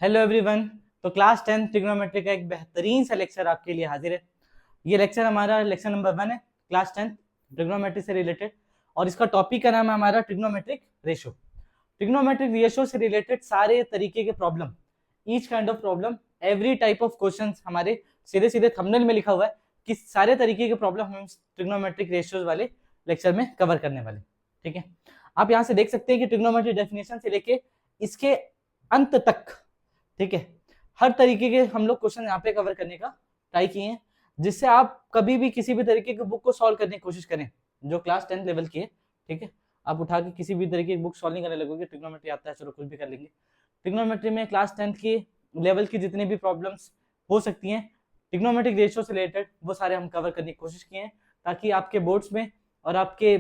Hello everyone. तो class 10 trigonometry का एक बेहतरीन सा लेक्चर आपके लिए हाजिर है। ये लेक्चर हमारा लेक्चर नंबर 1 है क्लास 10 ट्रिग्नोमेट्री से रिलेटेड, और इसका टॉपिक का नाम है हमारा ट्रिग्नोमेट्रिक रेशो। ट्रिग्नोमेट्रिक रेशो से रिलेटेड सारे तरीके के problem, each kind of problem, every type of questions हमारे सीधे सीधे थंबनेल में लिखा हुआ है कि सारे तरीके के प्रॉब्लम हम ट्रिग्नोमेट्रिक रेशियोज वाले लेक्चर में कवर करने वाले। ठीक है, आप यहाँ से देख सकते हैं कि ट्रिग्नोमेट्री डेफिनेशन से लेके इसके अंत तक, ठीक है, हर तरीके के हम लोग क्वेश्चन यहाँ पे कवर करने का ट्राई किए हैं, जिससे आप कभी भी किसी भी तरीके की बुक को सॉल्व करने की कोशिश करें जो क्लास 10 लेवल की है। ठीक है, आप उठा के किसी भी तरीके की बुक सॉल्व नहीं करने लगोगे, ट्रिग्नोमेट्री आता है चलो कुछ भी कर लेंगे। ट्रिग्नोमेट्री में क्लास 10 की लेवल की जितनी भी प्रॉब्लम्स हो सकती हैं ट्रिग्नोमेट्रिक रेशियो से रिलेटेड, वो सारे हम कवर करने की कोशिश किए हैं, ताकि आपके बोर्ड्स में और आपके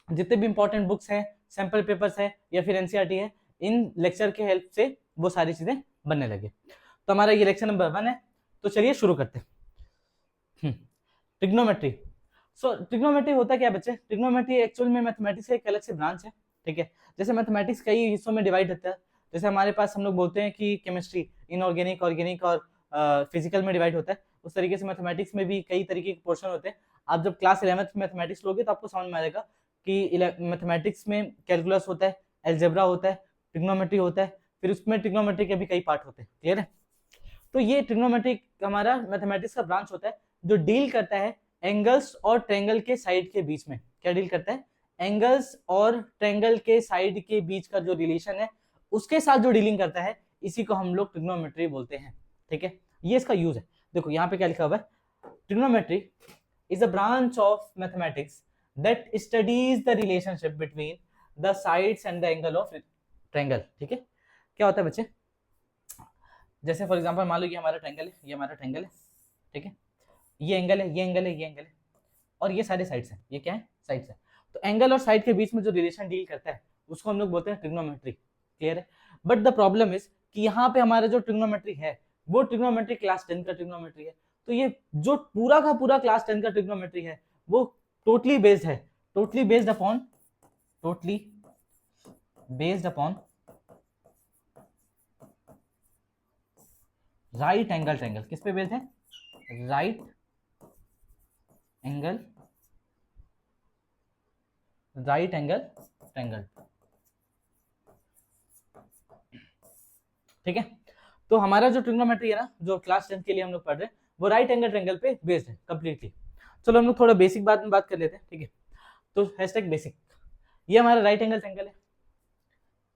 जितने भी इंपॉर्टेंट बुक्स हैं, सैंपल पेपर्स हैं या फिर एनसीईआरटी है, इन लेक्चर के हेल्प से वो सारी चीजें बनने लगे। तो हमारा ये लेक्चर नंबर 1 है, तो चलिए शुरू करते हैं। ट्रिग्नोमेट्री। सो ट्रिग्नोमेट्री होता क्या बच्चे? ट्रिग्नोमेट्री एक्चुअल में मैथमेटिक्स का एक अलग से ब्रांच है। ठीक है, जैसे मैथमेटिक्स कई हिस्सों में डिवाइड होता है, जैसे हमारे पास हम लोग बोलते हैं कि केमिस्ट्री इनऑर्गेनिक, ऑर्गेनिक और फिजिकल में डिवाइड होता है, उस तरीके से मैथमेटिक्स में भी कई तरीके के पोर्शन होते हैं। आप जब क्लास 11th मैथमेटिक्स लोगे तो आपको समझ में आएगा कि मैथमेटिक्स में कैलकुलस होता है, एल्जेब्रा होता है, ट्रिग्नोमेट्री होता है, फिर उसमें ट्रिग्नोमेट्री के भी कई पार्ट होते हैं। क्लियर है? तो ये ट्रिग्नोमेट्री हमारा मैथमेटिक्स का ब्रांच होता है जो डील करता है एंगल्स और ट्रायंगल के साइड के बीच में। क्या डील करता है? एंगल्स और ट्रायंगल के साइड के बीच का जो रिलेशन है उसके साथ जो डीलिंग करता है, इसी को हम लोग ट्रिग्नोमेट्री बोलते हैं। ठीक है, ये इसका यूज है। देखो यहाँ पे क्या लिखा हुआ है, trigonometry is a branch of mathematics that studies the relationship between the sides and the angle of triangle. ठीक है, क्या होता है बच्चे, जैसे फॉर एग्जांपल मान लो ये हमारा ट्रायंगल है, ये हमारा ट्रायंगल है, ठीक है, ये एंगल है, ये एंगल है, ये एंगल है, और ये सारे साइड्स हैं, ये क्या है? साइड्स है। तो एंगल और साइड के बीच में जो रिलेशन डील करता है उसको हम लोग बोलते हैं ट्रिग्नोमेट्री। क्लियर है? बट द प्रॉब्लम इज कि यहाँ पे हमारा जो ट्रिग्नोमेट्री है वो ट्रिग्नोमेट्री क्लास 10 का ट्रिग्नोमेट्री है। तो ये जो पूरा का पूरा क्लास 10 का ट्रिग्नोमेट्री है वो टोटली बेस्ड है, totally based upon, totally based upon right angle triangle. किस पे बेस्ड है? Right angle, right angle triangle. ठीक है, तो हमारा जो ट्रिग्नोमेट्री है ना, जो क्लास 10 के लिए हम लोग पढ़ रहे हैं, वो राइट एंगल ट्रायंगल पे बेस्ड है कंप्लीटली। चलो हम लोग थोड़ा बेसिक बात में बात कर लेते हैं। ठीक है, तो हैशटैग बेसिक, ये हमारा राइट एंगल ट्रायंगल है,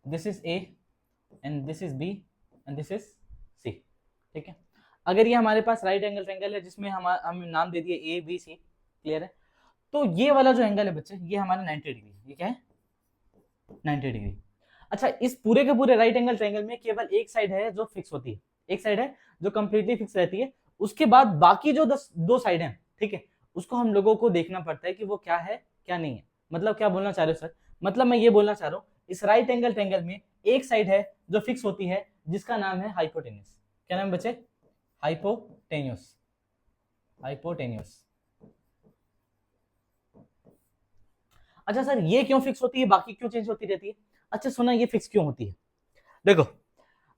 this is A and this is B and this is C. ठीक है, अगर ये हमारे पास राइट एंगल ट्रायंगल है जिसमें हम नाम दे दिए ए बी सी, क्लियर है, तो ये वाला जो एंगल है बच्चे, ये हमारा 90 डिग्री, ये क्या है? 90 डिग्री। अच्छा, इस पूरे के पूरे राइट एंगल ट्रायंगल में केवल एक साइड है जो फिक्स होती है, एक साइड है जो कंप्लीटली फिक्स रहती है, उसके बाद बाकी जो दो साइड है, ठीक है, उसको हम लोगों को देखना पड़ता है कि वो क्या है क्या नहीं है। मतलब क्या बोलना चाह रहे हो सर? मतलब मैं ये बोलना चाह रहा हूँ, इस राइट एंगल ट्रायंगल में एक साइड है जो फिक्स होती है जिसका नाम है हाइपोटेन्यूस। क्या नाम बच्चे? Hypotenuse, hypotenuse. अच्छा सर, ये क्यों फिक्स होती है, बाकी क्यों चेंज होती रहती है? अच्छा सुना, ये फिक्स क्यों होती है? देखो,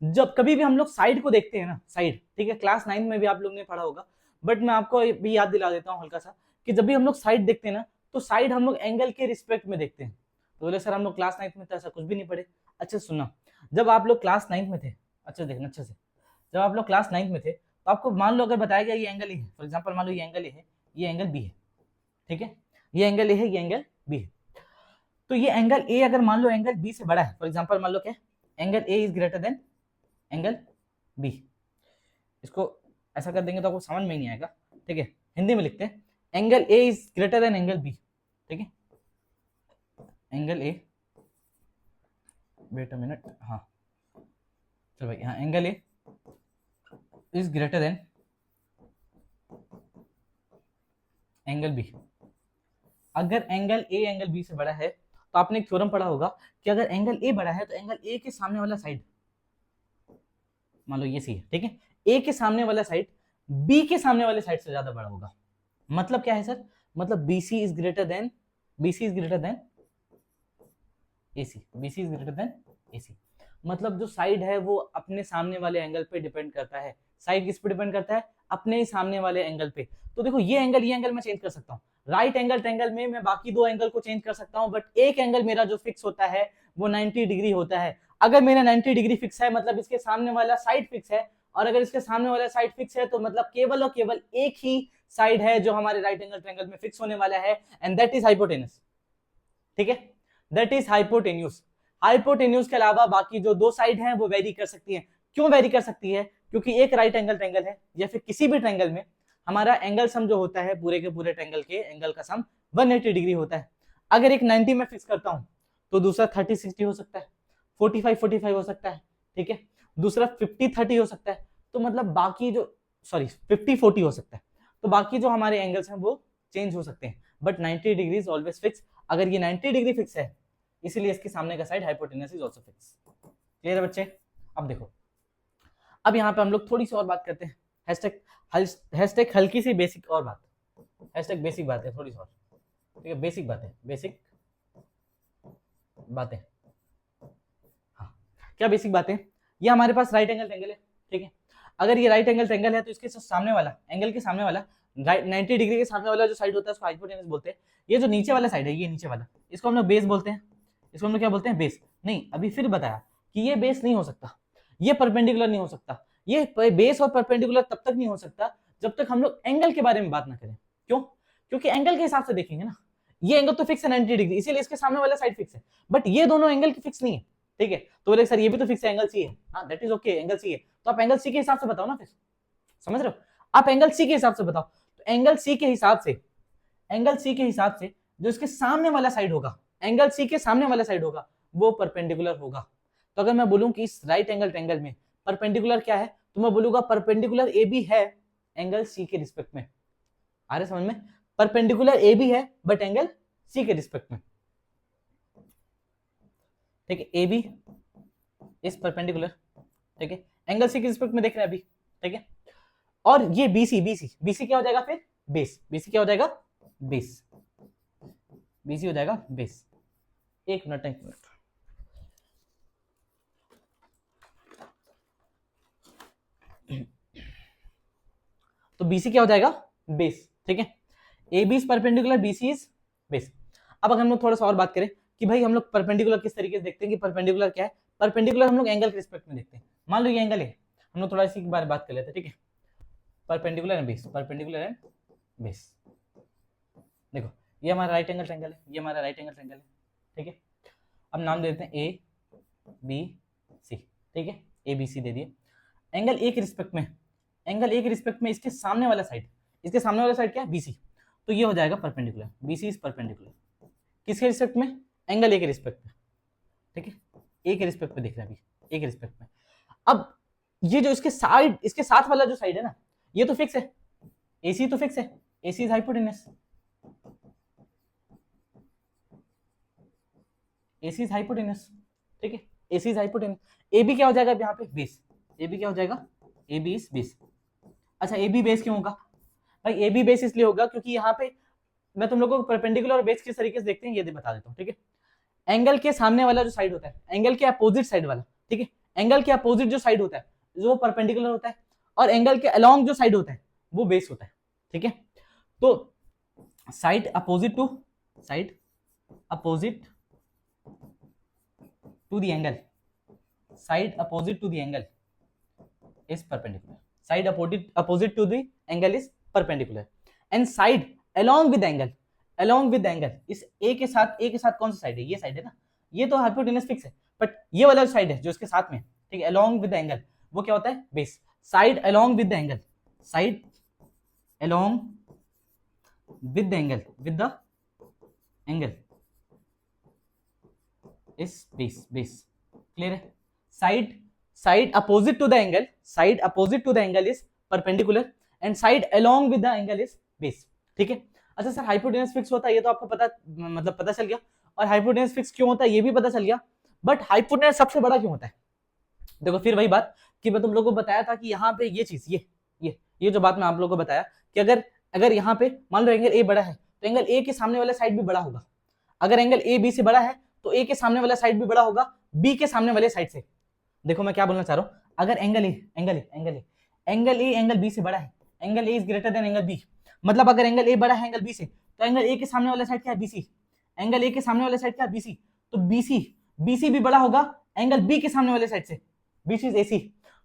जब कभी भी हम लोग साइड को देखते हैं ना, साइड, ठीक है, क्लास 9 में भी आप लोग ने पढ़ा होगा, बट मैं आपको भी याद दिला देता हूँ हल्का सा, कि जब भी हम लोग साइड देखते हैं ना, तो साइड हम लोग एंगल के रिस्पेक्ट में देखते हैं। तो बोले सर हम लोग क्लास 9 में तो ऐसा कुछ भी नहीं पढ़े। अच्छा सुना, जब आप लोग क्लास 9 में थे, अच्छा देखना अच्छे से, जब आप लोग क्लास 9 में थे तो आपको मान लो अगर बताया गया ये एंगल ए है, फॉर एग्जाम्पल मान लो ये एंगल ए है, ये एंगल बी है, ठीक है, ये एंगल ए है, ये एंगल बी है, तो ये एंगल ए अगर मान लो एंगल बी से बड़ा है, फॉर एग्जांपल मान लो क्या, angle A is greater than angle B, इसको ऐसा कर देंगे तो आपको समझ में नहीं आएगा। ठीक है, हिंदी में लिखते हैं, angle A is greater than angle B. ठीक है, angle A, wait a minute, हाँ चलो भाई, हाँ angle A is greater than angle B. अगर एंगल ए एंगल बी से बड़ा है तो आपने एक थ्योरम पढ़ा होगा कि अगर एंगल ए बड़ा है तो एंगल ए के सामने वाला साइड, मान लो ये सी है, ठीक है, ए के सामने वाला साइड बी के सामने वाले साइड से ज्यादा बड़ा होगा। मतलब क्या है सर? मतलब BC is greater then, BC is greater then AC, BC is greater then AC. मतलब जो साइड है वो अपने सामने वाले एंगल पे डिपेंड करता है। साइड किस पे डिपेंड करता है? अपने ही सामने वाले एंगल पे। तो देखो ये एंगल मैं चेंज कर सकता हूँ। राइट एंगल ट्रायंगल में मैं बाकी दो एंगल को चेंज कर सकता हूँ, बट एक एंगल मेरा जो फिक्स होता है वो 90 डिग्री होता है। अगर मेरा 90 डिग्री फिक्स है मतलब इसके सामने वाला साइड फिक्स है, और अगर इसके सामने वाला साइड फिक्स है तो मतलब केवल और केवल एक ही साइड है जो हमारे राइट एंगल ट्रायंगल में फिक्स होने वाला है, एंड दैट इज हाइपोटेनस। ठीक है, दैट इज हाइपोटेन्यूज। हाइपोटेन्यूज के अलावा बाकी जो दो साइड हैं वो वेरी कर सकती हैं। क्यों वेरी कर सकती है? क्योंकि एक राइट एंगल ट्रायंगल है या फिर किसी भी ट्रायंगल में हमारा एंगल सम जो होता है पूरे के पूरे ट्रायंगल के एंगल का सम 180 डिग्री होता है। अगर एक 90 में फिक्स करता हूं तो दूसरा 30-60 हो सकता है, 45-45 हो सकता है। ठीक है, दूसरा 50-30 हो सकता है। तो मतलब बाकी जो 50-40 हो सकता है। तो बाकी जो हमारे एंगल्स हैं वो चेंज हो सकते हैं, but 90 degree is always fix. अगर ये 90 डिग्री फिक्स है इसीलिए इसके सामने का side hypotenuse is also fix. Clear है बच्चे? अब देखो, अब यहाँ पे हम लोग थोड़ी सी और बात करते हैं। हैशटैग हल्की सी बेसिक और बात, हैशटैग बेसिक बात है थोड़ी सी और। ठीक है, बेसिक बातें। हाँ, क्या बेसिक बातें? ये हमारे पास राइट एंगल ट्रायंगल है। ठीक है, अगर ये राइट एंगल ट्रायंगल है तो इसके सामने वाला एंगल के सामने वाला 90 डिग्री के सामने वाला जो साइड होता है उसको हाइपोटेनस बोलते हैं। ये जो नीचे वाला साइड है, ये नीचे वाला, इसको हम लोग बेस बोलते हैं। इसको हम लोग क्या बोलते हैं? बेस। नहीं, अभी फिर बताया कि ये बेस नहीं हो सकता, ये परपेंडिकुलर नहीं हो सकता। ये बेस और परपेंडिकुलर तब तक नहीं हो सकता जब तक हम लोग एंगल के बारे में बात ना करें। क्यों? क्योंकि एंगल के हिसाब से देखेंगे ना, ये एंगल तो फिक्स है 90 डिग्री, इसीलिए इसके सामने वाला साइड फिक्स है, बट ये दोनों एंगल की फिक्स नहीं है। ठीक है, तो बोले सर ये भी तो फिक्स है, एंगल सी है। हाँ, that is okay, angle C है। तो आप एंगल सी के हिसाब से बताओ ना, फिर समझ रहे हो? आप एंगल सी के हिसाब से बताओ। तो एंगल सी के हिसाब से जो इसके सामने वाला साइड होगा, एंगल सी के सामने वाला साइड होगा, वो परपेंडिकुलर होगा। तो अगर मैं बोलूं कि इस राइट एंगल ट्रायंगल में परपेंडिकुलर क्या है, तो मैं बोलूंगा परपेंडिकुलर ए बी है एंगल सी के रिस्पेक्ट में। आ रहा समझ में? परपेंडिकुलर ए बी है बट एंगल सी के रिस्पेक्ट में। ठीक है, ए बी इज परपेंडिकुलर। ठीक है, एंगल सी के रिस्पेक्ट में देख रहे हैं अभी। ठीक है, और ये बीसी क्या हो जाएगा फिर? बेस। बीसी क्या हो जाएगा? बेस। बीसी हो जाएगा बेस। एक मिनट। तो बीसी क्या हो जाएगा? बेस। ठीक है, A B is perpendicular, BC is base. अब अगर हम लोग थोड़ा सा और बात करें कि भाई हम लोग परपेंडिकुलर किस तरीके से देखते हैं, कि परपेंडिकुलर क्या है? परपेंडिकुलर हम लोग एंगल के रिस्पेक्ट में देखते हैं। मान लो ये एंगल है, हम लोग थोड़ा इसी के बारे में बात कर लेते हैं। ठीक है, perpendicular and base, perpendicular and base. देखो, ये हमारा राइट एंगल ट्रायंगल है, ये हमारा राइट एंगल ट्रायंगल है। ठीक है, अब नाम दे देते हैं ए बी सी। ठीक है, ए बी सी दे दिए। एंगल ए के रिस्पेक्ट में इसके सामने वाला साइड क्या है? बीसी। तो ये हो जाएगा परपेंडिकुलर, बीसी इज परपेंडिकुलर किसके रिस्पेक्ट में? एंगल ए के रिस्पेक्ट में। ठीक है, ए के रिस्पेक्ट में देख रहे हैं अभी, ए के रिस्पेक्ट में। अब ये जो इसके साथ वाला जो साइड है ना, ये तो फिक्स है, एसी तो फिक्स है, AC is hypotenuse, AC is hypotenuse. ठीक है, AC is hypotenuse. A B क्या हो जाएगा यहाँ पे? बेस। ए बी क्या हो जाएगा? A B is base. अच्छा, ए बी बेस क्यों होगा भाई? ए बी बेस इसलिए होगा क्योंकि यहाँ पे मैं तुम लोगों को परपेंडिकुलर और बेस किस तरीके से देखते हैं ये बता देता हूँ। ठीक है, एंगल के सामने वाला जो साइड होता है, एंगल के अपोजिट साइड वाला, ठीक है, एंगल के अपोजिट जो साइड होता है जो परपेंडिकुलर होता है, और एंगल के अलोंग जो साइड होता है वो बेस होता है। ठीक है, तो side opposite to the angle, side opposite to the angle is perpendicular, side opposite to the angle is perpendicular, and side along with angle इस ए के साथ कौन सा साइड है? ये साइड है ना, ये तो हाइपोटेनस फिक्स है, बट ये वाला साइड है जो इसके साथ में, ठीक है, along with एंगल, वो क्या होता है? Base. Side along with angle, side along with angle, with the angle is base. Clear है? Side opposite to the angle is perpendicular, and side along with the angle is base. ठीक है, अच्छा sir hypotenuse fix होता है ये तो आपको पता चल गया, और हाइपोटेनस फिक्स क्यों होता है ये भी पता चल गया, बट हाइपोटेनस सबसे बड़ा क्यों होता है? देखो फिर वही बात कि मैं तुम लोगों को बताया था कि यहाँ पे ये चीज ये जो बात मैं आप लोगों को बताया कि अगर यहाँ पे मान लो एंगल ए बड़ा है तो एंगल ए के सामने वाला साइड भी बड़ा होगा। अगर एंगल ए बी से बड़ा है तो ए के सामने वाला साइड भी बड़ा होगा बी के सामने वाले साइड से। देखो मैं क्या बोलना चाह रहा हूँ, अगर एंगल ए एंगल बी से बड़ा है, angle A is greater than angle B, मतलब अगर एंगल ए बड़ा है एंगल बी से, तो एंगल ए के सामने वाला साइड क्या है, बीसी, एंगल ए के सामने वाला साइड क्या है, बीसी, तो बीसी भी बड़ा होगा एंगल बी के सामने वाले साइड से, बीसी इज एसी।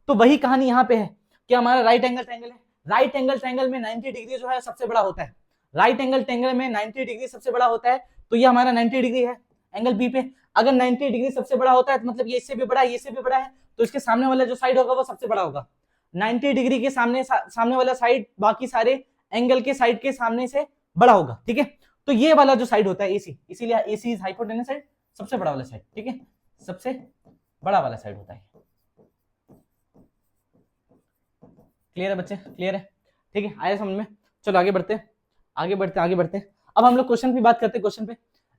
तो वही कहानी यहाँ पे है कि हमारा राइट एंगल ट्रायंगल है, राइट एंगल ट्रायंगल में 90 डिग्री जो है सबसे बड़ा होता है, राइट एंगल ट्रायंगल में 90 डिग्री सबसे बड़ा होता है, तो ये हमारा 90 डिग्री है एंगल बी पे। अगर 90 डिग्री सबसे बड़ा होता है तो मतलब ये इससे भी बड़ा है, ये इससे भी बड़ा है, तो इसके सामने वाला जो साइड होगा वो सबसे बड़ा होगा। 90 डिग्री के सामने वाला साइड बाकी सारे एंगल के साइड के सामने से बड़ा होगा, ठीक है। तो ये वाला जो साइड होता है एसी, इसीलिए एसी इज हाइपोटेनस साइड, सबसे बड़ा वाला साइड, ठीक है, सबसे बड़ा वाला साइड होता है। क्लियर है बच्चे, क्लियर है, ठीक है, आया समझ में। चलो आगे बढ़ते हैं। अब हम लोग क्वेश्चन पे बात करते हैं। क्वेश्चन पे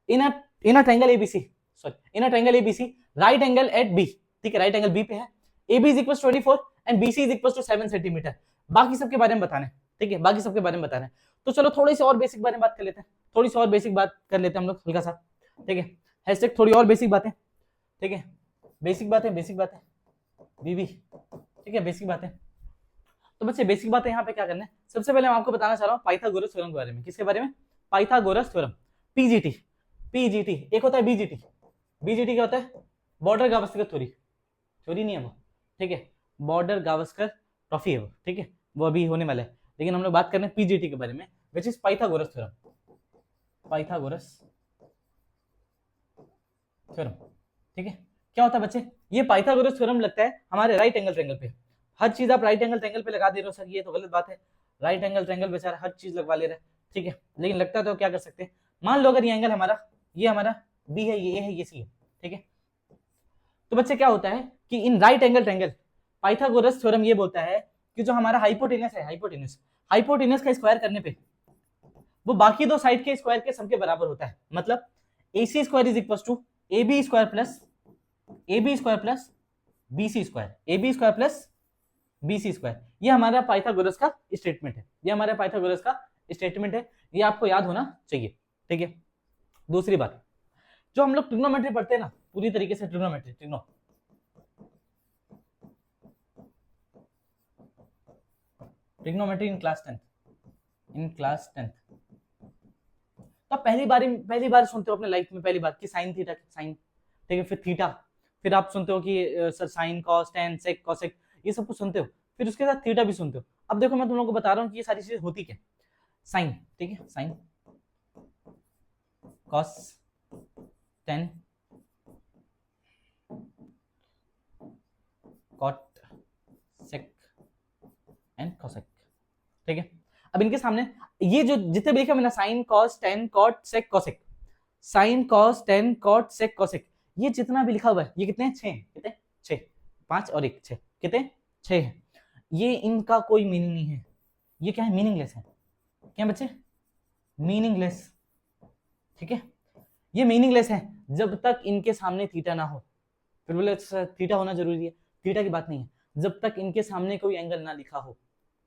in a triangle A B C, in a triangle ABC right angle at B, ठीक है, राइट एंगल बी पे है, AB is equal 24 and BC is equal to 7 centimetre. बाकी सबके बारे में बताना है, ठीक है, बाकी सबके बारे में बताना है। तो चलो थोड़ी सी और बेसिक बारे में बात कर लेते हैं, हम लोग हल्का सा, ठीक है, हैशटैग थोड़ी और बेसिक बातें, ठीक है, बेसिक बातें बीबी, ठीक है, बेसिक बातें। तो बच्चे बेसिक बातें यहाँ पे क्या करना है, सबसे पहले मैं आपको बताना चाह रहा हूँ पाइथागोरस थ्योरम के बारे में। किसके बारे में, पाइथागोरस थ्योरम, पीजीटी, एक होता है बीजीटी, बीजीटी क्या होता है, बॉर्डर गावस्कर थ्योरी नहीं है वो, ठीक है, बॉर्डर गावस्कर ट्रॉफी है वो, ठीक है, वो अभी होने वाला है, लेकिन हम लोग बात कर रहे हैं पीजीटी के बारे में, विच इज पाइथागोरस थ्योरम, ठीक है। क्या होता है बच्चे, ये पाइथागोरस थ्योरम लगता है हमारे राइट एंगल ट्रायंगल पे। हर चीज आप राइट एंगल ट्रायंगल पे लगा दे रहे हो सर, ये तो गलत बात है, राइट एंगल ट्रायंगल बेचारा हर चीज लगवा ले रहा है, ठीक है, लेकिन लगता है तो क्या कर सकते हैं, मान लो अगर ये एंगल हमारा, ये हमारा बी है, ये ए है, ये सी है, ठीक है। तो बच्चे क्या होता है कि in right angle triangle Pythagoras theorem ये बोलता है कि जो हमारा हाइपोटेनस है, हाइपोटेनस का स्क्वायर करने पे वो बाकी दो साइड के स्क्वायर के सम के बराबर होता है। मतलब AC square is equal to AB square plus BC square, AB square plus BC square. ये हमारा पाइथागोरस का स्टेटमेंट है, ये आपको याद होना चाहिए, ठीक है। दूसरी बात, जो हम लोग ट्रिग्नोमेट्री पढ़ते हैं ना, पूरी तरीके से ट्रिग्नोमेट्री इन क्लास 10, तो पहली बार सुनते हो अपने लाइफ में, पहली बार कि साइन थीटा, साइन, ठीक है, फिर थीटा, फिर आप सुनते हो कि sir sine cos tan sec cosec, ये सब कुछ सुनते हो, फिर उसके साथ थीटा भी सुनते हो। अब देखो मैं तुम लोगों को बता रहा हूँ कि ये सारी चीजें होती क्या, साइन, ठीक है, sine cos tan cot sec and cosec, ठीक है। अब इनके सामने ये जो जितने भी लिखे मैंने, sine cos tan cot sec cosec, sine cos tan cot sec cosec, ये जितना भी लिखा हुआ है, ये कितने, 6 5 और 1 6, कितने 6 है। ये इनका कोई मीनिंग नहीं है, ये क्या है, मीनिंगलेस है। क्या बच्चे, मीनिंगलेस, ठीक है, ये मीनिंगलेस है जब तक इनके सामने थीटा ना हो। फिर बोले थीटा होना जरूरी है, थीटा की बात नहीं है, जब तक इनके सामने कोई एंगल ना लिखा हो।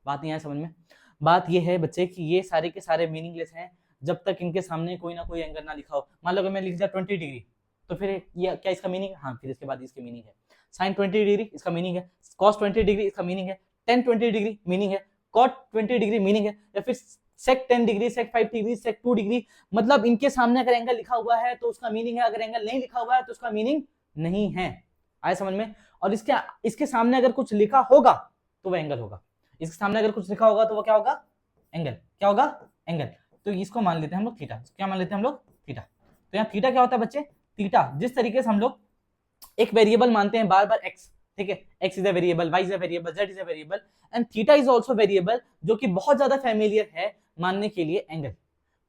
बात नहीं आया समझ में, बात ये है बच्चे कि ये सारे के सारे मीनिंगलेस हैं जब तक इनके सामने कोई ना कोई एंगल ना लिखा हो। मान लो अगर मैं लिख दिया 20 डिग्री, तो फिर ये क्या इसका मीनिंग है, हाँ, फिर इसके बाद इसकी मीनिंग है साइन 20 डिग्री, इसका मीनिंग है कॉस 20 डिग्री, इसका मीनिंग है टेन 20 डिग्री, मीनिंग है कॉट 20 डिग्री, मीनिंग है, या फिर सेक 10 डिग्री, सेक 5 डिग्री, सेक 2 डिग्री। मतलब इनके सामने अगर एंगल लिखा हुआ है तो उसका मीनिंग है, अगर एंगल नहीं लिखा हुआ है तो उसका मीनिंग नहीं है। आया समझ में। और इसके सामने अगर कुछ लिखा होगा तो वह एंगल होगा, इसके सामने अगर कुछ लिखा होगा तो वो क्या होगा, एंगल, क्या होगा, एंगल। तो इसको मान लेते हैं हम लोग थीटा, क्या मान लेते हैं हम लोग, थीटा। तो यहाँ थीटा क्या होता है बच्चे, थीटा जिस तरीके से हम लोग एक वेरिएबल मानते हैं बार बार x, ठीक है, x is a variable, y is a variable, z is a variable and theta is also variable, जो कि बहुत ज्यादा फैमिलियर है मानने के लिए एंगल,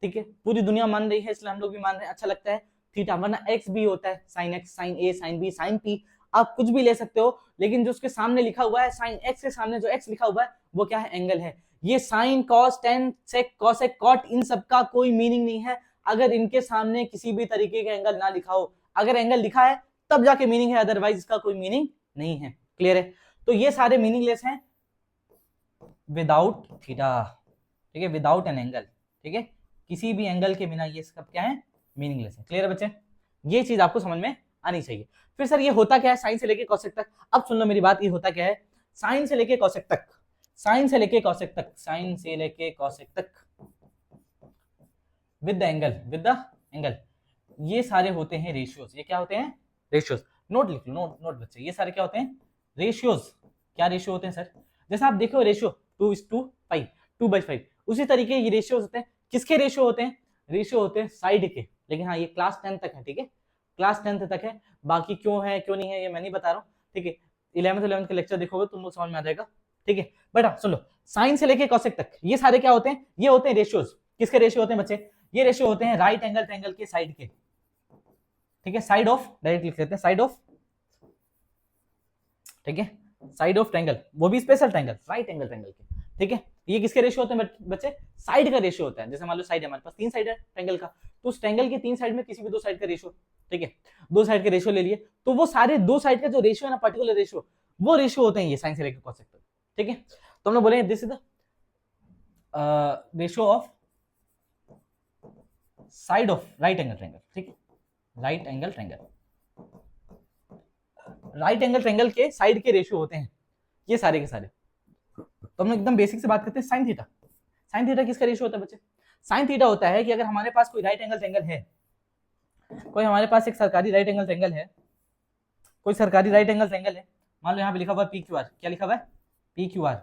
ठीक है, पूरी दुनिया मान रही है इसलिए हम लोग भी मान रहे हैं, अच्छा लगता है थीटा। वरना x भी होता है sin x, sin a, sin b, sin p, आप कुछ भी ले सकते हो, लेकिन जो उसके सामने लिखा हुआ है sin x के सामने जो x लिखा हुआ है वो क्या है, एंगल है। ये sine cos tan sec cosec cot इन सब का कोई मीनिंग नहीं है अगर इनके सामने किसी भी तरीके का एंगल ना लिखा हो। अगर एंगल लिखा है तब जाके मीनिंग है, अदरवाइज इसका कोई मीनिंग नहीं है। क्लियर है। तो ये सारे मीनिंगलेस हैं विदाउट थीटा, ठीक है, विदाउट एन एंगल, ठीक है, किसी भी एंगल के बिना ये सब क्या है, मीनिंगलेस है। क्लियर है बच्चे, ये चीज आपको समझ में आनी चाहिए। फिर सर ये होता क्या है साइन से लेके कॉसेक तक? अब सुन लो मेरी बात, ये होता क्या है साइन से लेके कॉसेक तक, साइन से लेके कॉसेक तक, साइन से लेके कॉसेक तक with the angle, with the angle, ये सारे होते हैं रेशियोज। ये क्या होते हैं? रेशियोज। नोट लिख लो, नोट नोट बच्चे, ये सारे क्या होते हैं? रेशियोज। क्या रेशियो होते हैं सर? जैसे आप देखो रेशियो 2:5, 2/5, उसी तरीके ये रेशियोज होते हैं। किसके रेशियो होते हैं? रेशियो होते हैं साइड के। लेकिन हाँ ये क्लास 10 तक है, ठीक है, क्लास 10 तक है, बाकी क्यों है क्यों नहीं है ये मैं नहीं बता रहा हूँ, ठीक है। 11th के लेक्चर देखोगे तुम लोग समझ में आ जाएगा, ठीक है। बट हाँ सुन लो, साइन से लेके कॉसेक तक ये सारे क्या होते हैं? ये होते हैं रेशियोज। किसके रेशियो होते हैं बच्चे? ये रेशियो होते हैं राइट एंगल ट्रायंगल के साइड के, ठीक है, साइड ऑफ, डायरेक्ट लिख लेते हैं साइड ऑफ, ठीक है, साइड ऑफ ट्रायंगल, वो भी special triangle, right angle triangle के, ठीक है। ये किसके रेशियो होते हैं बच्चे? साइड का रेशियो होता है। जैसे मान लो साइड हमारे पास 3 साइड है ट्रायंगल का, तो उस ट्रायंगल के 3 साइड में किसी भी 2 साइड का रेशियो, ठीक है, 2 साइड के रेशियो ले लिए, तो वो सारे 2 साइड का जो रेशियो है ना, पर्टिकुलर रेशियो, वो रेशियो होते हैं ये साइन से लेकर कॉस तक, ठीक है। तो हम लोग बोलेंगे this is the ratio of side of right angle triangle, ठीक है, right angle triangle, right angle triangle के साइड के रेशियो होते हैं ये सारे के सारे। तो हम लोग एकदम बेसिक से बात करते हैं साइन थीटा। साइन थीटा किसका रेशियो होता है बच्चे? साइन थीटा होता है कि अगर हमारे पास कोई राइट एंगल ट्रायंगल है, कोई हमारे पास एक सरकारी राइट एंगल ट्रायंगल है, कोई सरकारी राइट एंगल ट्रायंगल है, मान लो यहाँ पे लिखा हुआ है PQR, क्या लिखा हुआ है? PQR।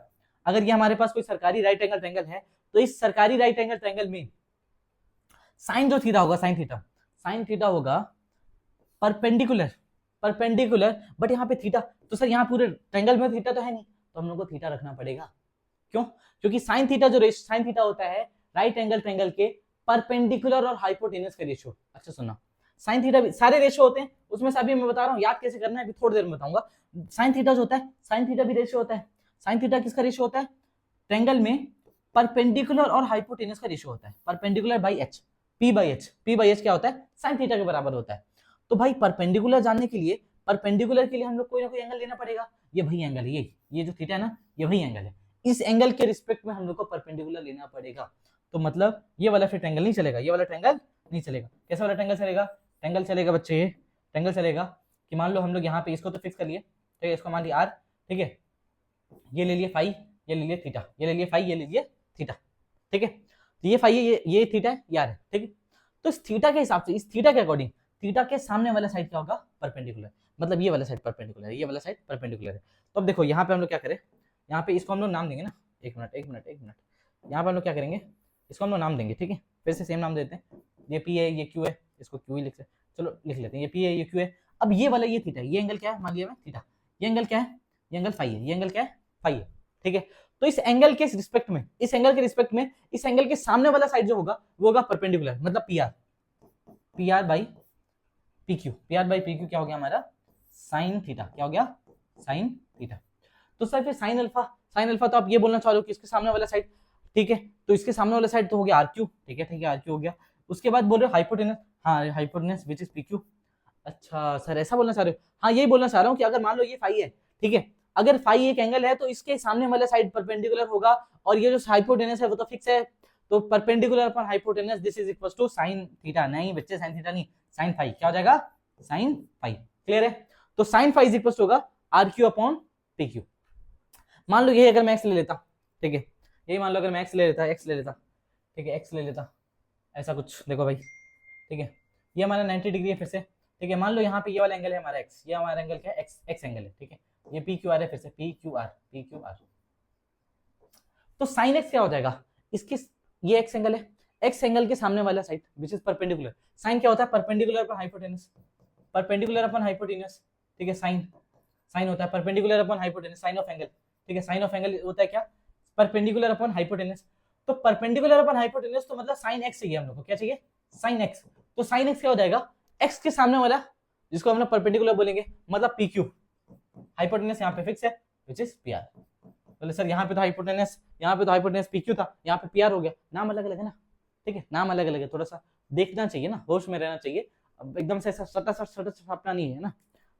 अगर ये हमारे पास कोई सरकारी राइट एंगल ट्रायंगल है, तो इस सरकारी राइट एंगल ट्रायंगल में साइन जो थीटा होगा, साइन थीटा होगा परपेंडिकुलर, परपेंडिकुलर, बट यहाँ पे थीटा, तो सर यहाँ पूरे ट्रायंगल में थीटा तो है नहीं, तो हम लोग को थीटा रखना पड़ेगा। क्यों? क्योंकि साइन थीटा जो साइन थीटा होता है राइट एंगल ट्रायंगल के परपेंडिकुलर और हाइपोटेन्यूज का रेशियो। अच्छा सुनना, साइन थीटा भी सारे रेशियो होते हैं, उसमें से अभी मैं बता रहा हूँ, याद कैसे करना है अभी थोड़ी देर में बताऊंगा। साइन थीटा जो होता है, साइन थीटा भी रेशियो होता है। साइन थीटा किसका रेशियो होता है? ट्रायंगल में परपेंडिकुलर और हाइपोटेन्यूज का रेशियो होता है, perpendicular by H, P by H क्या होता है? साइन थीटा के बराबर होता है। तो भाई परपेंडिकुलर जानने के लिए, परपेंडिकुलर के लिए हम लोग कोई ना कोई एंगल लेना पड़ेगा। ये वही एंगल है, ये जो थीटा है ना, ये वही एंगल है। इस एंगल के रिस्पेक्ट में हम लोग को परपेंडिकुलर लेना पड़ेगा। तो मतलब ये वाला फिर ट्रायंगल नहीं चलेगा, ये वाला ट्रायंगल नहीं चलेगा। कैसा वाला ट्रायंगल चलेगा? ट्रायंगल चलेगा बच्चे, ट्रायंगल चलेगा कि मान लो हम लोग यहाँ पे इसको तो फिक्स कर लिए, ठीक है, इसको मान लिया R, ठीक है, ये ले लिए फाई, ये ले लिए थीटा, ये ले लिए फाई, ये ले लिए थीटा, ठीक है। तो ये फाई है, ये थीटा है, ये R है, ठीक है। तो इस थीटा के हिसाब से, इस थीटा के अकॉर्डिंग, थीटा के सामने वाला साइड क्या होगा? परपेंडिकुलर, मतलब ये वाला साइड परपेंडिकुलर है, ये वाला साइड परपेंडिकुलर है। तो अब देखो यहाँ पे हम लोग क्या करें, यहाँ पे इसको हम लोग नाम देंगे ना, एक मिनट, यहाँ पे हम लोग क्या करेंगे, इसको हम लोग नाम देंगे, ठीक है, फिर से सेम नाम देते हैं, ये P है, ये Q है, इसको Q ही लिखते हैं, चलो लिख लेते हैं, ये P है, ये Q है। अब ये वाला ये थीटा है, ये एंगल क्या है? मान लिया मैं थीटा, ये एंगल क्या है? ये एंगल फाई है, ये एंगल क्या है? फाई है, ठीक है। तो इस एंगल के रिस्पेक्ट में, इस एंगल के रिस्पेक्ट में, इस एंगल के सामने वाला साइड जो होगा वो होगा परपेंडिकुलर, मतलब PR बाई PQ, क्या हो गया हमारा? Sign theta. क्या हो गया? Sine theta. तो सर फिर साइन अल्फा तो आप ये बोलना चाह रहे हो कि इसके सामने वाला साइड, ठीक है, तो इसके सामने वाला साइड तो हो गया RQ, ठीक है, RQ हो गया। उसके बाद बोल रहे हो हाइपोटेनस, हाँ हाइपोटेनस विच इज PQ। अच्छा सर ऐसा बोलना चाह रहे हो? हाँ यही बोलना चाह रहा हूँ कि अगर मान लो ये फाई है, ठीक है, अगर फाई एक एंगल है तो इसके सामने वाला साइड परपेंडिकुलर होगा, और ये जो हाइपोटेनस है वो तो फिक्स है, तो perpendicular upon hypotenuse this is equal to sine theta. नहीं बच्चे साइन थीटा नहीं, साइन फाई। क्या हो जाएगा? Sine phi. क्लियर है? तो sine phi is equal to होगा RQ अपॉन PQ। मान लो ये अगर मैं एक्स ले लेता, ठीक है, यही मान लो अगर मैं एक्स ले लेता, ठीक है, एक्स ले लेता, ऐसा कुछ देखो भाई, ठीक है, ये हमारा 90 डिग्री है फिर से, ठीक है। मान लो यहाँ पे ये वाला एंगल है हमारा एक्स, ये हमारा एंगल क्या है? एक्स एंगल है, ठीक है, ये PQR है, फिर से PQR। तो साइन एक्स क्या हो जाएगा? इसके, ये एक्स एंगल है, एक्स एंगल के सामने वाला side which is perpendicular. Sine क्या होता है? Perpendicular upon hypotenuse, perpendicular upon hypotenuse, ठीक है, साइन होता है perpendicular upon hypotenuse, sine of angle, ठीक है, साइन ऑफ एंगल होता है क्या? Perpendicular upon hypotenuse. तो परपेंडिकुलर अपॉन हाइपोटेनस तो मतलब साइन एक्स चाहिए हम लोग को, क्या चाहिए? Sine x. तो साइन एक्स क्या हो जाएगा? एक्स के सामने वाला जिसको हम लोग परपेंडिकुलर बोलेंगे, मतलब PQ, हाइपोटेनस यहाँ पे फिक्स है विच इज PR। बोले सर यहाँ पे तो हाइपोटेनस PQ था, यहाँ पे PR हो गया, नाम अलग अलग है ना, ठीक है, नाम अलग अलग है, थोड़ा सा देखना चाहिए ना, होश में रहना चाहिए, अब एकदम से सटा छापना नहीं है ना,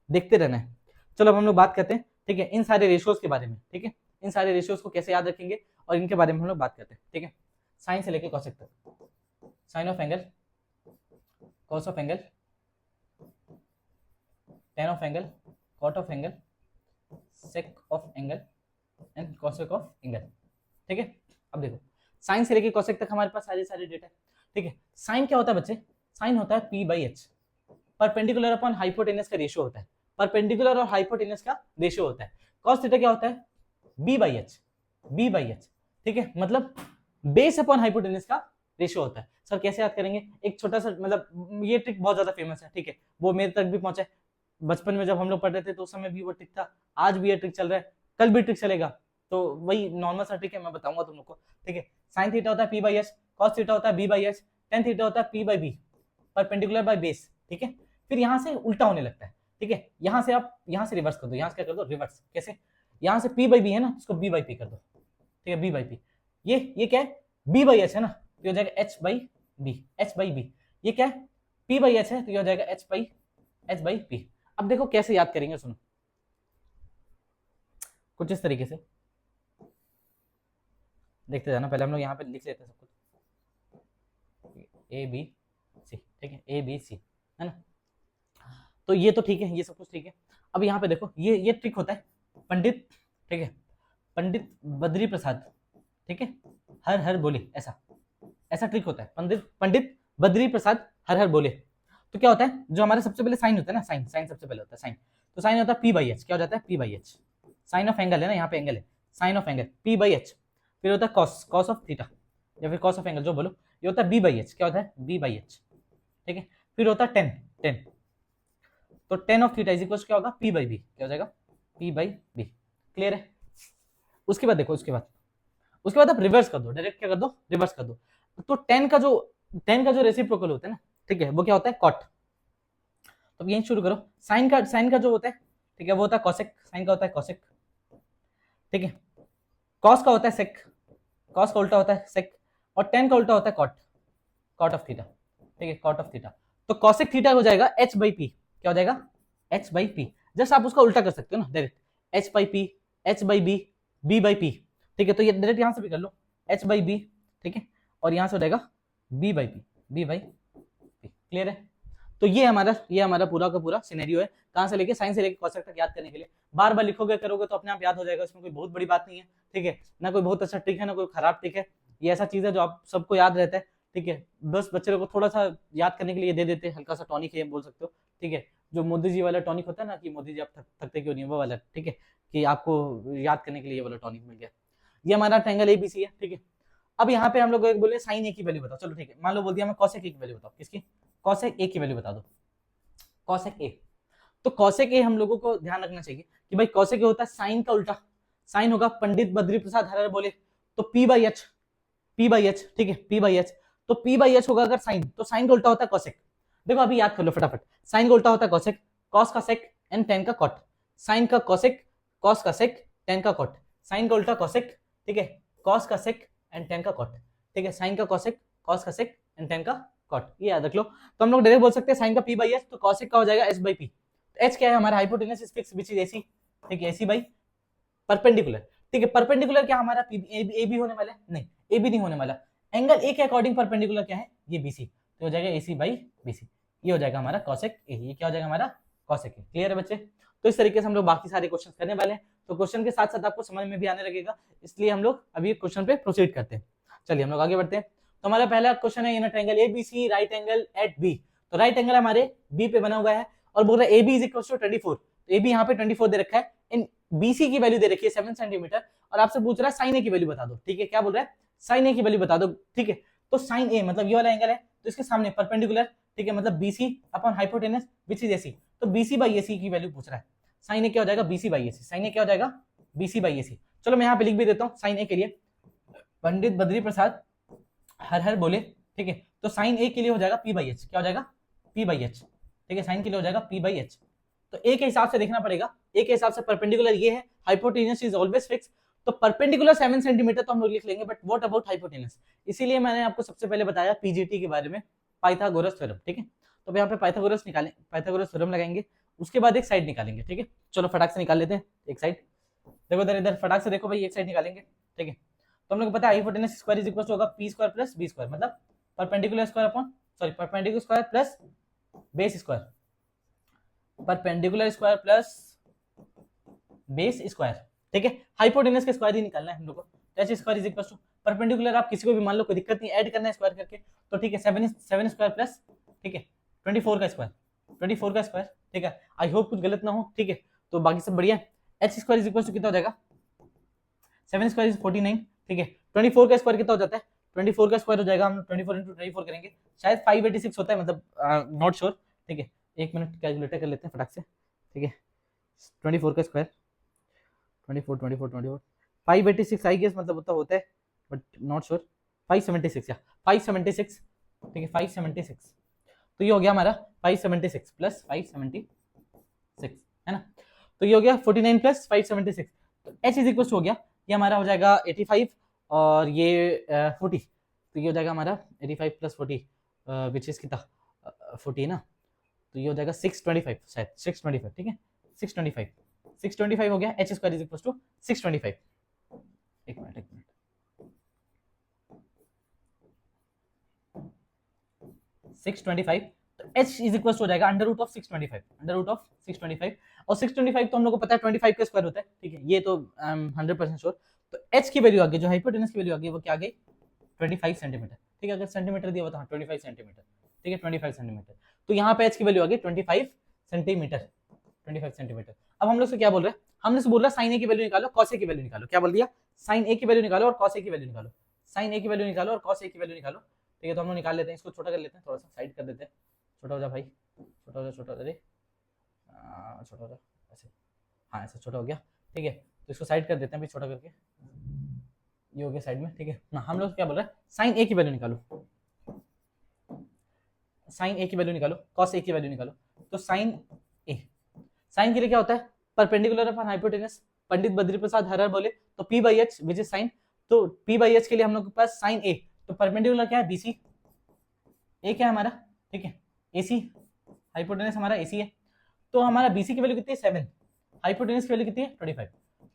देखते रहना है। चलो अब हम लोग बात करते हैं, ठीक है, इन सारे रेशियोज के बारे में, ठीक है, इन सारे रेशियोज को कैसे याद रखेंगे और इनके बारे में हम लोग बात करते हैं, ठीक है। साइन से लेके कॉसेक तक, sine of angle, cos of angle, tan of angle, cot of angle, sec of angle and cosec of angle. ठीक है, अब देखो साइन से लेके कॉसेक तक हमारे पास सारे डेटा है। ठीक है, साइन क्या होता है बच्चे? साइन होता है P by H, perpendicular upon hypotenuse का रेशियो होता है, परपेंडिकुलर और हाइपोटेनस का रेशियो होता है। कॉस थीटा क्या होता है? B by H, B by H. ठीक है, मतलब बेस अपॉन हाइपोटेनस का रेशियो होता है। सर कैसे याद करेंगे? एक छोटा सा, मतलब ये ट्रिक बहुत ज्यादा फेमस है। ठीक है, वो मेरे तक भी पहुंचा है बचपन में जब हम लोग पढ़ रहे थे, तो उस समय भी वो ट्रिक था, आज भी ये ट्रिक चल रहा है, कल भी ट्रिक चलेगा। तो वही नॉर्मल सा ट्रिक है, मैं बताऊंगा तुम लोग को। ठीक है, साइन थीटा होता है P by H, cos theta होता है B by H, tan theta होता है P by B, perpendicular by base. ठीक है, फिर यहाँ से उल्टा होने लगता है। ठीक है, यहाँ से आप यहाँ से रिवर्स कर दो, यहाँ से क्या कर दो? रिवर्स। कैसे? यहाँ से पी बाई बी है ना, इसको बी बाई पी कर दो। ठीक है, बी बाई पी, ये क्या है? बी बाई एच है ना, तो हो जाएगा H by B, H by B. ये क्या है? पी बाई एच है, तो ये हो जाएगा एच बाई पी। अब देखो कैसे याद करेंगे, सुनो कुछ इस तरीके से देखते जाना। पहले हम लोग यहाँ पे लिख लेते हैं सब कुछ, ए बी सी। ठीक है, ए बी सी है ना, तो ये तो ठीक है, ये सब कुछ ठीक है। अब यहाँ पे देखो, ये ट्रिक होता है पंडित, ठीक है, पंडित बद्री प्रसाद, ठीक है, हर हर बोले, ऐसा ट्रिक होता है, पंडित बद्री प्रसाद हर हर बोले। तो क्या होता है, जो हमारे सबसे पहले साइन होता है ना, साइन सबसे पहले होता है साइन, तो साइन होता है पी बाई एच। क्या हो जाता है? P by H. Sine of angle है ना, यहाँ पे एंगल है, sine of angle P by H. फिर होता है कॉस ऑफ थीटा या फिर कॉस ऑफ एंगल, जो बोलो, ये होता है बी बाई एच। क्या होता है? B by H. ठीक है, फिर होता है टेन, तो tan of theta is equal क्या होगा? P by B. क्या हो जाएगा? P by B. क्लियर है? उसके बाद देखो, उसके बाद आप रिवर्स कर दो, डायरेक्ट क्या कर दो? रिवर्स कर दो। तो टेन का जो रेसिप्रोकल होता है ना, ठीक है, वो क्या होता है? कॉट। तो यहीं शुरू करो। साइन का जो होता है, ठीक है, वो होता है कॉसेक, साइन का होता है कॉसेक। ठीक है, कॉस का होता है सेक, कॉस का उल्टा होता है सेक, और टेन का उल्टा होता है कॉट ऑफ थीटा। ठीक है, कॉट ऑफ थीटा। तो कॉसेक थीटा हो जाएगा एच बाई पी। क्या हो जाएगा? H by P. जस्ट आप उसका उल्टा कर सकते हो ना, direct H by P, H by B, B by P. ठीक है, तो ये डायरेक्ट यहां से भी कर लो, एच बाई बी। ठीक है, और यहां से हो जाएगा B by P, B by P. Clear है? तो ये हमारा पूरा का पूरा सिनेरियो है, कहां से लेके, साइन से लेके कॉसेक तक याद करने के लिए। बार बार लिखोगे करोगे तो अपने आप याद हो जाएगा, इसमें कोई बहुत बड़ी बात नहीं है। ठीक है, ना कोई बहुत अच्छा ट्रिक है, ना कोई खराब ट्रिक है, ये ऐसा चीज है जो आप सबको याद रहता है। ठीक है, बस बच्चे को थोड़ा सा याद करने के लिए दे देते हैं, हल्का सा टॉनिक है बोल सकते हो। ठीक है, जो मोदी जी वाला टॉनिक होता है ना, कि मोदी जी आप थकते क्यों नहीं, वो वाला। ठीक है, कि आपको याद करने के लिए वाला टॉनिक मिल गया। ये हमारा ट्रायंगल एबीसी है। ठीक है, अब यहाँ पे हम लोग एक बोले साइन ए की वैल्यू बताओ। चलो ठीक है, मान लो बोल दिया मैं कॉसेक ए की वैल्यू बताओ। किसकी? कॉसेक ए की वैल्यू बता दो। कॉसेक ए, तो कॉसेक ए हम लोगों को ध्यान रखना चाहिए कि भाई कॉसेक ए होता है साइन का उल्टा। साइन होगा पंडित बद्री प्रसाद हर हर बोले, तो P by H, P by H. ठीक है, पी बाई एच, तो पी बाई एच होगा अगर साइन, तो साइन का उल्टा होता है कॉसेक। देखो अभी याद कर लो फटाफट, साइन का उल्टा होता है कॉसेक, कॉस का सेक एंड टेन का कॉट। साइन का कॉसेक, कॉस का सेक, टेन का कॉट। साइन का उल्टा कॉसेक, ठीक है, कॉस का सेक एंड टेन का कॉट। ठीक है, साइन का कॉसेक, कॉस का सेक एंड टेन का कॉट, ये याद रख लो। तो हम लोग डायरेक्ट बोल सकते हैं साइन का पी बाई एच, तो कॉसेक का हो जाएगा एच बाई पी। एच क्या है? हमारा hypotenuse is fix which is A C. ठीक है, एसी बाई परपेंडिकुलर। ठीक है, परपेंडिकुलर क्या हमारा ए बी होने वाला है? नहीं, ए बी नहीं होने वाला। एंगल ए के अकॉर्डिंग परपेंडिकुलर क्या है? ये बीसी, तो हो जाएगा एसी बाई बीसी। ये हो जाएगा हमारा कॉसेक ए। ये क्या हो जाएगा? हमारा कॉसेक ए। क्लियर है बच्चे? तो इस तरीके से हम लोग बाकी सारे क्वेश्चन करने वाले हैं, तो क्वेश्चन के साथ साथ आपको समझ में भी आने लगेगा, इसलिए हम लोग अभी क्वेश्चन पे प्रोसीड करते हैं। चलिए हम लोग आगे बढ़ते हैं। तो हमारा पहला क्वेश्चन है, in triangle ABC right angle at B. तो राइट एंगल हमारे बी पे बना हुआ है और बोल रहा है AB इज इक्वल टू 24। तो AB यहाँ पे 24 दे रखा है, इन BC की वैल्यू दे रखी है 7 सेंटीमीटर, और आपसे पूछ रहा है साइन ए की वैल्यू बता दो। ठीक है, क्या बोल रहा है? साइन ए की वैल्यू बता दो। ठीक है, तो साइन ए मतलब ये वाला एंगल है, तो इसके सामने परपेंडिकुलर, ठीक है, मतलब BC upon hypotenuse which is AC, तो BC बाई AC की वैल्यू पूछ रहा है। साइन ए क्या हो जाएगा? BC by AC। साइन ए क्या हो जाएगा? BC by AC। चलो मैं यहाँ पे लिख भी देता हूँ साइन ए के लिए, पंडित बद्री प्रसाद हर हर बोले। ठीक है, तो साइन ए के लिए हो जाएगा P बाई एच। क्या हो जाएगा? P by H. ठीक है, साइन के लिए हो जाएगा P बाई एच। तो ए के हिसाब से देखना पड़ेगा, ए के हिसाब से परपेंडिकुलर ये है, हाइपोटेनस इज ऑलवेज फिक्स, तो परपेंडिकुलर 7 सेंटीमीटर तो हम लोग लिख लेंगे, बट व्हाट अबाउट हाइपोटेनस? इसीलिए मैंने आपको सबसे पहले बताया पीजीटी के बारे में, पाइथागोरस थ्योरम। ठीक है, तो यहाँ पे पाइथागोरस निकालें, पाइथागोरस थ्योरम लगाएंगे, उसके बाद एक साइड निकालेंगे। ठीक है, चलो फटाक से निकाल लेते हैं एक साइड। देखो इधर फटाक से देखो भाई, एक साइड निकालेंगे। ठीक है, तो हम लोग पता है hypotenuse square is equal to होगा P square plus B square, मतलब perpendicular square upon perpendicular square plus base square. Perpendicular square plus base square, ठीक है, हाइपोटेनस का स्क्वायर ही निकालना है हम लोग को। H square is equal to perpendicular, आप किसी को भी मान लो, कोई दिक्कत नहीं, ऐड करना है स्क्वायर करके, तो ठीक है, 7 स्क्वायर प्लस, ठीक है, 24 का स्क्वायर, 24 का स्क्वायर, ठीक है, आई होप कुछ गलत ना हो, ठीक है, तो बाकी सब बढ़िया है। H square is equal to कितना हो जाएगा, 7 स्क्वायर इज 49, ठीक है, 24 का स्क्वायर कितना हो जाता है, 24 का स्क्वायर हो जाएगा, हम 24 इंटू 24 करेंगे, शायद 586 होता है, मतलब नॉट श्योर, ठीक है, एक मिनट कैलकुलेटर कर लेते हैं फटाक से, ठीक है, 24 का स्क्वायर 24 586 आई गेस, मतलब उतना होता है, बट नॉट श्योर, 576 या 576, ठीक है, 576, तो ये हो गया हमारा 576 प्लस 576, है ना, तो ये हो गया 49 प्लस 576, तो एच इज इक्वल हो गया, ये हमारा हो जाएगा 85 और ये 40, तो ये हो जाएगा हमारा 85 प्लस 40 विच इज कितना 40 ना, तो ये हो जाएगा 625 शायद 625, ठीक है, 625 हो गया, H square is equal to 625, एक मिनट 625, तो h इज इक्वल हो जाएगा अंडर रूट ऑफ 625, और 625 तो हम लोग को पता है 25 का स्क्वायर होता है, ठीक है, ये तो 100% श्योर, तो h की वैल्यू आ गई, जो हाइपोटेनस की वैल्यू आ गई वो क्या आ गई 25 सेंटीमीटर, ठीक है, अगर सेंटीमीटर दिया हुआ था 25 सेंटीमीटर, ठीक है, 25 सेंटीमीटर, तो यहाँ पे h की वैल्यू आ गई 25 सेंटीमीटर, 25 सेंटीमीटर। अब हम लोग से क्या बोल रहे हैं, हमने से बोल रहा साइन ए की वैल्यू निकालो, कॉस ए की वैल्यू निकालो, क्या बोल दिया, साइन ए की वैल्यू निकालो और कॉस ए की वैल्यू निकालो, साइन ए की वैल्यू निकालो और कॉस ए की वैल्यू निकालो, ठीक है, तो हम लोग निकाल लेते हैं, इसको छोटा कर लेते हैं, थोड़ा सा साइड कर देते हैं, छोटा हो जा भाई, छोटा हो जा, छोटा हो जा, छोटा हो जा, ऐसे, हाँ ऐसे छोटा हो गया, ठीक है, तो इसको साइड कर देते हैं भाई, छोटा करके, ये हो गया साइड में, ठीक है ना, हम लोग क्या बोल रहे हैं, साइन ए की वैल्यू निकालो, साइन ए की वैल्यू निकालो, कॉस ए की वैल्यू निकालो, तो साइन ए, साइन के लिए क्या होता है, perpendicular upon hypotenuse, Pandit Badri Prasad horror बोले, तो p by H which is sign, तो p बाई एच के लिए हम लोग के पास साइन ए, तो परपेंडिकुलर क्या है बीसी, ए क्या है हमारा, ठीक है, एसी, हाइपोटेनस हमारा एसी है, तो हमारा बीसी की वैल्यू कितनी है 7, हाइपोटेनस की वैल्यू कितनी है 25,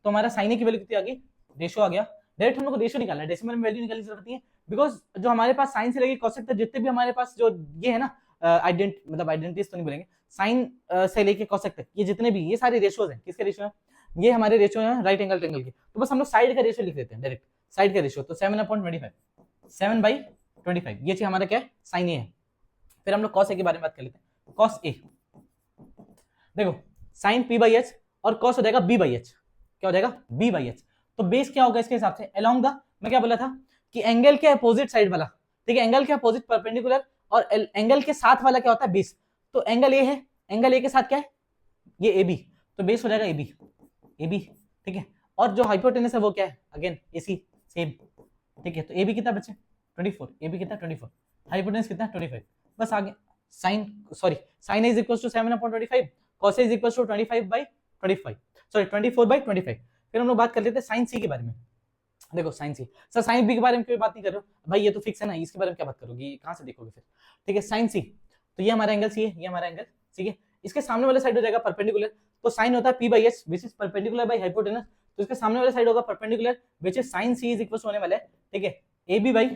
तो हमारा साइन ए की वैल्यू कितनी आ गई, रेशियो आ गया, डायरेक्ट हम लोग को रेशियो निकालना है, डेसिमल में वैल्यू निकालने की जरूरत नहीं है, बिकॉज जो हमारे पास साइन से लेके कॉसेक तक जितने भी हमारे पास जो ये है ना, मतलब आइडेंटिटीज तो नहीं बोलेंगे, साइन से लेके कॉसेक तक ये जितने भी ये सारे रेशियोज हैं, किसके रेशियो है, ये हमारे रेशियो है राइट एंगल ट्रायंगल के, तो बस हम लोग साइड का रेशियो लिख देते हैं डायरेक्ट, साइड का रेशियो, तो 7/25, 7/25, ये चीज हमारा क्या है साइन ए है। फिर हम लोग कॉस ए के बारे में बात कर लेते हैं, कॉस ए, देखो साइन p बाई एच और कॉस हो जाएगा b बाई एच, क्या हो जाएगा b बाई एच, तो बेस क्या होगा इसके हिसाब से, अलोंग द, मैं क्या बोला था कि एंगल के अपोजिट साइड वाला, ठीक है, एंगल के अपोजिट परपेंडिकुलर, और एंगल के साथ वाला क्या होता है बेस, तो एंगल ए है, एंगल ए के साथ क्या है ये ए बी, तो बेस हो जाएगा ए बी, ठीक है, और जो हाइपोटेनस है वो क्या है अगेन एसी सेम, ठीक है, तो ए बी कितना बचे 24, ए बी कितना 24, हाइपोटेनस कितना 25, बस आगे sine sine is equal to 7/25, cos is equal to 25/25, sorry 24/25। फिर हम लोग बात कर लेते हैं साइन सी के बारे में, देखो साइन सी, सर साइन बी के बारे में क्यों बात नहीं कर रहे हो भाई, ये तो फिक्स है ना, इसके बारे में क्या बात करोगे, कहां से देखोगे फिर, ठीक है, साइन सी, तो ये हमारा एंगल सी है, ये हमारा एंगल सी है, इसके सामने वाले साइड हो जाएगा परपेंडिकुलर, तो साइन होता है p by H which is perpendicular by hypotenuse, तो इसके सामने वाले साइड होगा perpendicular which is sine C is equal होने वाला है, ठीक है, A B by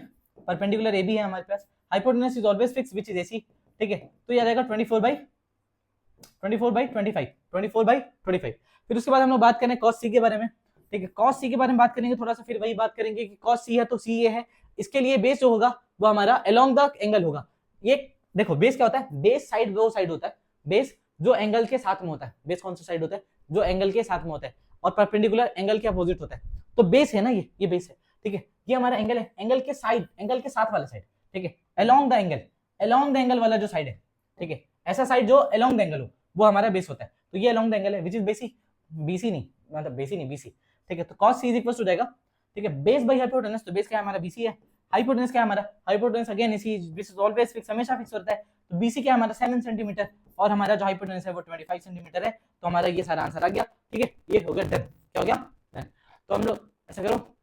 perpendicular A B है हमारे पास, hypotenuse is always fix which is A C, ठीक है, तो ये आ जाएगा 24/25। फिर उसके बाद हम लोग बात करें कॉस सी के बारे में, ठीक है, कॉस सी के बारे में बात करेंगे थोड़ा सा, फिर वही बात करेंगे कि कॉस सी है तो सी ए है, इसके लिए बेस जो होगा वो हमारा अलोंग द एंगल होगा, ये देखो बेस क्या होता है, बेस साइड वो साइड होता है, बेस जो एंगल के साथ में होता है, बेस कौन सा साइड होता है जो एंगल के साथ में होता है, और परपेंडिकुलर एंगल के अपोजिट होता है, तो बेस है ना ये बेस है, ठीक है, ये हमारा एंगल है, एंगल के साइड, एंगल के साथ वाला साइड, ठीक है, अलोंग द एंगल वाला जो साइड है, ठीक है, ऐसा साइड जो अलोंग द एंगल हो वो हमारा बेस होता है, तो ये अलोंग द एंगल है विच इज बीसी नहीं, मतलब बेसी नहीं बीसी, ठीक है, तो cos c is equal to जाएगा, ठीक है, बेस बाई हाइपोटेनस, तो बेस क्या है हमारा बीसी है, हाइपोटेनस क्या है हमारा, हाइपोटेनस अगेन इसी दिस इज ऑलवेज फिक्स, हमेशा फिक्स होता है, तो बीसी क्या है हमारा 7 सेंटीमीटर, और हमारा जो हाइपोटेनस है वो 25 सेंटीमीटर है, तो हमारा ये सारा आंसर आ गया, ठीक है, ये हो गया डन, क्या हो गया डन, तो हम लोग ऐसा करो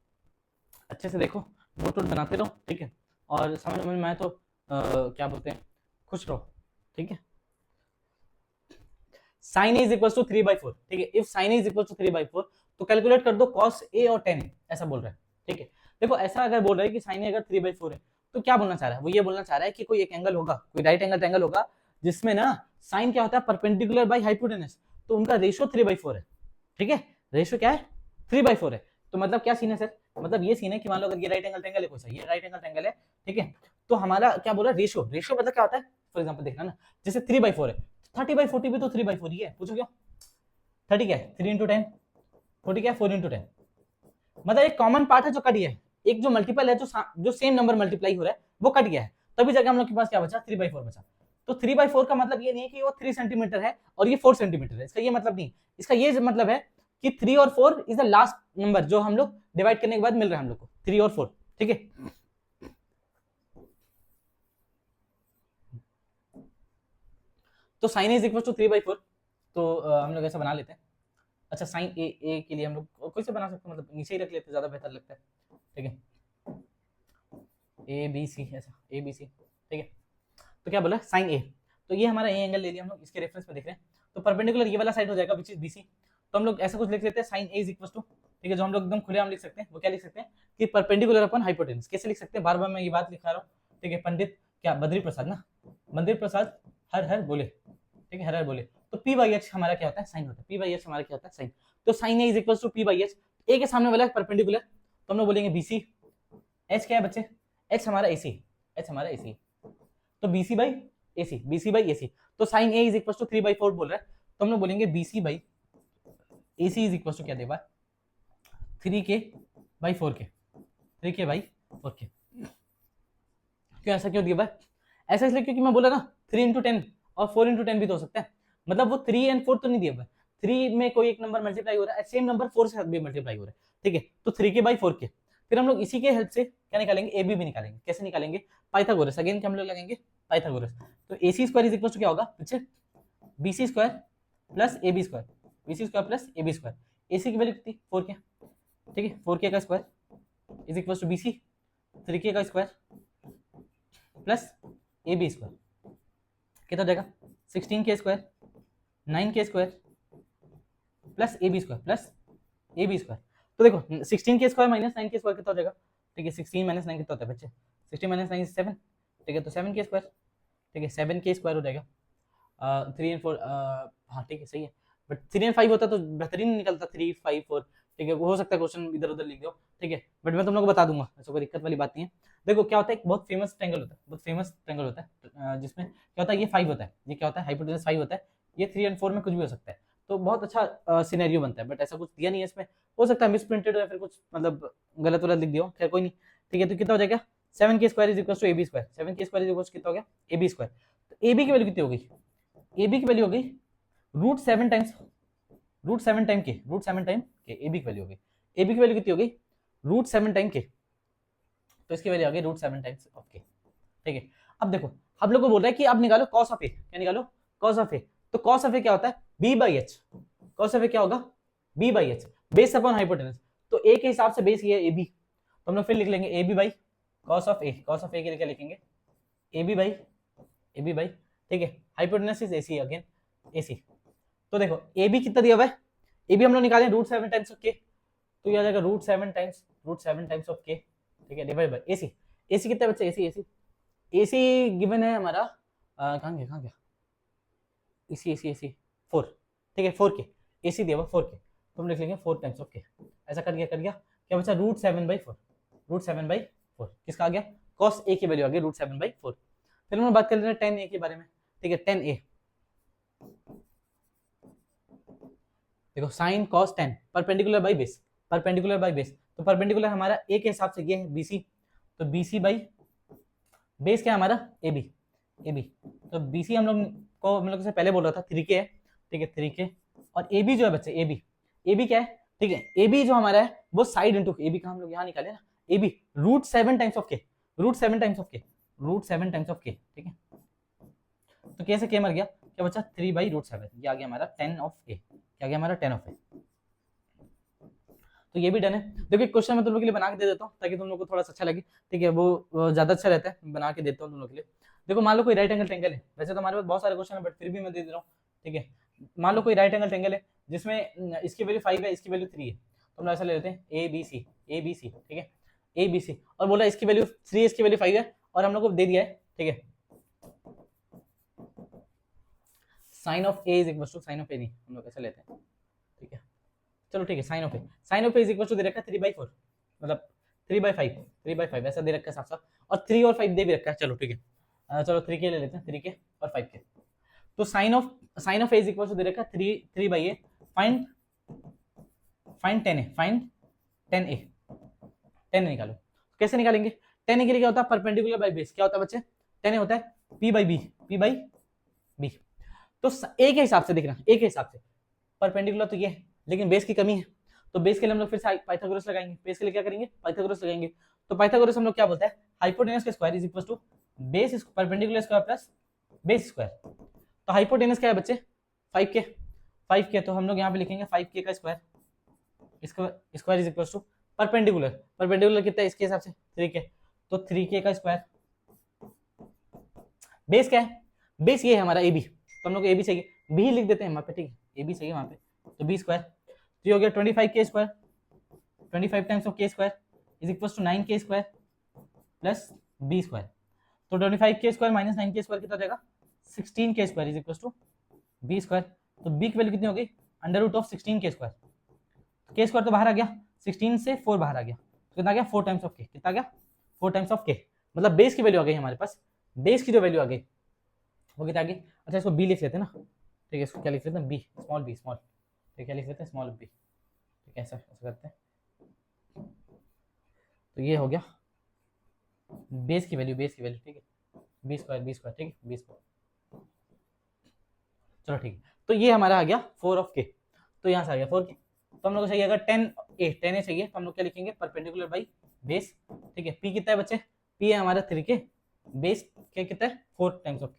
अच्छे से देखो, नोट बनाते रहो, ठीक है, और समझ में आए तो क्या बोलते हैं खुश रहो, ठीक है, sin इज इक्वल टू 3/4, ठीक है, if sin is equal to 3/4 तो कैलकुलेट कर दो cos a और tan a, ऐसा बोल रहा है, ठीक है, देखो ऐसा अगर बोल रहा है कि sin a अगर 3/4 है तो क्या बोलना चाह रहा है, वो ये बोलना चाह रहा है कि कोई एक एंगल होगा, कोई राइट एंगल ट्रायंगल होगा जिसमें ना साइन क्या होता है, परपेंडिकुलर बाई हाइपोटेनस, तो उनका रेशो 3/4 है। ठीक है, रेशो क्या है, 3/4 है। तो मतलब क्या सीन है सर, मतलब ये सीन है कि मान लो अगर ये राइट एंगल ट्रायंगल है, कोई सा ये राइट एंगल ट्रायंगल है, ठीक है, तो हमारा क्या बोला, रेशो, रेशो मतलब क्या होता है, फॉर एग्जांपल देखना ना, जैसे 3/4 है, 30/40 भी तो 3/4 ही है, पूछो क्यों, 30 क्या है 3 × 10, 40 क्या है 4 × 10, मतलब एक कॉमन पार्ट है जो कट गया है, एक जो मल्टीपल है जो सेम नंबर मल्टीप्लाई हो रहा है वो कट गया है, तभी जाके हम लोग के पास क्या बचा, 3/4 बचा। तो 3/4 का मतलब ये नहीं है कि वो 3 सेंटीमीटर है और ये 4 सेंटीमीटर है, इसका ये मतलब नहीं, इसका ये मतलब है कि 3 और 4 इज द लास्ट नंबर जो हम लोग डिवाइड करने के बाद मिल रहा है हम लोग को, 3 और 4। ठीक है, तो साइन इज इक्वल टू 3/4, तो हम लोग ऐसा बना लेते हैं। अच्छा, साइन ए के लिए हम लोग कोई से बना सकते हैं, मतलब नीचे ही रख लेते हैं, ज्यादा बेहतर लगता है। ठीक है, ए बी सी, ऐसा ए बी सी। ठीक है, तो क्या बोला, साइन ए, तो ये हमारा ए एंगल ले लिया हम लोग, इसके रेफरेंस में देख रहे हैं, तो परपेंडिकुलर ये वाला साइड हो जाएगा विच इज बीसी, तो हम लोग ऐसा कुछ लिख लेते हैं, sine A is equal to, ठीक है, जो हम लोग एकदम खुलेआम लिख सकते हैं, वो क्या लिख सकते हैं कि परपेंडिकुलर अपन हाइपोटेनस, कैसे लिख सकते हैं, बार बार मैं ये बात लिखा रहा हूँ। ठीक है, पंडित क्या बद्री प्रसाद ना, बद्री प्रसाद हर हर बोले, ठीक है, हर हर बोले, तो p/h हमारा क्या होता है, साइन होता है, p/h हमारा क्या होता है, साइन, तो sine A is equal to p/h, A के सामने वाला परपेंडिकुलर, तो हम लोग बोलेंगे bc, h क्या है बच्चे, h हमारा ac, h हमारा ac, तो bc by ac, bc by ac, तो sine a is equal to 3/4 बोल रहा है, तो हम लोग बोलेंगे bc by ac is equal to क्या देगा, 3k/4k, 3k/4k। क्यों ऐसा क्यों दिया भाई, ऐसा इसलिए क्योंकि मैं बोला ना 3 × 10 और 4 × 10 भी तो हो सकता है, मतलब वो 3 और 4 तो नहीं दिया भाई, 3 में कोई एक नंबर मल्टीप्लाई हो रहा है, सेम नंबर 4 से भी मल्टीप्लाई हो रहा है। ठीक है, तो 3k/4k, फिर हम लोग इसी के हेल्प से क्या निकालेंगे, ए बी भी निकालेंगे, कैसे निकालेंगे, पाइथागोरस, अगेन क्या हम लोग लगेंगे, पाइथागोरस, तो AC square is equal to क्या होगा पीछे, BC square plus AB square, BC square plus AB square, AC की वैल्यू कितनी 4k, ठीक है, 4k का square is equal to BC 3k का स्क्वायर प्लस AB स्क्वायर, कितना हो जाएगा 16k square, 9k square plus AB square plus AB square, तो देखो 16k square minus 9k square कितना हो जाएगा, ठीक है, 16 माइनस 9 कितना होता है बच्चे, 16 माइनस 9 इज 7, ठीक है, तो 7k स्क्वायर, ठीक है, 7k स्क्वायर हो जाएगा, 3 और 4, हाँ ठीक है सही है, बट 3 और 5 होता तो बेहतरीन निकलता, 3 5 4, ठीक है, हो सकता है क्वेश्चन इधर उधर लिख दो, ठीक है, बट मैं तुम लोग को बता दूंगा, ऐसा कोई दिक्कत वाली बात नहीं है। देखो क्या होता है, एक बहुत फेमस ट्रायंगल होता है, बहुत फेमस ट्रायंगल होता है, जिसमें क्या होता है, ये 5 होता है, ये क्या होता है, हाइपोटेनस 5 होता है, ये 3 और 4 में कुछ भी हो सकता है, तो बहुत अच्छा सिनेरियो बनता है, बट ऐसा कुछ दिया नहीं है इसमें, हो सकता है मिस प्रिंटेड या फिर कुछ मतलब गलत वलत लिख दिया, खैर कोई नहीं, ठीक है, तो कितना हो जाएगा 7k square is equal to AB square, 7k square is equal to कितना हो गया AB स्क्वायर, तो AB की वैल्यू कितनी हो गई, AB की वैल्यू हो गई √7 टाइम्स, √7 टाइम के, √7 टाइम के AB की वैल्यू हो गई, AB की वैल्यू कितनी हो गई √7 टाइम के, तो इसकी वैल्यू आ गई √7 टाइम्स ऑफ के। ठीक है, अब देखो हम लोग को बोल रहा है कि अब निकालो cos ऑफ ए, क्या निकालो cos ऑफ ए, तो cos ऑफ ए क्या होता है b/h, cos ऑफ ए क्या होगा b/h, बेस अपॉन हाइपोटेनस, तो a के हिसाब से बेस ये है AB, तो हम लोग फिर लिख लेंगे AB by cos of A, cos of A के लिए क्या लिखेंगे AB बाई, ठीक है, hypotenuse is AC again AC, तो देखो AB कितना दिया हुआ है, AB हम लोग निकालें √7 टाइम्स ऑफ के, तो ये आ जाएगा √7 टाइम्स ऑफ के, ठीक है, डिवाइड बाय AC, AC कितना बच्चा AC गिवन है हमारा, कहाँ गया AC 4, ठीक है 4k, AC दिया हुआ 4k, तो हम लिख लेंगे 4 टाइम्स ऑफ के, ऐसा कर गया क्या बचा √7/4, किसका आ गया cos A की वैल्यू आ गई √7/4। फिर हम बात कर रहे हैं tan A के बारे में, ठीक है, tan A देखो sin cos tan perpendicular by base, तो परपेंडिकुलर हमारा A के हिसाब से ये है BC, तो BC बाई बेस क्या है हमारा AB, तो BC हम लोग से पहले बोल रहा था 3k है, ठीक है 3k, और AB जो है बच्चे AB क्या है, ठीक है, AB जो हमारा है वो साइड इनटू AB का हम लोग यहाँ निकाले ना, AB √7 टाइम्स ऑफ के, ठीक है, तो कैसे k मर गया, क्या बचा 3/√7, ये आ गया हमारा 10 ऑफ A, क्या गया हमारा 10 ऑफ A, तो ये भी डन है। देखो क्वेश्चन मैं तुम लोग के लिए बना के दे देता हूँ ताकि तुम लोग को थोड़ा सा अच्छा लगे, ठीक है, वो ज्यादा अच्छा रहता है, बना के देता हूँ तुम लोग के लिए। देखो मान लो कोई राइट एंगल ट्रायंगल है, वैसे तो हमारे पास बहुत सारे क्वेश्चन है बट फिर भी मैं दे दे रहा हूँ, ठीक है, मान लो कोई राइट एंगल ट्रायंगल है जिसमें इसकी वैल्यू 5 है, इसकी वैल्यू 3 है, तो हम ऐसा ले लेते हैं ABC, ठीक है, ABC, और बोला इसकी वैल्यू 3 है, इसकी वैल्यू 5 है, और हम लोग को दे दिया है, ठीक है, sine of A is equal to, sine of A नहीं हम लोग ऐसे लेते हैं, ठीक है चलो ठीक है, sine of A is equal to दे रखा है 3/4, मतलब 3/5 ऐसा दे रखा है साफ साफ, और 3 और 5 दे भी रखा है, चलो ठीक है चलो 3 के ले लेते हैं, 3 के और 5 के। तो sine of A is equal to दे रखा है 3/a, find 10a, find 10a, 10 निकालो। कैसे निकालेंगे? 10a के लिए क्या होता है? Perpendicular by base. क्या होता है बच्चे? 10a होता है p बाई b। तो a के हिसाब से देखना, a के हिसाब से परपेंडिकुलर तो ये है, लेकिन बेस की कमी है, तो बेस के लिए हम लोग फिर से पाइथागोरस लगाएंगे। बेस के लिए क्या करेंगे? पाइथागोरस लगाएंगे। तो पाइथागोरस हम लोग क्या बोलता है? हाइपोटेनस का square is equal to base perpendicular square plus base square. तो हाइपोटेनस क्या है बच्चे? 5k, तो हम लोग यहाँ पे लिखेंगे 5k का स्क्वायर, इसका square is equal to perpendicular कितना है इसके हिसाब से? 3k, तो 3k का स्क्वायर। बेस क्या है? बेस ये है हमारा ab, तो हम लोग ab चाहिए, b लिख देते हैं वहां पे, ठीक है ab चाहिए वहां पे, तो b स्क्वायर, तो ये हो गया 25k square, 25 times of k square is equal to 9k square plus b square. तो 25k square minus 9k square कितना जाएगा? 16k square is equal to b square. तो b की वैल्यू कितनी हो गई? Under root of 16k square, k square तो बाहर आ गया, 16 से 4 बाहर आ गया, तो कितना आ गया? 4 टाइम्स ऑफ k। कितना आ गया? 4 टाइम्स ऑफ k, मतलब बेस की वैल्यू आ गई हमारे पास। बेस की जो वैल्यू आ गई वो कितना आ गई? अच्छा इसको b लिख लेते हैं ना, ठीक है इसको क्या लिख लेते हैं? b, स्मॉल b, स्मॉल, ठीक है लिख लेते हैं स्मॉल b, ठीक है ऐसा करते हैं। तो ये हो गया बेस की वैल्यू, ठीक है b स्क्वायर, ठीक है b स्क्वायर। चलो ठीक है, तो ये हमारा आ गया 4 ऑफ k, तो यहाँ से आ गया 4k। तो हम लोग को चाहिए अगर 10a चाहिए, तो हम लोग क्या लिखेंगे? परपेंडिकुलर बाई बेस, ठीक है। p कितना है बच्चे? p है हमारा 3k, बेस k कितना है? 4 टाइम्स ऑफ k,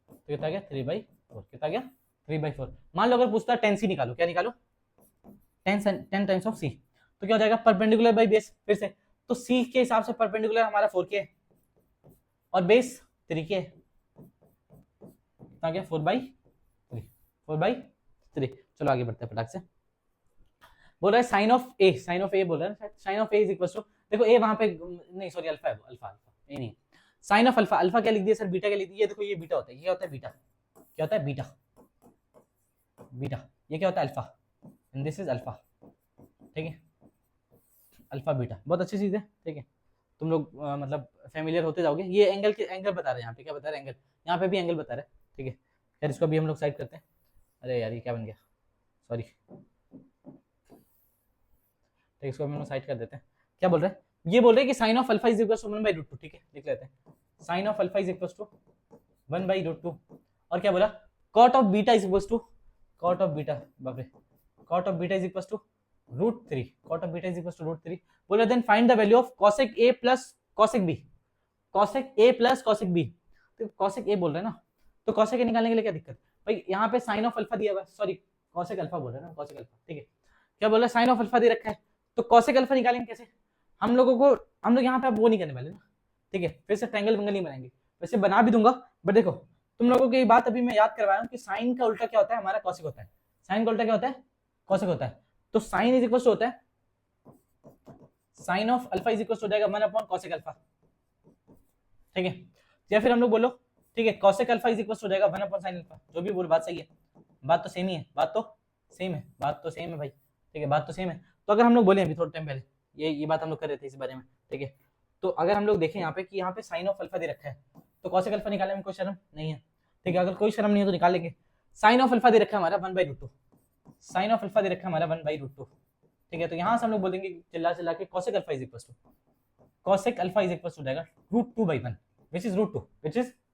तो कितना आ गया? 3/4। कितना आ गया? 3/4। मान लो अगर पूछता है 10c निकालो, क्या निकालो? 10 टाइम्स ऑफ c, तो क्या हो जाएगा? परपेंडिकुलर बाई बेस, फिर से तो c के हिसाब से परपेंडिकुलर हमारा 4k है और बेस 3k है, कितना आ गया? 4/3। चलो आगे बढ़ते हैं फटाक से। बोल रहा है साइन ऑफ ए बोल रहा है, sine of A is equal to, देखो ए वहां पे नहीं, सॉरी अल्फा है, अल्फा ए नहीं, साइन ऑफ अल्फा क्या लिख दिया सर? बीटा क्या लिख दिया? देखो ये बीटा होता है, ये क्या होता है? बीटा। क्या होता है? बीटा। ये क्या होता है? Alpha, and this is alpha, ठीक है अल्फा बीटा, बहुत अच्छी चीज है, ठीक है तुम लोग मतलब फैमिलियर होते जाओगे। ये एंगल बता रहे हैं यहाँ पे, क्या बता रहे हैं? एंगल, यहाँ पे भी एंगल बता रहे हैं, ठीक है यार इसको भी हम लोग साइड करते हैं। अरे यार ये क्या बन गया, सॉरी, तो इसको हम लोग साइड कर देते हैं। क्या बोल रहे हैं? ये बोल रहे हैं कि sine of alpha is equal to 1/√2, ठीक है लिख लेते हैं, sine of alpha is equal to 1/√2। और क्या बोला? Cot of beta is equal to, cot of beta, बाप रे, cot of beta is equal to √3, cot of beta is equal to √3। बोला then find the value of cosec a plus cosec b, cosec a plus cosec b। तो cosec a बोल रहे हैं ना, तो cosec a निकालने के लिए क्या दिक्कत भाई? यहाँ पे साइन ऑफ अल्फा दिया हुआ है, सॉरी cosec अल्फा बोल रहे हैं ना, cosec अल्फा, ठीक है क्या बोला? साइन ऑफ अल्फा दे रखा है, तो cosec अल्फा निकालेंगे कैसे? हम लोग यहाँ पे अब वो नहीं करने वाले ना, ठीक है फिर से ट्रायंगल वंगल नहीं बनाएंगे, वैसे बना भी दूंगा, बट देखो तुम लोगों की बात अभी मैं याद करवाया हूँ कि साइन का उल्टा क्या होता है? हमारा कॉसेक होता है। साइन का उल्टा क्या होता है? कॉसेक होता है। तो साइन इज इक्वल टू होता है, sine of alpha is equal to हो जाएगा 1/cosec अल्फा, ठीक है या फिर हम लोग बोलो, ठीक है cosec alpha is equal to हो जाएगा 1/sin अल्फा। जो भी बोल बात सही है, बात तो सेम ही है, बात तो सेम है भाई, ठीक है बात तो सेम है। तो अगर हम लोग बोले अभी थोड़े टाइम पहले ये बात हम लोग कर रहे थे इस बारे में, ठीक है तो अगर हम लोग देखें यहाँ पे कि यहाँ पे साइन ऑफ अल्फा दे रखा है, तो cosec अल्फा निकालने में कोई शर्म नहीं है, ठीक है अगर कोई शर्म नहीं है तो निकाल लेंगे। साइन ऑफ अल्फा दे रखा है हमारा 1/√2, साइन ऑफ अल्फा दे रखा है हमारा 1/√2, ठीक है तो यहाँ से हम लोग बोलेंगे चिल्ला के cosec alpha is equal to जाएगा √2/1 विच इज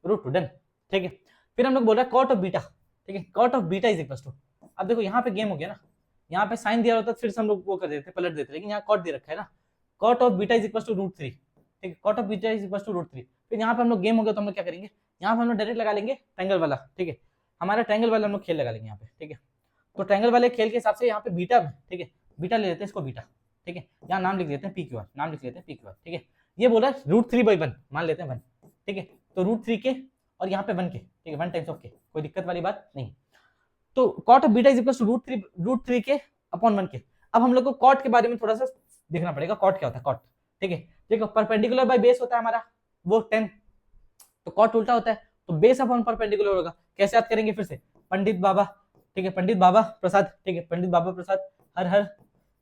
√2 डन, ठीक है। फिर हम लोग बोल रहे हैं cot ऑफ बीटा, ठीक है cot of beta is equal to, अब देखो यहाँ पे गेम हो गया ना, यहाँ पे साइन दिया होता फिर से हम लोग वो कर देते पलट देते, लेकिन यहाँ cot दे रखा है ना, cot of beta is equal to √3, ठीक है cot of beta is equal to √3। फिर यहाँ पे हम लोग गेम हो गया तो हम लोग क्या करेंगे? यहाँ पे हम लोग डायरेक्ट लगा लेंगे ट्रायंगल वाला, ठीक है हमारा ट्रायंगल वाला हम लोग खेल लगा लेंगे यहाँ पे, ठीक है तो ट्रायंगल वाले खेल के हिसाब से यहाँ पे बीटा, ठीक है बीटा ले लेते हैं इसको बीटा, ठीक है यहाँ नाम लिख लेते हैं PQR, नाम लिख लेते हैं PQR, ठीक है ये बोला √3/1 मान लेते हैं 1, ठीक है तो √3k और यहाँ पे 1k, ठीक है 1 टाइम्स ऑफ k, कोई दिक्कत वाली बात नहीं। तो cot of beta is equal to √3k upon 1k। अब हम लोग को cot के बारे में थोड़ा सा देखना पड़ेगा, cot क्या होता है cot, ठीक है देखो परपेंडिकुलर बाय बेस होता है हमारा वो 10, तो cot उल्टा होता है, तो बेस अपॉन परपेंडिकुलर होगा। कैसे याद करेंगे फिर से, पंडित बाबा, ठीक है, पंडित बाबा प्रसाद, ठीक है, पंडित बाबा प्रसाद, हर हर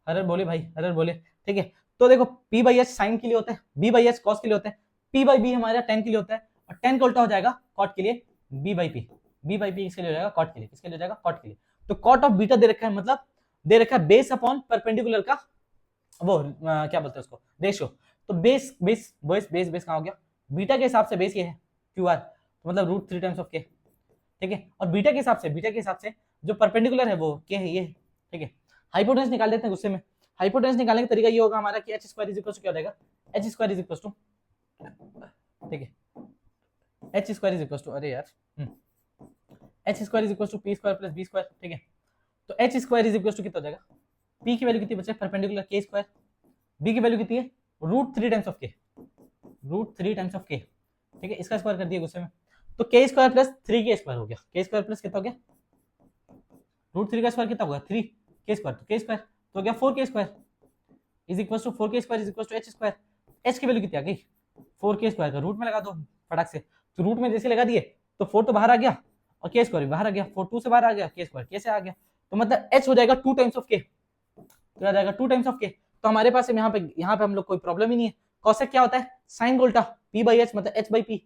हर हर बोले भाई, हर हर बोले, ठीक है। तो देखो पी बाई एच साइन के लिए होता है, बी बाई एच कॉस के लिए होता है, पी बाई बी हमारा टेन के लिए होता है, और टेन का उल्टा हो जाएगा कॉट के लिए, B by P, B by P किसके लिए हो जाएगा, कॉट के लिए, किसके लिए हो जाएगा, कॉट के लिए। तो कॉट ऑफ बीटा दे रखा है, मतलब दे रखा है बेस अपॉन परपेंडिकुलर का वो क्या बोलते हैं उसको, रेशियो। तो base base base base base कहाँ हो गया, बीटा के हिसाब से बेस ये है क्यू आर, तो मतलब रूट 3 टाइम्स ऑफ के, ठीक है। और बीटा के हिसाब से, बीटा के हिसाब से जो परपेंडिकुलर है वो के है ये, ठीक है। हाइपोटेन्यूस निकाल देते हैं गुस्से में। हाइपोटेन्यूस निकालने का तरीका ये होगा हमारा कि H square is equal to क्या हो जाएगा, H square is equal to, ठीक है, H square is equal to, अरे यार H square is equal to P square plus B square, ठीक है। तो H square is equal to कितना हो जाएगा, पी की वैल्यू कितनी बचे परपेंडिकुलर के स्क्वायर, बी की वैल्यू कितनी है रूट 3 टाइम्स ऑफ के, रूट 3 टाइम्स ऑफ के, ठीक है। इसका स्क्वायर कर दिया गुस्से में, तो के स्क्वायर प्लस 3 के स्क्वायर हो गया, के स्क्वायर प्लस कितना हो गया, रूट 3 का स्क्वायर कितना होगा 3 के स्क्वायर, तो के स्क्वायर तो हो गया 4 के स्क्वायर इज इक्वल टू 4 के square is equal to H square. H की वैल्यू कितनी आ गई 4 के स्क्वायर का रूट में लगा दो फटाक से, तो रूट में जैसे लगा दिए तो 4 तो बाहर आ गया और के स्क्वायर भी बाहर आ गया, 4 2 से बाहर आ गया, के स्क्वायर कैसे आ गया, तो मतलब एच हो जाएगा 2 टाइम्स ऑफ के, तो आ जाएगा 2 टाइम्स ऑफ के। तो हमारे पास यहाँ पे हम लोग कोई प्रॉब्लम ही नहीं है। कॉसेक क्या होता है, साइन उल्टा पी बाई एच मतलब H by P,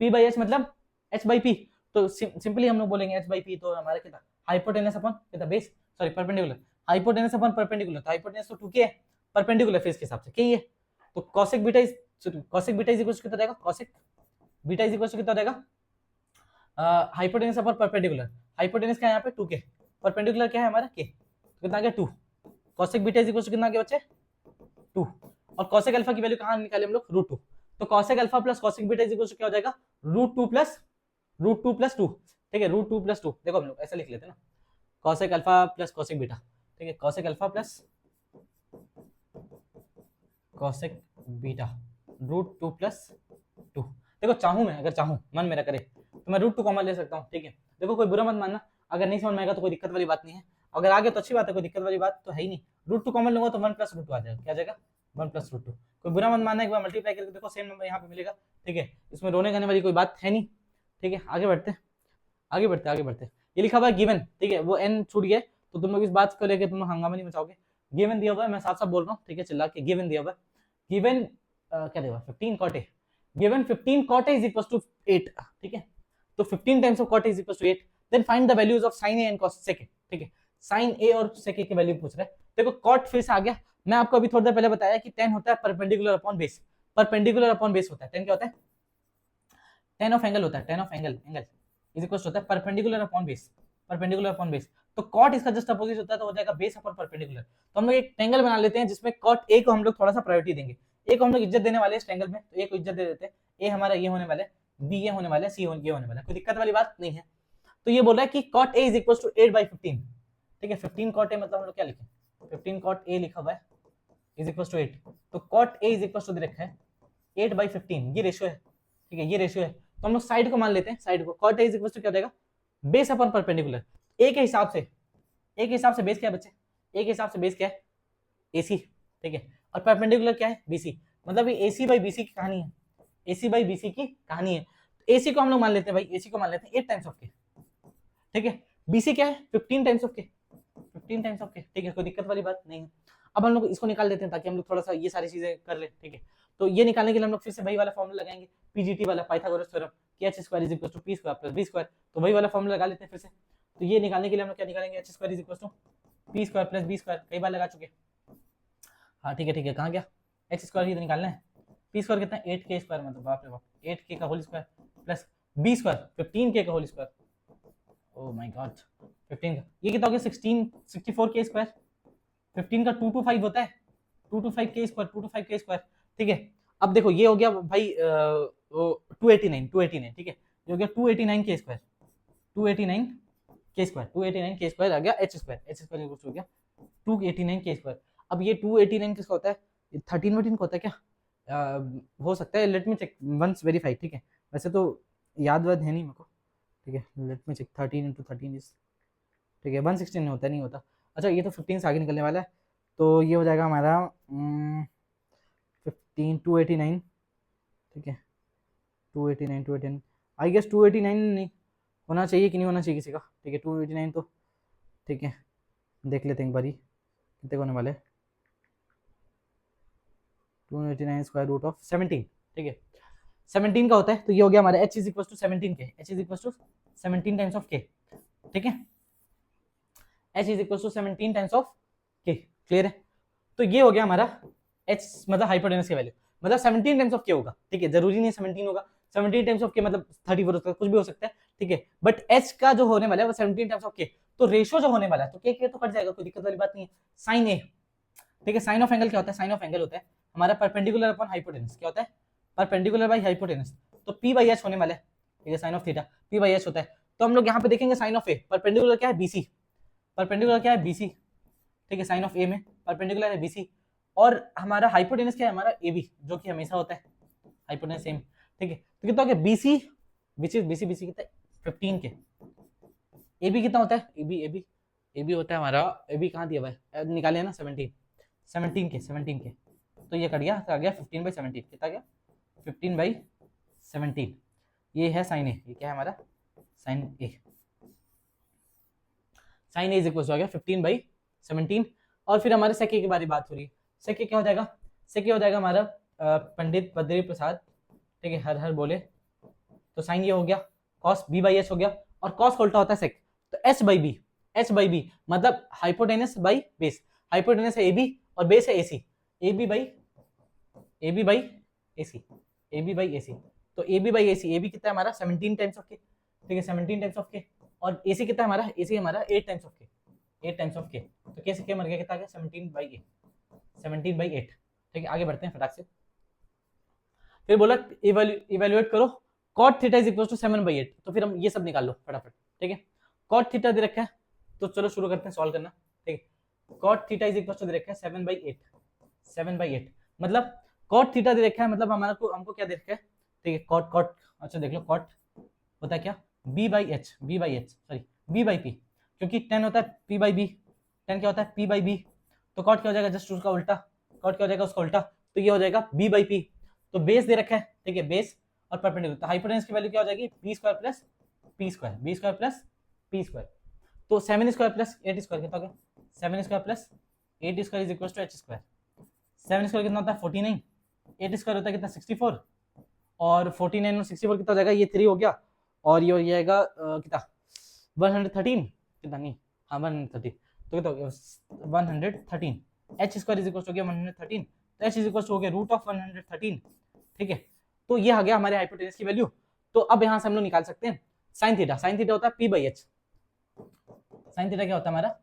P by H मतलब एच बाई पी, तो सिंपली हम लोग बोलेंगे एच बाई पी, तो हमारे कितना हाइपोटेनस अपॉन कितना base, sorry perpendicular, hypotenuse upon perpendicular, तो हाइपोटेनस तो 2k है, परपेंडिकुलर फेस के हिसाब से k है, तो cosec beta is equal to कितना रहेगा, cosec beta is equal to कितना रहेगा, हाइपोटेनस अपॉन परपेंडिकुलर, हाइपोटेनस क्या है यहाँ पे 2k, परपेंडिकुलर क्या है हमारा k, तो कितना आ गया 2, cosec beta is equal to कितना आ गया बच्चे 2, और कॉसेक अल्फा की वैल्यू कहाँ निकाले हम लोग रूट 2, तो cosec alpha plus cosec beta is equal to क्या हो जाएगा रूट 2 प्लस 2, ठीक है, रूट 2 प्लस 2, देखो हम लोग ऐसा लिख लेते हैं ना, cosec alpha plus cosec beta, ठीक है, cosec alpha plus cosec beta root 2 plus 2, देखो चाहूं मैं, अगर चाहूं मन मेरा करे तो मैं रूट 2 कॉमन ले सकता हूँ, ठीक है। देखो कोई बुरा मत मानना, अगर नहीं समझ में आएगा तो कोई दिक्कत वाली बात नहीं है, अगर आगे तो अच्छी बात है, कोई दिक्कत वाली बात तो है ही नहीं। रूट 2 कॉमन लूंगा तो 1 प्लस रूट 2 आ जाएगा, क्या आ जाएगा 1 प्लस रूट 2, कोई बुरा मत मानना, एक बार मल्टीप्लाई करके देखो सेम नंबर यहाँ पे मिलेगा, ठीक है, इसमें रोने खाने वाली कोई बात है नहीं, ठीक है। आगे बढ़ते आगे बढ़ते आगे बढ़ते, ये लिखा हुआ है गिवन, ठीक है, वो एन छूट गया तो तुम लोग इस बात को लेकर तुम लोग हंगामा नहीं मचाओगे, गिवन दिया हुआ है, मैं साफ साफ बोल रहा हूँ, ठीक है, चिल्ला के गिवन दिया हुआ है, गिवन क्या देगा 15 cot A, given 15 cot A is equal to 8, ठीक है, तो 15 times of cot A is equal to 8, then find the values of sin a and cos sec a, ठीक है, sin a और sec a की value पूछ रहा है। देखो कॉट फिर से आ गया, मैं आपको अभी थोड़ी देर पहले बताया कि tan होता है perpendicular upon base, perpendicular upon base होता है, tan क्या होता है, tan ऑफ एंगल होता है, tan of angle is equal होता है perpendicular upon base, perpendicular upon base, तो कॉट इसका जस्ट अपोजिट होता है, तो हो जाएगा बेस अपॉन परपेंडिकुलर। तो हम लोग एक ट्रायंगल बना लेते हैं जिसमें कॉट ए को हम लोग थोड़ा सा प्रायोरिटी देंगे, ए को हम लोग इज्जत देने वाले इस ट्रायंगल में, तो ए को इज्जत दे देते हैं, ए हमारा ये होने वाला है, बी ये होने वाला है, सी ये होने वाला है, कोई दिक्कत वाली बात नहीं है। तो ये बोल रहा है कि cot A is equal to 8/15, ठीक है, 15 कॉट ए मतलब हम लोग क्या लिखें, 15 कॉट ए लिखा हुआ है इज इक्वल टू 8, तो cot A is equal to दे रखा है 8/15, ये रेशियो है, ठीक है, ये रेशियो है, तो हम लोग साइड को मान लेते हैं, साइड को cot A is equal to क्या हो जाएगा बेस अपॉन परपेंडिकुलर, ए के हिसाब से, ए के हिसाब से बेस क्या है बच्चे, ए के हिसाब से बेस क्या है एसी, ठीक है, और परपेंडिकुलर क्या है बीसी, मतलब ये एसी बाई बीसी की कहानी है, एसी बाई बीसी की कहानी है, एसी को हम लोग मान लेते हैं भाई, एसी को मान लेते हैं 8 टाइम्स ऑफ के, ठीक है, बीसी क्या है 15 टाइम्स ऑफ के, 15 टाइम्स ऑफ के, ठीक है, कोई दिक्कत वाली बात नहीं है। अब हम लोग इसको निकाल देते हैं ताकि हम लोग थोड़ा सा ये सारी चीजें कर ले, ठीक है, तो ये निकालने के लिए हम लोग फिर से वही वाला फॉर्मूला लगाएंगे, पीजीटी वाला, पाइथागोरस थ्योरम, कि h square is equal to P square plus B square, तो वही वाला फॉर्मूला लगा लेते हैं फिर से। तो ये निकालने के लिए हम लोग क्या निकालेंगे, h square is equal to P square plus B square, कई बार लगा चुके, हाँ ठीक है, कहाँ गया, h स्क्वायर ही तो निकालना है, पी स्क्वायर कितना 8k स्क्वायर, मतलब बाप रे बाप 8k का whole square plus B square 15k का whole square, oh my God 15 का ये कितना हो गया 64k स्क्वायर, 15 का 225 होता है, 225k स्क्वायर, 225k स्क्वायर, ठीक है। अब देखो ये हो गया भाई 289, ठीक है, ये हो गया 289k square, 289k square, 289k square आ गया h स्क्वायर हो गया 289k स्क्वायर। अब ये 289 किसका होता है, 13 का होता है क्या, हो सकता है, let me check once verify, ठीक है, वैसे तो याद वाद है नहीं मेरे को, ठीक है, लेट मी चेक 13 × 13 इज, ठीक है 116 होता नहीं होता, अच्छा ये तो 15 से आगे निकलने वाला है, तो ये हो जाएगा हमारा 15 289, ठीक है 289 आई गेस 289 नहीं होना चाहिए कि नहीं होना चाहिए किसी का, ठीक है 289 तो ठीक है, देख लेते हैं एक बारी कितने होने वाले, 289 स्क्वायर रूट ऑफ 17, ठीक है 17 का होता है, तो ये हो गया हमारा h इज इक्वल टू 17 के, h is equal to 17 times of k, ठीक है h is equal to 17 times of k, clear है। तो ये हो गया हमारा h मतलब हाइपोटेनस की वैल्यू, मतलब 17 टाइम्स ऑफ k होगा, ठीक है जरूरी नहीं 17 होगा, 17 टाइम्स ऑफ k मतलब 34 हो सकता है, कुछ भी हो सकता है, ठीक है बट h का जो होने वाला है वो 17 टाइम्स ऑफ k, तो रेशियो जो होने वाला है तो k तो कट जाएगा, कोई दिक्कत वाली बात नहीं है। साइन a, ठीक है साइन ऑफ एंगल क्या होता है, साइन ऑफ एंगल होता है हमारा परपेंडिकुलर अपॉन हाइपोटेनस, क्या होता है परपेंडिकुलर बाई हाइपोटेनस, तो p बाई h होने वाला है, ठीक है sine of theta p by h होता है। तो हम लोग यहाँ पे देखेंगे साइन ऑफ a, परपेंडिकुलर क्या है bc, परपेंडिकुलर क्या है bc, ठीक है साइन ऑफ a में परपेंडिकुलर है bc, और हमारा हाइपोटेनस क्या है हमारा ab, जो कि हमेशा होता है हाइपोटेनस सेम, ठीक है तो कितना हो गया bc, विच इज bc कितना है 15 के, ab कितना होता है ab होता है हमारा, ab कहाँ दिया भाई निकाले ना 17 के, तो ये कट गया, तो आ गया 15/17, कितना गया 15/17, ये है साइन ए, ये क्या है हमारा sine A, sine A is equal to आ गया 15/17, और फिर हमारे सेके के बारे में बात हो रही है, सेके क्या हो जाएगा, सेके हो जाएगा हमारा पंडित बद्री प्रसाद, ठीक है हर हर बोले, तो साइन ये हो गया, कॉस बी बाई एच हो गया, और कॉस उल्टा होता है सेक, तो एच बाई बी मतलब हाइपोटेनस बाई बेस, हाइपोटेनस है ए बी और बेस है A C, A B by A C, A B by A C, तो A B by A C, A B कितना है हमारा 17 टाइम्स ऑफ के, ठीक है 17 टाइम्स ऑफ के, और ए सी कितना है हमारा, ए सी हमारा 8 टाइम्स ऑफ के, 8 टाइम्स ऑफ के, तो कैसे क्या मर गया, कितना आ गया 17/8, ठीक है आगे बढ़ते हैं फटाक से। फिर बोला इवेल्युएट करो cot theta is equal to 7/8, तो फिर हम ये सब निकाल लो फटाफट, ठीक है cot थीटा दे रखा है, तो चलो शुरू करते हैं सॉल्व करना, ठीक है cot theta is equal to दे रखा है 7/8, मतलब cot थीटा दे रखा है, मतलब हमारा को हमको क्या दे रखा है, ठीक है cot अच्छा देख लो cot होता है क्या b by H sorry b by p, क्योंकि tan होता है p बाई b, tan क्या होता है p बाई b, तो cot क्या हो जाएगा जस्ट उसका उल्टा, cot क्या हो जाएगा उसका उल्टा, तो ये हो जाएगा b बाई p, तो बेस दे रखा है, ठीक है बेस और परपेंडिकुलर, तो हाइपोटेनस की वैल्यू क्या हो जाएगी b square plus p square, तो 7 स्क्वायर प्लस 8 स्क्वायर कितना हो गया 7 square plus 8 square is equal to h square, 7 square कितना होता है 49, 8 स्क्वायर होता है कितना 64, और 49 और 64 कितना हो जाएगा, ये 3 हो गया, और ये हो जाएगा कितना 113, कितना नहीं हाँ 113, तो कितना हो गया 113, h square is equal to हो गया 113, तो h इज इक्वल टू हो गया रूट ऑफ 113, ठीक है तो ये आ गया हमारे हाइपोटेनस की वैल्यू। तो अब यहाँ से हम लोग निकाल सकते हैं साइन थीटा होता है p by H, sign theta क्या होता है हमारा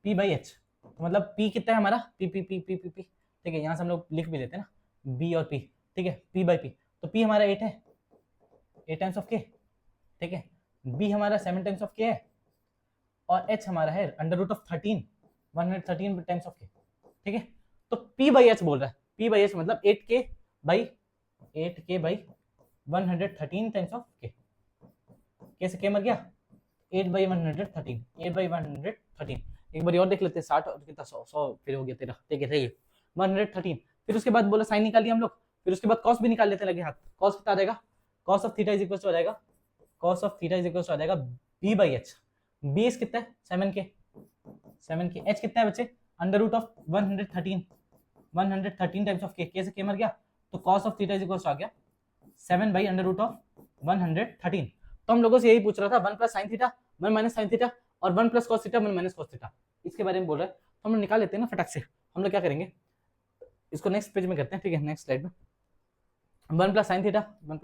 p बाई एच, तो मतलब p कितना है हमारा p, ठीक है यहाँ से हम लोग लिख भी लेते हैं ना b और p, ठीक है p बाई p, तो p हमारा 8 है 8 टाइम्स ऑफ k, ठीक है b हमारा 7 टाइम्स ऑफ k है, और h हमारा है under root of 13 113 times of k, ठीक है तो p बाई h बोल रहा है, p बाई h मतलब 8k by 113 times of k, कैसे k मर गया 8/113, एक बार और देख लेते हैं 60 और कितना 100 फिर हो गया तेरा, ठीक है 113, फिर उसके बाद बोला साइन निकाल लिया हम लोग, फिर उसके बाद कॉस भी निकाल लेते लगे हाथ, कॉस कितना आ जाएगा cos of theta is equal to आ जाएगा, cos of theta is equal to आ जाएगा b बाई एच, बेस कितना है 7 के, h कितना है बच्चे under root of 113 times of k, कैसे k मर गया, तो cos of theta is equal to आ गया 7 बाई अंडर रूट ऑफ 113, तो हम लोगों से यही पूछ रहा था 1 plus sign theta 1 minus sine theta और 1 plus cos theta 1 minus cos theta, इसके बारे में बोल रहा है, तो हम लोग निकाल लेते हैं ना फटाक से। हम लोग क्या करेंगे इसको नेक्स्ट पेज में करते हैं, ठीक है नेक्स्ट स्लाइड में 1 प्लस साइन थीटा ना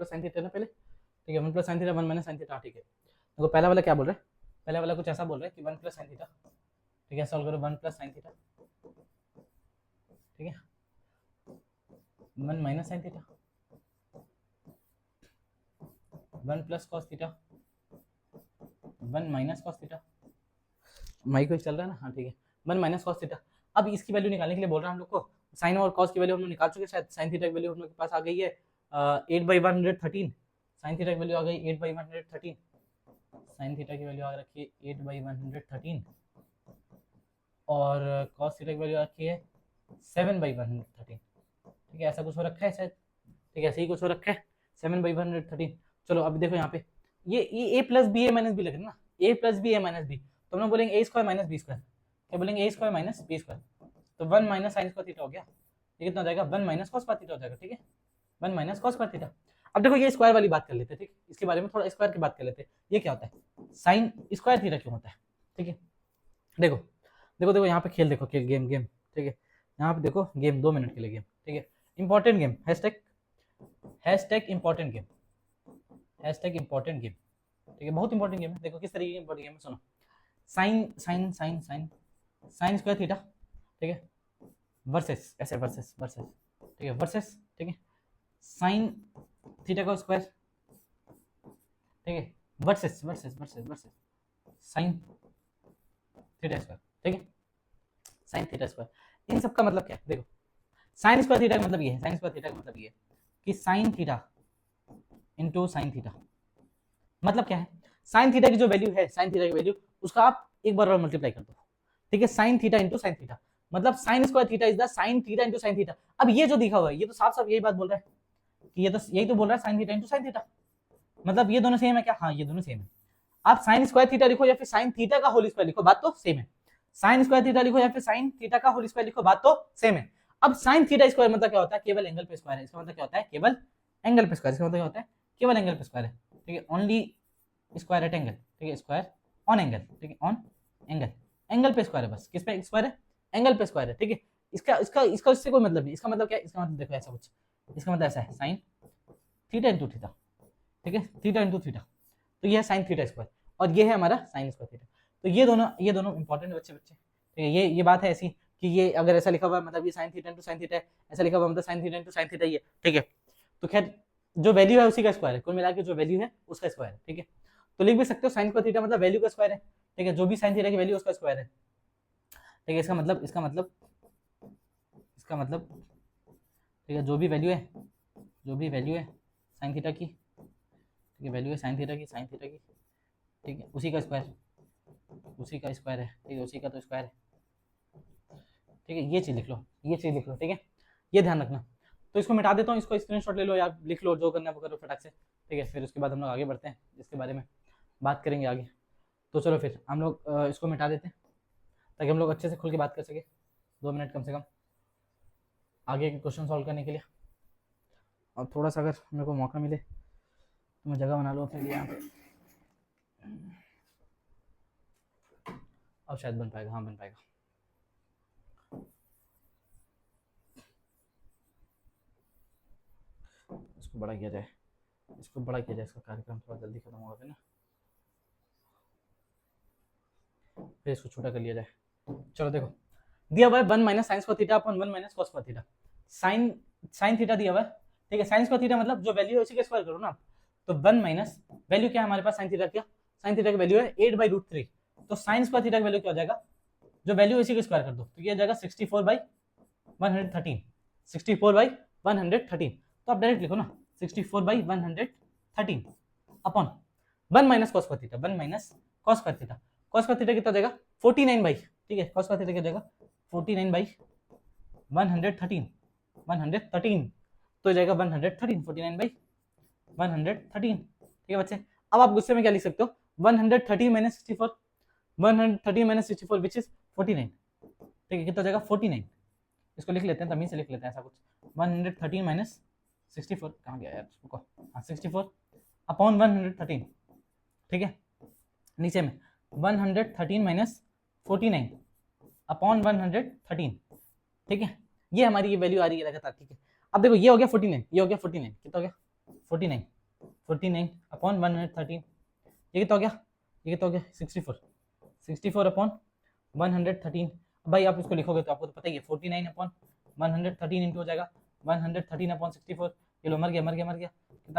पहले, ठीक है 1 plus sign theta 1 minus sine theta, ठीक है देखो पहला वाला क्या बोल रहा है, पहला वाला कुछ ऐसा बोल रहा है कि 1 प्लस साइन थीटा, ठीक है सॉल्व करो 1 प्लस साइन थीटा, ठीक है 1 minus sine theta 1 plus cos theta 1 minus cos theta, mic को चल रहा है ना हाँ ठीक है 1 माइनस कॉस थीटा। अब इसकी वैल्यू निकालने के लिए बोल रहा है हम लोग को, साइन और कॉस की वैल्यू हम लोग निकाल चुके, शायद साइन थीटा की वैल्यू हम लोग के पास आ गई है 8/113, साइन थीटा की वैल्यू आ गई 8/113, साइन थीटा की वैल्यू आ रखी है 8/113, और कॉस थीटा की वैल्यू आ रखी है 7/113, ठीक है ऐसा कुछ हो रखा है शायद, ठीक है ऐसे ही कुछ हो रखा है 7/113। चलो अब देखो यहाँ पे ये ए प्लस बी ए माइनस बी लग रहा है ना, ए प्लस बी ए माइनस बी, तो हम लोग बोलेंगे ए स्क्वायर माइनस बी स्क्वायर, क्या बोलेंगे ए स्क्वायर माइनस बी स्क्वायर, तो 1 माइनस साइन स्क्वायर थीटा हो गया, ये कितना हो जाएगा 1 माइनस कॉस स्क्वायर थीटा हो जाएगा, ठीक है 1 माइनस कॉस स्क्वायर थीटा। अब देखो ये स्क्वायर वाली बात कर लेते हैं, ठीक, इसके बारे में थोड़ा स्क्वायर की बात कर लेते हैं, ये क्या होता है साइन स्क्वायर थीटा क्यों होता है, ठीक है देखो देखो देखो यहाँ पे खेल, देखो खेल गेम गेम, ठीक है यहाँ पे देखो गेम 2 मिनट के लिए गेम, ठीक है important game, hashtag important game, hashtag important game, ठीक है बहुत इंपॉर्टेंट गेम है। देखो किस तरीके की इंपॉर्टेंट गेम है, सुनो sine sine sine sine sine square theta, ठीक है वर्सेस ऐसे वर्सेस वर्सेस, ठीक है वर्सेस, ठीक है साइन थीटा का स्क्वायर, ठीक है versus versus versus versus sine theta square, ठीक है साइन थीटा स्क्वायर। इन सब का मतलब क्या है, देखो साइन स्क्वायर थीटा का मतलब ये है, साइन स्क्वायर थीटा का मतलब ये है कि sign theta into sine theta, मतलब क्या है साइन थीटा की जो वैल्यू है, साइन थीटा की वैल्यू उसका आप एक बार और मल्टीप्लाई कर दो, ठीक है sine theta into sine theta, मतलब sine square theta is the sine theta into sine theta. अब ये जो दिखा हुआ है ये तो साफ साफ यही बात बोल रहा है कि ये तो यही तो बोल रहा है sine theta into sine theta, मतलब ये दोनों सेम है क्या, हाँ ये दोनों सेम है। आप साइन स्क्वायर थीटा लिखो या फिर साइन थीटा का होल स्क्वायर लिखो, बात तो सेम है, साइन स्क्वायर थीटा लिखो या फिर साइन थीटा का होल स्क्वायर लिखो, बात तो सेम है। अब साइन थीटा स्क्वायर मतलब क्या होता है, केवल एंगल पे स्क्वायर है, इसका मतलब क्या होता है केवल एंगल पे स्क्वायर, इसका मतलब क्या होता है केवल एंगल पे स्क्वायर है, ठीक है ओनली स्क्वायर एट एंगल, ठीक है स्क्वायर ऑन एंगल, ठीक है ऑन एंगल, एंगल पे स्क्वायर है बस, किस पे स्क्वायर है एंगल पे स्क्वायर है, ठीक है इसका इसका इसका इससे कोई मतलब नहीं, इसका मतलब क्या है, इसका मतलब देखो ऐसा कुछ, इसका मतलब ऐसा है साइन थीटा इंटू थीटा, ठीक है थीटा इंटू थीटा, तो ये है साइन थीटा स्क्वायर और ये है हमारा साइन स्क्वायर थीटा, तो ये दोनों इंपॉर्टेंट बच्चे ठीक है ये बात है ऐसी कि ये अगर ऐसा लिखा हुआ है मतलब ये sine theta into sine theta है, ऐसा लिखा हुआ मतलब sine theta into sine theta ही है, ठीक है तो खैर जो वैल्यू है उसी का स्क्वायर है, कुल मिला के जो वैल्यू है उसका स्क्वायर है, ठीक है तो लिख भी सकते हो साइन स्क्वायर थीटा मतलब वैल्यू का स्क्वायर है, ठीक है जो भी साइन थीटा की वैल्यू उसका स्क्वायर है, ठीक है इसका मतलब ठीक है जो भी वैल्यू है साइन थीटा की, ठीक है वैल्यू है साइन थीटा की ठीक है उसी का स्क्वायर है, ठीक है उसी का तो स्क्वायर है, ठीक है ये चीज़ लिख लो, ठीक है ये ध्यान रखना। तो इसको मिटा देता हूँ, इसको स्क्रीनशॉट ले लो या लिख लो, जो करना है वो करो फटाक से, ठीक है फिर उसके बाद हम लोग आगे बढ़ते हैं, इसके बारे में बात करेंगे आगे। तो चलो फिर हम लोग इसको मिटा देते हैं ताकि हम लोग अच्छे से खुल के बात कर सके, 2 मिनट कम से कम आगे के क्वेश्चन सॉल्व करने के लिए, और थोड़ा सा अगर मेरे को मौका मिले तो मैं जगह बना लूँ अपने लिए यहाँ पे, अब शायद बन पाएगा, हाँ बन पाएगा। इसको बड़ा किया जाए, इसका कार्यक्रम थोड़ा जल्दी खत्म होगा फिर ना, फिर इसको छोटा कर लिया जाए। चलो देखो दिया हुआ है 1 minus sign square theta upon 1 minus cos square theta, sine theta दिया हुआ है, ठीक है साइन स्क्वायर थीटा मतलब जो वैल्यू है उसी का स्क्वायर करो ना, तो 1 माइनस वैल्यू क्या है हमारे पास साइन थीटा क्या, साइन थीटा की वैल्यू है 8/√3, तो साइन स्क्वायर थीटा की वैल्यू क्या हो जाएगा, जो वैल्यू इसी का स्क्वायर कर दो तो ये आ जाएगा 64/113, 64/113, तो आप डायरेक्ट लिखो ना 64/113 upon 1 minus cos square theta, 1 minus cos square theta, cos square theta कितना जाएगा 49 बाई, ठीक है कॉस स्क्वायर थीटा क्या जाएगा 49/113, 113 तो जाएगा 113, 49/113, ठीक है बच्चे। अब आप गुस्से में क्या लिख सकते हो 113 माइनस 64, 113 माइनस 64 विच इज 49, ठीक है कितना जाएगा 49, इसको लिख लेते हैं तमीज से लिख लेते हैं ऐसा कुछ, 113 माइनस 64 कहाँ गया यार रुको, हाँ 64 अपॉन 113, ठीक है नीचे में 113 माइनस 49 अपॉन 113, ठीक है ये हमारी ये वैल्यू आ रही है लगातार, ठीक है अब देखो ये हो गया 49, ये हो गया 49, कितना हो गया 49 अपॉन 113, ये कितना हो गया 64 अपॉन 113, भाई आप इसको लिखोगे तो आपको तो पता ही है 49 अपॉन 113 इंटू हो जाएगा 113 अपॉन 64, ये लो मर गया कितना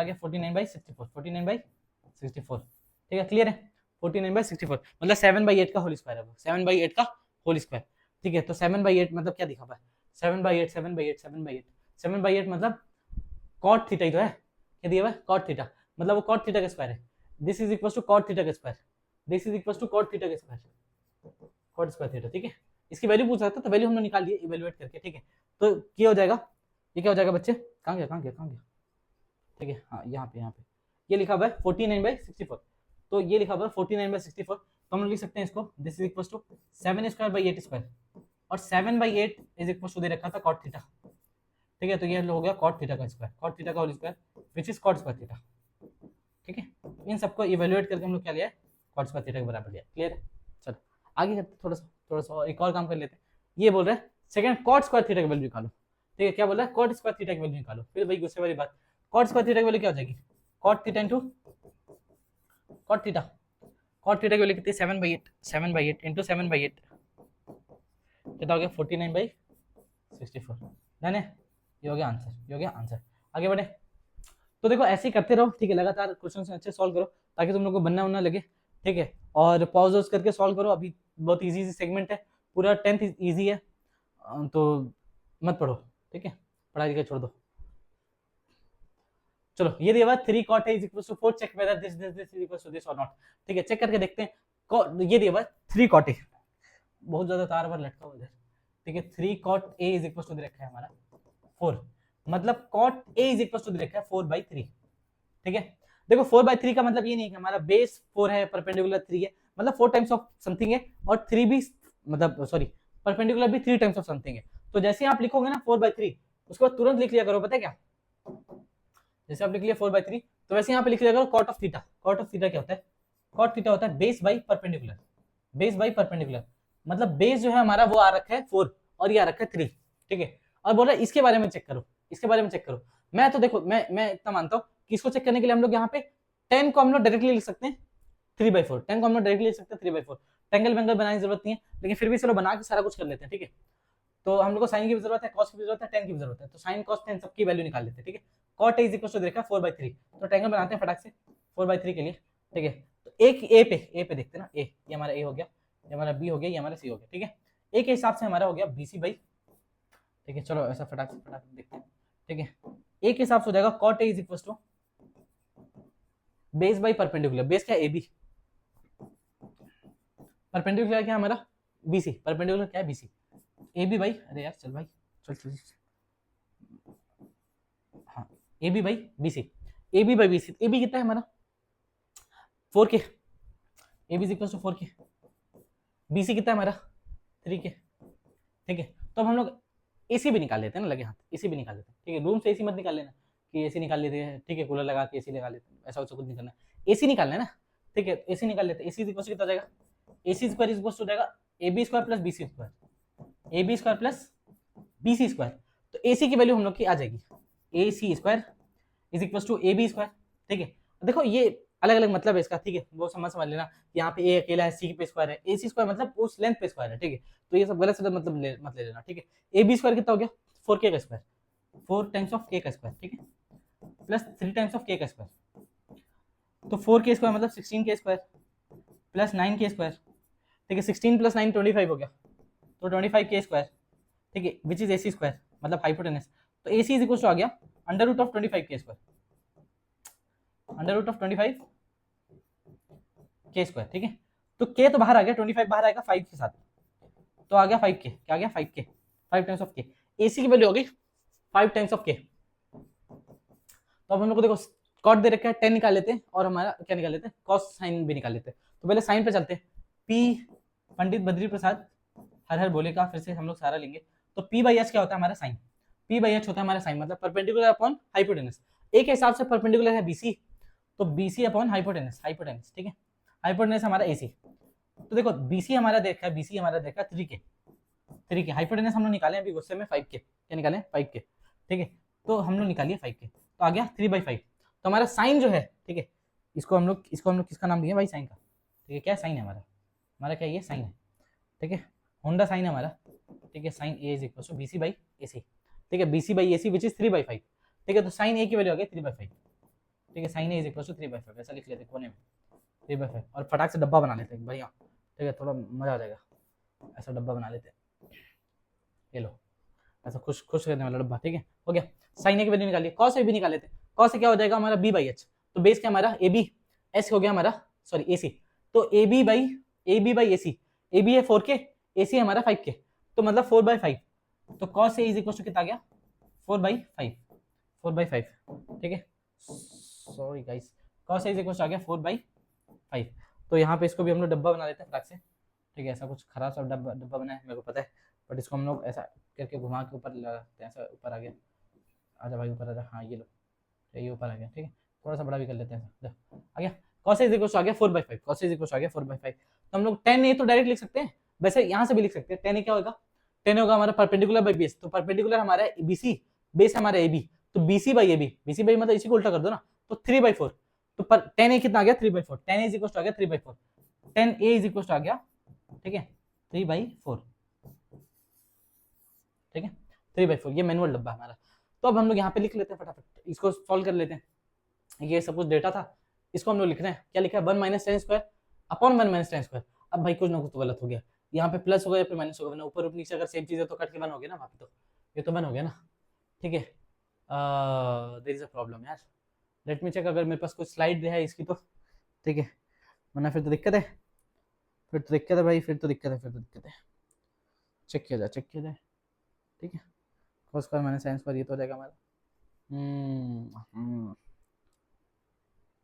गया 49/64, 49/64, ठीक है क्लियर है 49/64 मतलब 7/8 का होल स्क्वायर है वो, 7/8 का होल स्क्वायर, ठीक है तो 7/8 मतलब क्या दिखा हुआ है 7/8 मतलब कॉट थीटा ही तो है, क्या दिया हुआ है कॉट थीटा, मतलब वो कॉट थीटा का स्क्वायर है, this is equal to cot theta का square, this is equal to cot theta का स्क्वायर, कॉट स्क्वायर थीटा, ठीक है इसकी वैल्यू पूछ रहा था तो वैल्यू हमने निकाल ली इवैल्यूएट करके, ठीक है तो क्या हो जाएगा, ये क्या हो जाएगा बच्चे, कहाँ गया, ठीक है हाँ यहाँ पे ये लिखा हुआ है 49/64, तो ये लिखा हुआ है 49/64, तो हम लोग लिख सकते हैं इसको, दिस इज इक्वल टू 7²/8², और 7/8 इज इक्वल टू दे रखा था cot थीटा, ठीक है, तो ये हो गया cot थीटा का स्क्वायर, cot थीटा का whole square which is cot square theta, ठीक है। इन सबको इवेल्युएट करके हम लोग क्या लिया है, cot स्क्वायर थीटा के बराबर लिया, क्लियर है। चलो आगे करते थोड़ा सा एक और काम कर लेते हैं। ये बोल रहा है सेकंड cot स्क्वायर थीटा की वैल्यू निकालो, ठीक है, क्या बोल रहा है, cot स्क्वायर थीटा की वैल्यू निकालो, फिर भाई गुस्से वाली बात, cot स्क्वायर थीटा की वैल्यू क्या हो जाएगी, cot theta into cot theta, cot theta की वैल्यू कितनी, 7/8 इनटू 7/8 कितना हो गया 49/64, डन है, ये हो गया आंसर, ये हो गया आंसर। आगे बढ़े, तो देखो ऐसे ही करते रहो, ठीक है, लगातार क्वेश्चन अच्छे सॉल्व करो ताकि तुम लोग को बनना उन्ना लगे, ठीक है, और पॉज करके सॉल्व करो, अभी बहुत इजी सेगमेंट है, पूरा 10th इजी है, तो मत पढ़ो, ठीक है, पढ़ाई लिखाई छोड़ दो। चलो ये दिया हुआ 3 cot A is equals to 4, check whether this is equals to this or not, ठीक है, चेक करके देखते हैं। ये दिया हुआ 3 cot A, बहुत ज्यादा तार बार लटका हुआ है, ठीक है, 3 cot A is equals to दे रखा है हमारा 4, मतलब cot A is equals to दे रखा है 4/3, ठीक है। देखो 4/3 का मतलब ये नहीं है कि हमारा बेस 4 है, परपेंडिकुलर 3 है, मतलब 4 टाइम्स ऑफ समथिंग है, और 3 भी मतलब सॉरी परपेंडिकुलर भी 3 टाइम्स ऑफ समथिंग है, तो जैसे आप लिखोगे ना 4/3 उसके बाद तुरंत लिख लिया करो, पता है क्या, जैसे आप लिख लिया 4/3 तो वैसे यहाँ पे लिख लिया करो cot of theta, cot of theta क्या होता है, cot थीटा होता है base by perpendicular, base by perpendicular, मतलब बेस जो है हमारा वो आ रखा है 4 और ये आ रखा है 3, ठीक है, और बोल रहा है इसके बारे में चेक करो, इसके बारे में चेक करो। मैं तो देखो मैं इतना मानता हूँ कि इसको चेक करने के लिए हम लोग यहाँ पे 10 को हम लोग डायरेक्टली लिख सकते हैं 3/4, 10 को हम लोग डायरेक्टली लिख सकते हैं 3/4, टेंगल वेंगल बनाने की जरूरत नहीं है, लेकिन फिर भी चलो बना के सारा कुछ कर लेते हैं, ठीक है। तो हम लोग को साइन की भी जरूरत है, कॉस की भी जरूरत है, टेन की भी जरूरत है, तो साइन कॉस टेन सबकी वैल्यू निकाल लेते हैं, ठीक है। cot A is equal to देखा 4/3, तो ट्रायंगल बनाते हैं फटाक से 4/3 के लिए, ठीक है। तो एक ए पे देखते हैं ना, ए ये हमारा ए हो गया, ये हमारा बी हो गया, ये हमारा सी हो गया, ठीक है। ए के हिसाब से हमारा हो गया BC बाई, ठीक है, चलो ऐसा फटाक से देखते हैं, ठीक है। ए के हिसाब से हो जाएगा cot A is equal to base by perpendicular, base क्या है AB, परपेंडिकुलर क्या है हमारा BC, परपेंडिकुलर क्या है BC, AB बाई, अरे यार चल भाई चल हाँ AB by BC, AB by BC, AB कितना है हमारा 4K, AB is equal to 4K, BC कितना है हमारा 3K, ठीक है। तो अब हम लोग AC भी निकाल लेते हैं ना, लगे हाथ AC भी निकाल लेते हैं, ठीक है, रूम से AC मत निकाल लेना कि AC निकाल लेते हैं, ठीक है, कूलर लगा के AC लगा लेते हैं, ऐसा कुछ नहीं करना, AC निकालना है ना, ठीक है, AC निकाल लेते हैं। AC इज इक्वल टू कितना जाएगा, AC square is equal to जाएगा AB square plus BC square, AB square plus BC square, तो AC की वैल्यू हम लोग की आ जाएगी AC square is equal to AB square, ठीक है। देखो ये अलग अलग मतलब है इसका, ठीक है, वो समझ लेना, यहाँ पे A अकेला है, C पे स्क्वायर है, AC स्क्वायर मतलब उस लेंथ पे स्क्वायर है, ठीक है, तो ये सब गलत से मतलब मत ले लेना, ठीक है। AB स्क्वायर कितना हो गया 4K का स्क्वायर, 4 टाइम्स ऑफ K का स्क्वायर, ठीक है, प्लस 3 टाइम्स ऑफ K का स्क्वायर, तो 4K स्क्वायर मतलब 16K square plus 9K square, ठीक है, 16 प्लस 9 25 हो गया, तो 25K स्क्वायर, ठीक है, विच इज AC स्क्वायर मतलब हाइपोटेनस, तो AC इज इक्वल टू आ गया under root of 25K square, under root of 25K square, ठीक है। तो K तो बाहर आ गया, 25 बाहर आएगा 5 के साथ, तो आ गया 5K, क्या आ गया 5K, 5 times of K, AC की वैल्यू हो गई 5 टाइम्स ऑफ K। तो अब हम लोग को देखो कॉट दे रखा है 10 निकाल लेते हैं, और हमारा क्या निकाल लेते हैं कॉस साइन भी निकाल लेते हैं। तो पहले साइन पे चलते हैं, P पंडित बद्री प्रसाद हर हर बोले का, फिर से हम लोग सारा लेंगे, तो P/H क्या होता है हमारा साइन, P/H होता है हमारा साइन मतलब परपेंडिकुलर अपॉन हाइपोटेनस, एक के हिसाब से परपेंडिकुलर है BC, तो BC अपॉन हाइपोटेनस, हाइपोटेनस, ठीक है, हाइपोटेनस हमारा AC। तो देखो BC हमारा देखा है, BC हमारा देखा 3K, हाइपोटेनस हम लोग निकाले अभी गुस्से में 5K, क्या निकाले 5K, ठीक है, तो हम लोग निकालिए 5K, तो आ गया 3/5, तो हमारा साइन जो है, ठीक है, इसको हम लोग किसका नाम दिए भाई साइन का, ठीक है, क्या साइन है हमारा क्या ये साइन है, ठीक है, होंडा साइन है हमारा, ठीक है, sign A is equal to BC/AC, ठीक है, BC/AC विच इज 3/5, ठीक है, तो साइन A की वैल्यू आ गई 3/5, ठीक है, sign A is equal to 3/5, ऐसा लिख लेते कोने में 3/5, और फटाक से डब्बा बना लेते हैं बढ़िया, ठीक है, थोड़ा मजा आ जाएगा, ऐसा डब्बा बना लेते हैं, ये लो ऐसा खुश करने वाला डब्बा, ठीक है, हो गया। साइन A की वैल्यू निकालिए, कॉस A भी निकाल लेते हैं, कॉस A क्या हो जाएगा हमारा B/H, तो बेस क्या हमारा AB, S हो गया हमारा सॉरी AC, तो AB/AC, AB है 4K, AC है हमारा 5K, तो मतलब 4/5, तो cos A is equal to कितना आ गया 4/5, ठीक है, sorry guys, cos a is equal to आ गया 4/5। तो यहाँ पे इसको भी हम लोग डब्बा बना लेते हैं फटाक से, ठीक है। ऐसा कुछ खराब सा डब्बा डब्बा बना है मेरे को पता है, बट इसको हम लोग ऐसा करके घुमा के ऊपर लगाते हैं, ऐसा ऊपर आ गया। आजा भाई ऊपर आजा, हाँ ये लो, ये ऊपर आ गया, ठीक है। थोड़ा सा बड़ा भी कर लेते हैं, ऐसा आ गया। cos a is equal to आ गया 4/5, cos a is equal to आ गया 4/5। तो हम लोग tan a तो डायरेक्ट लिख सकते हैं, वैसे यहाँ से भी लिख सकते हैं। tan a क्या होगा, tan होगा हमारा परपेंडिकुलर बाई बेस, तो परपेंडिकुलर हमारा BC, बेस हमारा AB, तो BC by AB, BC by मतलब इसी को उल्टा कर दो ना, तो 3/4। तो पर tan a कितना आ गया 3/4, tan a is equal to आ गया 3/4, tan a is equal to आ गया, ठीक है 3/4, ठीक है 3/4। ये मैनुअल डब्बा हमारा। तो अब हम लोग यहाँ पे लिख लेते हैं फटाफट, इसको सॉल्व कर लेते हैं। ये सब कुछ डेटा था, इसको हम लोग लिख रहे हैं, क्या लिखा है 1 minus tan square upon 1 minus tan square. अब भाई कुछ ना कुछ तो गलत हो गया, यहाँ पे प्लस होगा या फिर माइनस होगा, ऊपर ऊपर नीचे अगर सेम चीज है तो कट के 1 हो गया ना वहाँ पे, तो ये तो 1 हो गया ना, ठीक है। देयर इज अ प्रॉब्लम यार, लेट मी चेक, अगर मेरे पास कुछ स्लाइड है इसकी तो ठीक है, वरना फिर तो दिक्कत है, फिर तो दिक्कत है भाई, फिर तो दिक्कत है, फिर तो दिक्कत है। चेक किया जाए, चेक किया जाए, ठीक है। cos square minus sin square ये तो हो जाएगा हमारा,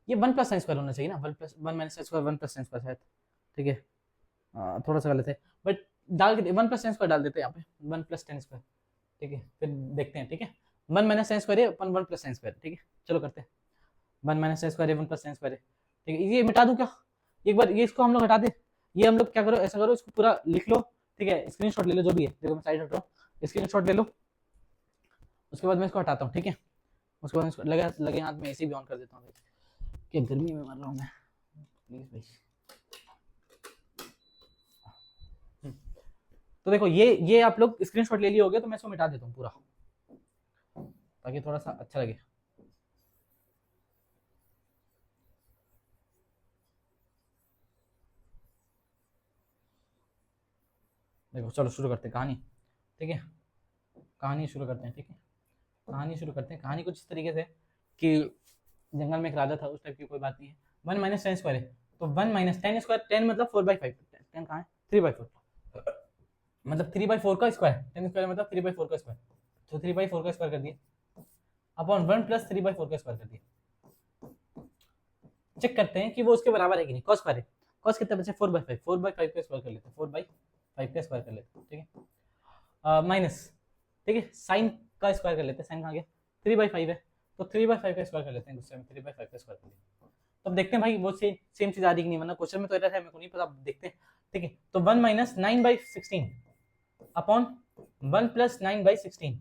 ये 1 प्लस sin स्क्वायर होना चाहिए ना, 1 plus 1 minus sin square 1 plus sin square शायद, ठीक है। थोड़ा सा गलत है, बट डाल के 1 प्लस sin स्क्वायर डाल देते हैं यहाँ पे, 1 प्लस tan स्क्वायर, ठीक है। फिर देखते हैं, ठीक है। 1 माइनस sin स्क्वायर है अपन 1 प्लस sin स्क्वायर, ठीक है। चलो करते हैं, 1 माइनस sin स्क्वायर है 1 प्लस sin स्क्वायर है, ठीक है। ये मिटा दूं क्या एक बार, ये इसको हम लोग हटा दे, ये हम लोग क्या करो, ऐसा करो इसको पूरा लिख लो, ठीक है। स्क्रीनशॉट ले लो जो भी है, देखो मैं साइड हट रहा हूँ, स्क्रीनशॉट ले लो, उसके बाद मैं इसको हटाता हूँ, ठीक है। उसके बाद इसको लगे हाथ में एसी भी ऑन कर देता हूँ, क्या गर्मी में मर रहा हूँ मैं, प्लीज भाई। तो देखो ये आप लोग स्क्रीनशॉट ले लिए होगे, तो मैं इसको मिटा देता हूँ पूरा, ताकि थोड़ा सा अच्छा लगे। देखो चलो शुरू करते हैं कहानी, ठीक है। कहानी शुरू करते हैं, ठीक है। कहानी शुरू करते हैं। कहानी कुछ इस तरीके से कि जंगल में एक राजा था, उस टाइप की कोई बात नहीं है। 1 माइनस tan स्क्वायर है, तो 1 माइनस tan स्क्वायर, tan मतलब 4/5, tan कहाँ है 3/4, मतलब 3/4 का स्क्वायर, tan स्क्वायर मतलब 3/4 का स्क्वायर, तो 3/4 का स्क्वायर कर दिया अपॉन 1 प्लस 3/4 का स्क्वायर कर दिया। चेक करते हैं कि वो उसके बराबर है कि नहीं। cos स्क्वायर है, cos कितना बचा 4/5, 4/5 का स्क्वायर कर लेते हैं, 4/5 का स्क्वायर कर लेते हैं, ठीक है। माइनस, ठीक है, साइन का स्क्वायर कर लेते हैं, साइन कहाँ गया 3/5 है, तो 3/5 का स्क्वायर कर लेते हैं, गुस्से में 3/5 का स्क्वायर कर लिया। तो अब देखते हैं भाई वो सेम चीज आ रही कि नहीं, वरना क्वेश्चन में तो एरर है, मेरे को नहीं पता, देखते हैं, ठीक है। तो 1 माइनस 9/16 अपॉन 1 प्लस 9/16,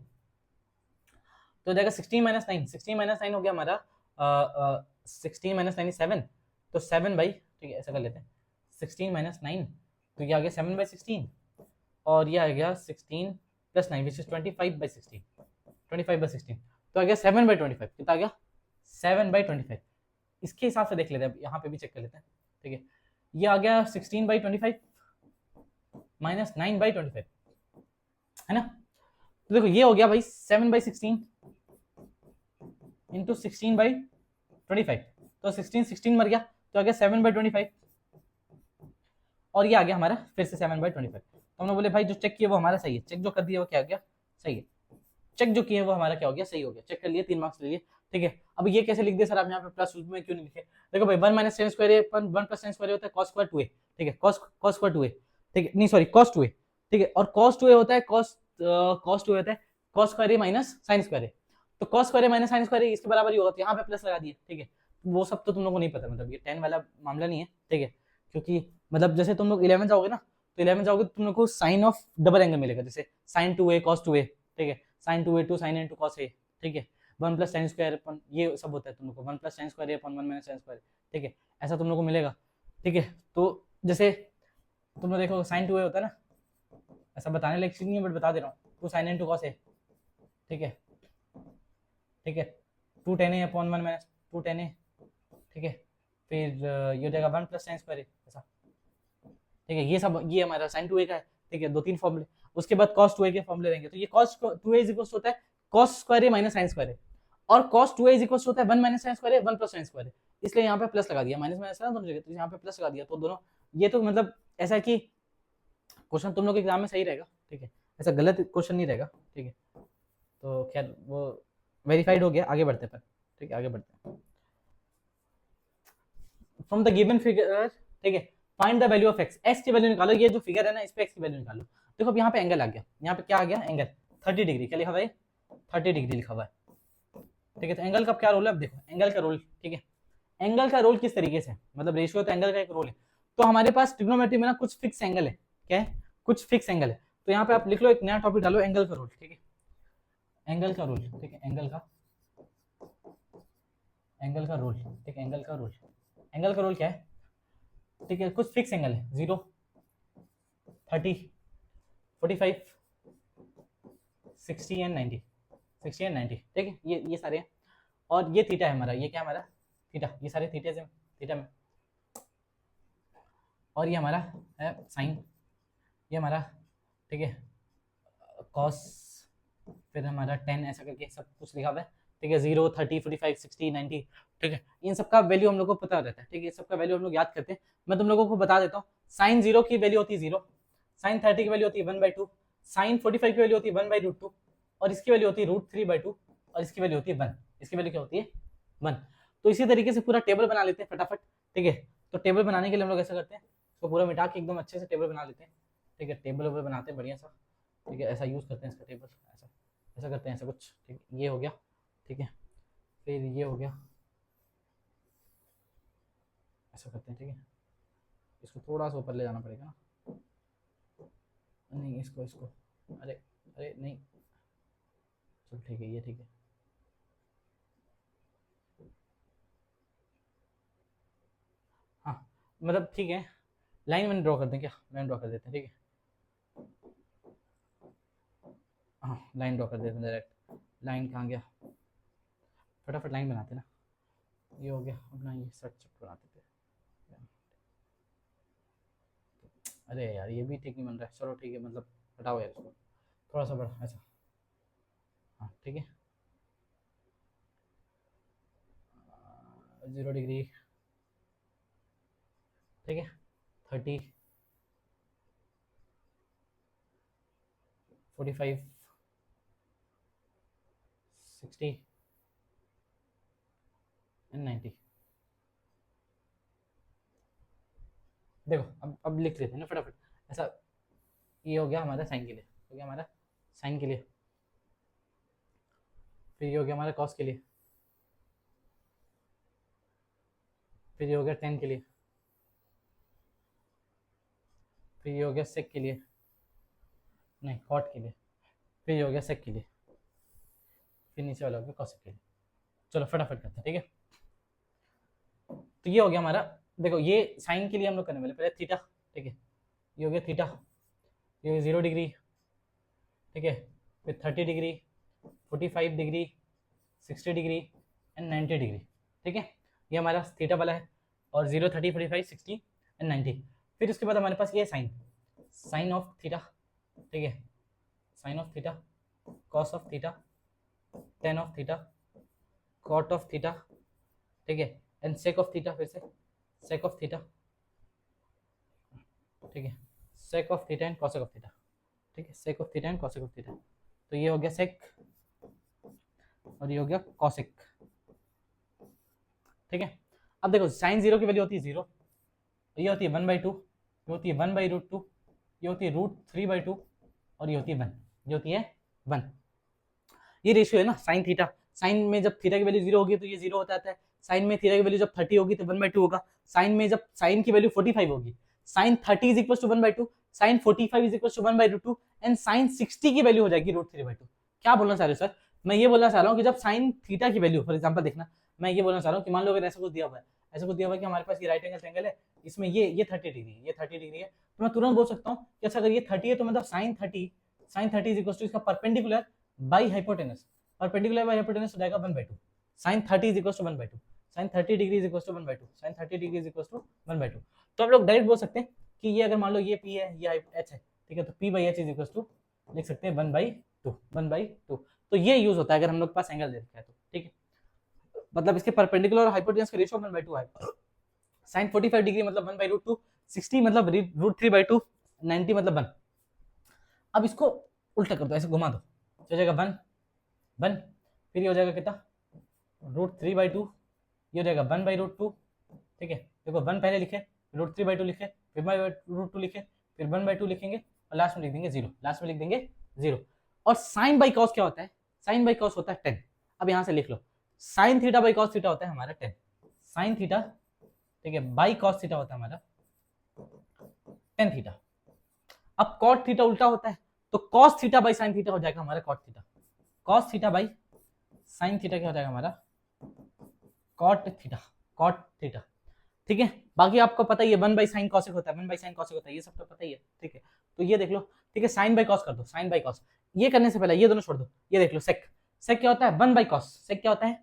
तो जाएगा 16 माइनस 9, 16 माइनस 9 हो गया हमारा 16 माइनस 9 7, तो 7/, ठीक है ऐसा कर लेते हैं, 16 माइनस 9, तो ये आ गया 7/16, और ये आ गया 16 प्लस 9 विच इज 25/16, 25/16, तो आ गया 7/25, कितना आ गया 7/25। इसके हिसाब से देख लेते हैं, यहाँ पे भी चेक कर लेते हैं, ठीक है। ये आ गया 16/25 माइनस 9/25, है ना। तो देखो ये हो गया भाई 7/16 इंटू 16/25, तो 16 मर गया, तो आ गया 7/25, और ये आ गया हमारा फिर से 7/25। तो हमने बोले भाई जो चेक किया वो हमारा सही है, चेक जो कर दिया वो क्या हो गया सही है, चेक जो किए वो हमारा क्या हो गया सही हो गया, चेक कर लिए 3 मार्क्स ले लिए, ठीक है। अब ये कैसे लिख दिया सर आप यहाँ पे प्लस में क्यों नहीं लिखे, देखो भाई 1 माइनस tan स्क्वायर है, 1 प्लस tan स्क्वायर होता है cos स्क्वायर 2a, ठीक है, cos स्क्वायर 2a, ठीक है, नहीं सॉरी cos 2a, ठीक है, और cos 2a होता है cos 2a होता है cos square a minus sin square a, तो cos square a minus sin square a इसके बराबर ही होगा, तो यहाँ पे प्लस लगा दिए, ठीक है। वो सब तो तुम लोगों को नहीं पता, मतलब ये 10 वाला मामला नहीं है, ठीक है, क्योंकि मतलब जैसे तुम लोग 11 जाओगे ना, तो 11 जाओगे तो तुम लोग को साइन ऑफ डबल एंगल मिलेगा, जैसे sin 2a cos 2a, ठीक है, sin 2a to sin into cos a, ठीक है, 1 प्लस tan स्क्वायर अपन ये सब होता है तुम लोग को, 1 plus tan square upon 1 minus tan square, ठीक है, ऐसा तुम लोग को मिलेगा, ठीक है। तो जैसे तुम लोग देखो sin 2a होता है ना, ऐसा बताने लायक चीज नहीं है बट बता दे रहा हूँ, 2 sin into cos a, ठीक है, ठीक है, 2 tan a upon 1 minus 2 tan a, ठीक है, फिर ये हो जाएगा 1 प्लस tan स्क्वायर ऐसा, ठीक है। ये सब ये हमारा sin 2a का है, ठीक है, 2-3 फॉर्मूले, उसके बाद cos 2a के फॉर्मूले रहेंगे, तो ये cos 2a इज इक्वल होता है cos square a minus sin square a, और cos 2a इज इक्वल होता है 1 minus sin square a 1 plus sin square a, इसलिए यहाँ पे प्लस लगा दिया, माइनस माइनस ना दोनों जगह, तो यहाँ पे प्लस लगा दिया, तो दोनों ये तो मतलब ऐसा है कि क्वेश्चन तुम लोग के एग्जाम में सही रहेगा, ठीक है, ऐसा गलत क्वेश्चन नहीं रहेगा, ठीक है। तो खैर वो वेरीफाइड हो गया, आगे बढ़ते पर, ठीक है, आगे बढ़ते हैं। फ्रॉम द गिवन फिगर, ठीक है, find the value of x, x की वैल्यू निकालो, ये जो फिगर है ना इस पे एक्स की वैल्यू निकालो। देखो अब यहाँ पे एंगल आ गया, यहाँ पे क्या आ गया एंगल 30 डिग्री, क्या लिखा हुआ है 30 डिग्री लिखा हुआ है, ठीक है। तो एंगल का क्या रोल है, अब देखो एंगल का रोल, ठीक है, एंगल का रोल किस तरीके से, मतलब रेशियो तो एंगल का एक रोल है। तो हमारे पास ट्रिग्नोमेट्री में ना कुछ फिक्स एंगल है, क्या है, कुछ फिक्स एंगल है। तो यहाँ पे आप लिख लो एक नया टॉपिक डालो, एंगल का रोल, ठीक है, एंगल का रोल, ठीक है, एंगल का रोल, ठीक है, एंगल का रोल, एंगल का रोल क्या है, ठीक है, कुछ फिक्स एंगल है 0, 30, 45, 60 एंड 90, 60 एंड 90, ठीक है, ये सारे हैं। और ये थीटा है हमारा, ये क्या हमारा थीटा, ये सारे थीटा से थीटा में, और ये हमारा है साइन, ये हमारा, ठीक है, कॉस, फिर हमारा 10, ऐसा करके सब कुछ लिखा हुआ है, ठीक है, 0, 30, 45, 60, 90, ठीक है। इन सबका वैल्यू हम लोग को पता रहता है, ठीक है, सबका वैल्यू हम लोग याद करते हैं। मैं तुम लोगों को बता देता हूँ, साइन 0 की वैल्यू होती है 0, साइन 30 की वैल्यू होती है 1/2, साइन 45 की वैल्यू होती है 1/√2, और इसकी वैल्यू होती है √3/2, और इसकी वैल्यू होती है 1, इसकी वैल्यू क्या होती है 1। तो इसी तरीके से पूरा टेबल बना लेते हैं फटाफट, ठीक है। तो टेबल बनाने के लिए हम लोग ऐसा करते हैं, इसको पूरा मिटा के एकदम अच्छे से टेबल बना लेते हैं, ठीक है, टेबल बनाते हैं बढ़िया सा, ठीक है, ऐसा यूज करते हैं इसका टेबल, ऐसा ऐसा करते हैं, ऐसा कुछ, ठीक, ये हो गया, ठीक है, फिर ये हो गया, ऐसा करते हैं, ठीक है, इसको थोड़ा सा ऊपर ले जाना पड़ेगा ना, नहीं इसको इसको, अरे अरे नहीं, चल ठीक है, ये ठीक है, हाँ मतलब ठीक है, लाइन मैंने ड्रॉ कर दें क्या, लाइन ड्रॉ कर देते हैं, ठीक है, हाँ लाइन ड्रॉ कर देते हैं डायरेक्ट, लाइन कहाँ गया, फटाफट लाइन बनाते ना, ये हो गया अपना, ये सेट बनाते थे, अरे यार ये भी ठीक नहीं बन रहा है, चलो ठीक है, मतलब हटाओ यार इसको, थोड़ा सा बड़ा ऐसा, हाँ ठीक है, 0 डिग्री, ठीक है, 30, 45, 60 एंड 90। देखो अब लिख लेते हैं ना फटाफट, ऐसा, ये हो गया हमारा साइन के लिए, हो गया हमारा साइन के लिए, फिर ये हो गया हमारा कॉस के लिए, फिर ये हो गया टेन के लिए, फिर ये हो गया सेक के लिए, नहीं कॉट के लिए, फिर ये हो गया सेक के लिए, फिर नीचे वाला हो गया कॉसेक के लिए। चलो फटाफट करते हैं, ठीक है। तो ये हो गया हमारा, देखो ये साइन के लिए हम लोग करने वाले, पहले थीटा, ठीक है, ये हो गया थीटा, ये 0 डिग्री, ठीक है, फिर 30 degree, 45 degree, 60 degree and 90 degree, ठीक है, ये हमारा थीटा वाला है, और 0, 30, 45, 60 एंड 90। फिर उसके बाद हमारे पास ये साइन, साइन ऑफ थीटा, ठीक है, sine of theta, cos of theta, tan of theta, cot of theta, ठीक है, एंड सेक ऑफ थीटा, फिर से सेक ऑफ थीटा, ठीक है, sake of theta and cosec of theta, ठीक है, sake of theta and cosec of theta. तो ये हो गया सेक और ये हो गया कॉसेक, ठीक है। अब देखो साइन 0 की वैल्यू होती है 0, ये होती है 1/2, ये होती है 1/√2, ये होती है √3/2, और ये होती है 1, ये होती है 1। ये रेशियो है ना साइन थीटा, साइन में जब थीटा की वैल्यू 0 होगी तो ये 0 होता है, साइन में थीटा की वैल्यू जब 30 होगी तो 1/2 होगा, साइन में जब साइन की वैल्यू 45 होगी, sine 30 is equal to 1/2, sine 45 is equal to 1/√2, and sine 60 की वैल्यू हो जाएगी √3/2। क्या बोलना चाह रहे हो सर, मैं ये बोलना चाह रहा हूँ कि जब साइन थीटा की वैल्यू, फॉर एग्जांपल देखना, मैं ये बोलना चाह रहा हूँ कि मान लो अगर ऐसा कुछ दिया हुआ है, ऐसा कुछ दिया हुआ है कि हमारे पास ये राइट एंगल ट्रायंगल है, इसमें ये 30 डिग्री है, ये 30 डिग्री है, तो मैं तुरंत बोल सकता हूँ कि अच्छा अगर ये 30 है तो मतलब साइन 30 इज इक्वल टू इसका perpendicular by hypotenuse, perpendicular by hypotenuse हो जाएगा 1/2, sine 30 is equal to 1/2, sine 30 degree is equal to 1/2, sine 30 degree is equal to 1/2। तो आप लोग डायरेक्ट बोल सकते हैं कि ये अगर मान लो ये P है, ये H है, ठीक है, तो P/H इज इक्वल टू लिख सकते हैं 1/2। तो ये यूज होता है अगर हम लोग के पास एंगल दे रखा है तो, ठीक है, मतलब इसके परपेंडिकुलर और हाइपोटेनस का रेशियो 1/2 है। साइन 45 डिग्री मतलब 1/√2, 60 मतलब √3/2, 90 मतलब 1। अब इसको उल्टा कर दो, ऐसे घुमा दो, हो जाएगा 1, फिर ये हो जाएगा कितना √3/2, ये हो जाएगा 1/√2, ठीक है, देखो 1 पहले लिखे, √3/2 लिखे, फिर √2 लिखे, फिर 1/2 लिखेंगे और लास्ट में लिख देंगे 0, लास्ट में लिख देंगे 0। और साइन बाई कॉस क्या होता है? साइन बाई कॉस होता है 10। अब यहां से लिख लो, sine theta by cos theta होता है हमारा 10, साइन थीटा, ठीक है, बाई कॉस थीटा होता है हमारा 10 थीटा। अब कॉट थीटा उल्टा होता है, तो cos theta by sine theta हो जाएगा हमारा cot theta, cos theta by sine theta क्या हो जाएगा हमारा कॉट थीटा, कॉट थीटा, ठीक है। बाकी आपको पता ही है 1 बाई साइन कॉसेक होता है, 1 बाई साइन कॉसेक होता है, ये सब तो पता ही है, ठीक है। तो ये देख लो, ठीक है, साइन बाई कॉस कर दो, साइन बाई कॉस। ये करने से पहले ये दोनों छोड़ दो, ये देख लो सेक, सेक क्या होता है 1 बाई कॉस, सेक क्या होता है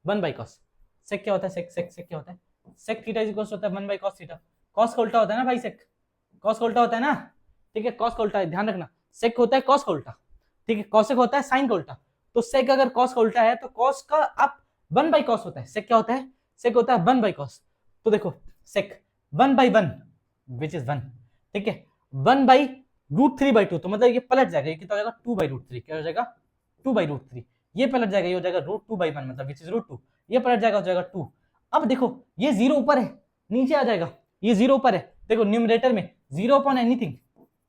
1 बाई कॉस, सेक क्या होता है सेक क्या होता है, सेक थीटा इज इक्वल होता है 1 बाई कॉस थीटा। कॉस का उल्टा होता है ना भाई सेक, कॉस का उल्टा होता है ना, ठीक है, कॉस का उल्टा है, ध्यान रखना, सेक होता है कॉस का उल्टा, ठीक है, कॉसेक होता है साइन का उल्टा। तो सेक अगर कॉस का उल्टा है तो कॉस का आप 1 बाई कॉस होता है, सेक क्या होता है, सेक होता है 1 बाई कॉस। तो देखो सेक 1 बाई 1 विच इज 1, ठीक है, 1 बाई √3/2, तो मतलब ये पलट जाएगा, ये कितना हो जाएगा 2/√3, क्या हो जाएगा 2/√3, ये पलट जाएगा, ये हो जाएगा √2/1 मतलब विच इज √2, ये पलट जाएगा हो जाएगा 2। अब देखो ये 0 ऊपर है, नीचे आ जाएगा, ये 0 ऊपर है, देखो न्यूमरेटर में 0 upon anything,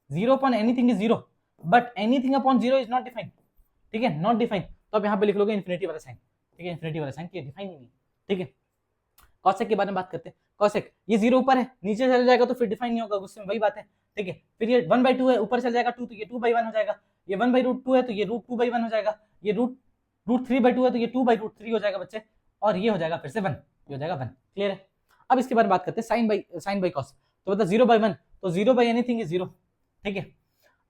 0 upon anything is 0, but anything upon 0 is not defined, ठीक है, नॉट डिफाइंड। तो अब यहाँ पे लिख लोगे इन्फिनिटी वाला साइन, ठीक है, इन्फिनिटी वाला साइन, ये डिफाइन ही नहीं, ठीक है। कॉसेक के बारे में बात करते हैं, कॉसेक ये 0 ऊपर है, नीचे चल जाएगा तो फिर डिफाइन नहीं होगा, उसमें वही बात है, ठीक है। फिर ये 1/2 है, ऊपर चल जाएगा 2 तो ये 2/1 हो जाएगा, ये 1/√2 है तो ये √2/1 हो जाएगा, ये √3/2 है तो ये 2/√3 हो जाएगा बच्चे, और ये हो जाएगा फिर से 1, ये हो जाएगा 1, क्लियर है। अब इसके बारे में बात करते हैं साइन बाई कॉस, तो मतलब 0/1, तो 0 बाई एनीथिंग इज 0, ठीक है।